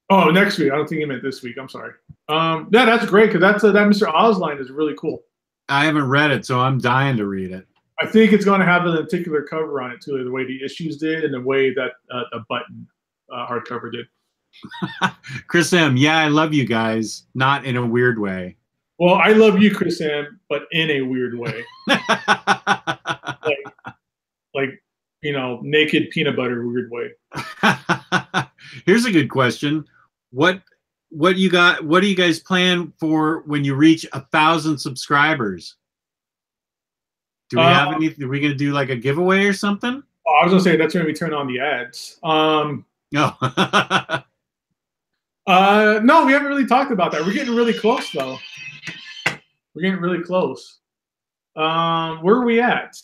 Oh, next week. I don't think you meant this week. I'm sorry. Yeah, that's great, because that Mr. Oz line is really cool. I haven't read it, so I'm dying to read it. I think it's going to have a particular cover on it, too, the way the issues did and the way that the button hardcover did. Chris M., yeah, I love you guys. Not in a weird way. Well, I love you, Chris Sam, but in a weird way. like, you know, naked peanut butter weird way. Here's a good question. What do you guys plan for when you reach 1,000 subscribers? Do we have anything? Are we going to do like a giveaway or something? I was going to say that's when we turn on the ads. No. No, we haven't really talked about that. We're getting really close, though. We're getting really close. Where are we at?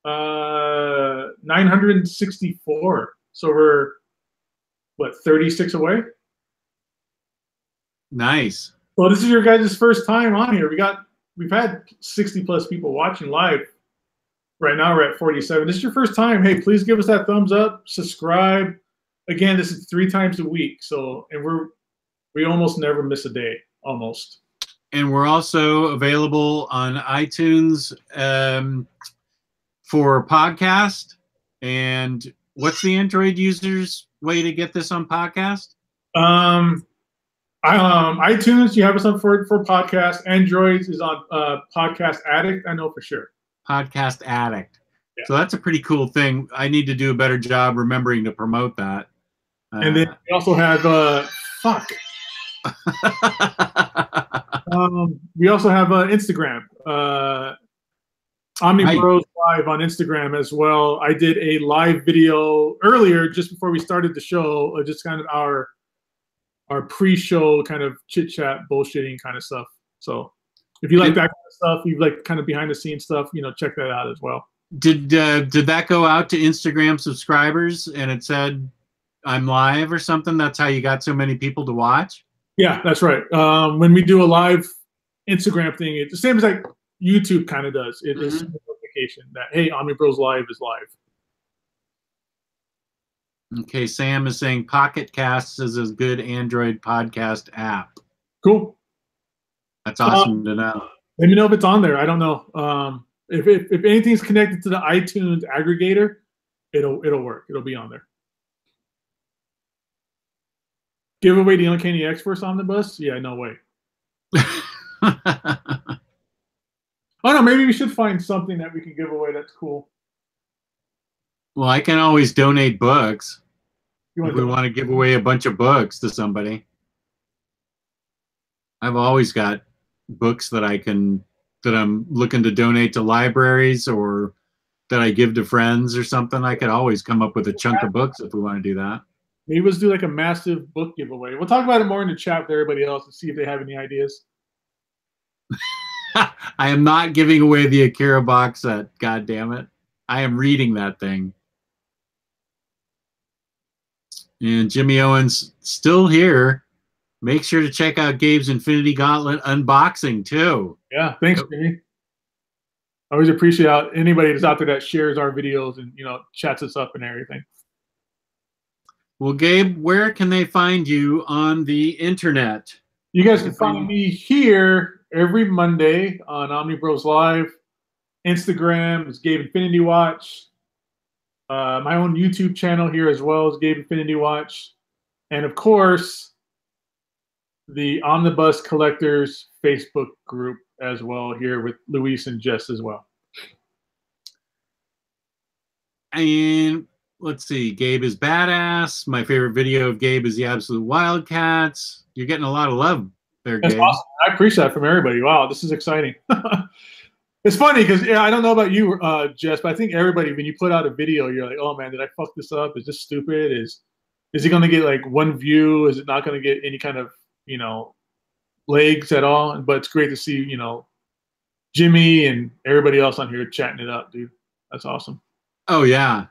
964. So we're, what, 36 away? Nice. Well, this is your guys' first time on here. We've had 60 plus people watching live. Right now we're at 47. This is your first time. Hey, please give us that thumbs up, subscribe. Again, this is 3 times a week. So, and we almost never miss a day, almost. And we're also available on iTunes for podcast. And what's the Android users' way to get this on podcast? iTunes, you have us on for podcast. Androids is on Podcast Addict. I know for sure. Podcast Addict. Yeah. So that's a pretty cool thing. I need to do a better job remembering to promote that. And then we also have we also have Instagram. OmniBros Live on Instagram as well. I did a live video earlier, just before we started the show, just kind of our pre-show kind of chit-chat, bullshitting kind of stuff. So if you like that kind of stuff, you like kind of behind-the-scenes stuff, you know, check that out as well. Did that go out to Instagram subscribers and it said I'm live or something? That's how you got so many people to watch? Yeah, that's right. When we do a live Instagram thing, it's the same as like YouTube kind of does. It is a notification that, hey, OmniBros Live is live. Okay, Sam is saying Pocket Casts is a good Android podcast app. Cool. That's awesome to know. Let me know if it's on there. I don't know. If anything's connected to the iTunes aggregator, it'll work. It'll be on there. Give away the Uncanny X-Force Omnibus? Yeah, no way. Oh no, maybe we should find something that we can give away that's cool. Well, I can always donate books if we want to give away a bunch of books to somebody. I've always got books that I'm looking to donate to libraries or that I give to friends or something. I could always come up with a chunk of books if we want to do that. Maybe let's do like a massive book giveaway. We'll talk about it more in the chat with everybody else and see if they have any ideas. I am not giving away the Akira box set. God damn it. I am reading that thing. And Jimmy Owens still here. Make sure to check out Gabe's Infinity Gauntlet unboxing too. Yeah, thanks, Jimmy. I always appreciate anybody that's out there that shares our videos and, you know, chats us up and everything. Well, Gabe, where can they find you on the internet? You guys can find me here every Monday on OmniBros Live. Instagram is Gabe Infinity Watch. My own YouTube channel here as well is Gabe Infinity Watch. And of course, the Omnibus Collectors Facebook group as well here with Luis and Jess as well. And let's see, Gabe is badass. My favorite video of Gabe is the Absolute Wildcats. You're getting a lot of love there, Gabe. That's awesome. I appreciate that from everybody. Wow, this is exciting. It's funny because, yeah, I don't know about you, Jess, but I think everybody, when you put out a video, you're like, oh, man, did I fuck this up? Is this stupid? Is it going to get, like, 1 view? Is it not going to get any kind of, you know, legs at all? But it's great to see, you know, Jimmy and everybody else on here chatting it up, dude. That's awesome. Oh, yeah.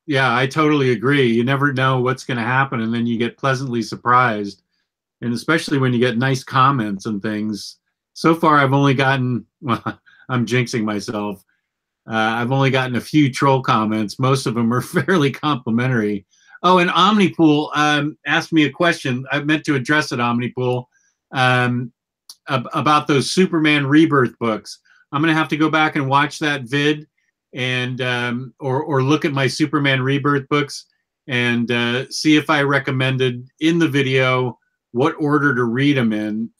Yeah, I totally agree. You never know what's going to happen, and then you get pleasantly surprised. And especially when you get nice comments and things. So far, I've only gotten, well, I'm jinxing myself. I've only gotten a few troll comments. Most of them are fairly complimentary. Oh, and Omnipool asked me a question. I meant to address it, Omnipool, about those Superman Rebirth books. I'm going to have to go back and watch that vid and or look at my Superman Rebirth books and see if I recommended in the video what order to read them in.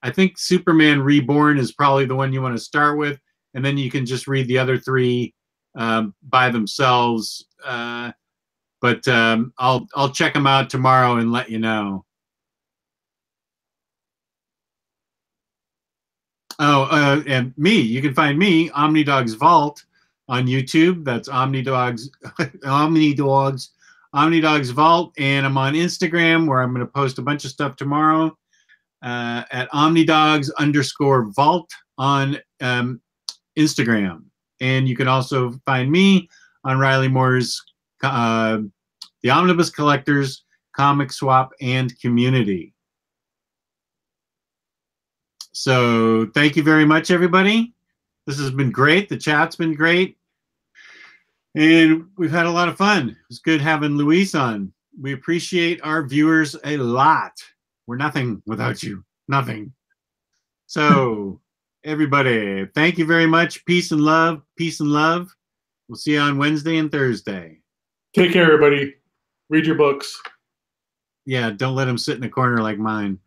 I think Superman Reborn is probably the one you want to start with, and then you can just read the other 3 by themselves. But I'll check them out tomorrow and let you know. Oh, and me, you can find me, OmniDog's Vault, on YouTube. That's OmniDog's Vault, and I'm on Instagram, where I'm going to post a bunch of stuff tomorrow at OmniDogs_Vault on Instagram. And you can also find me on Ryleymo's The Omnibus Collectors, Comic Swap, and Community. So thank you very much, everybody. This has been great. The chat's been great. And we've had a lot of fun. It's good having Luis on. We appreciate our viewers a lot. We're nothing without you. Nothing. So, everybody, thank you very much. Peace and love. Peace and love. We'll see you on Wednesday and Thursday. Take care, everybody. Read your books. Yeah, don't let them sit in a corner like mine.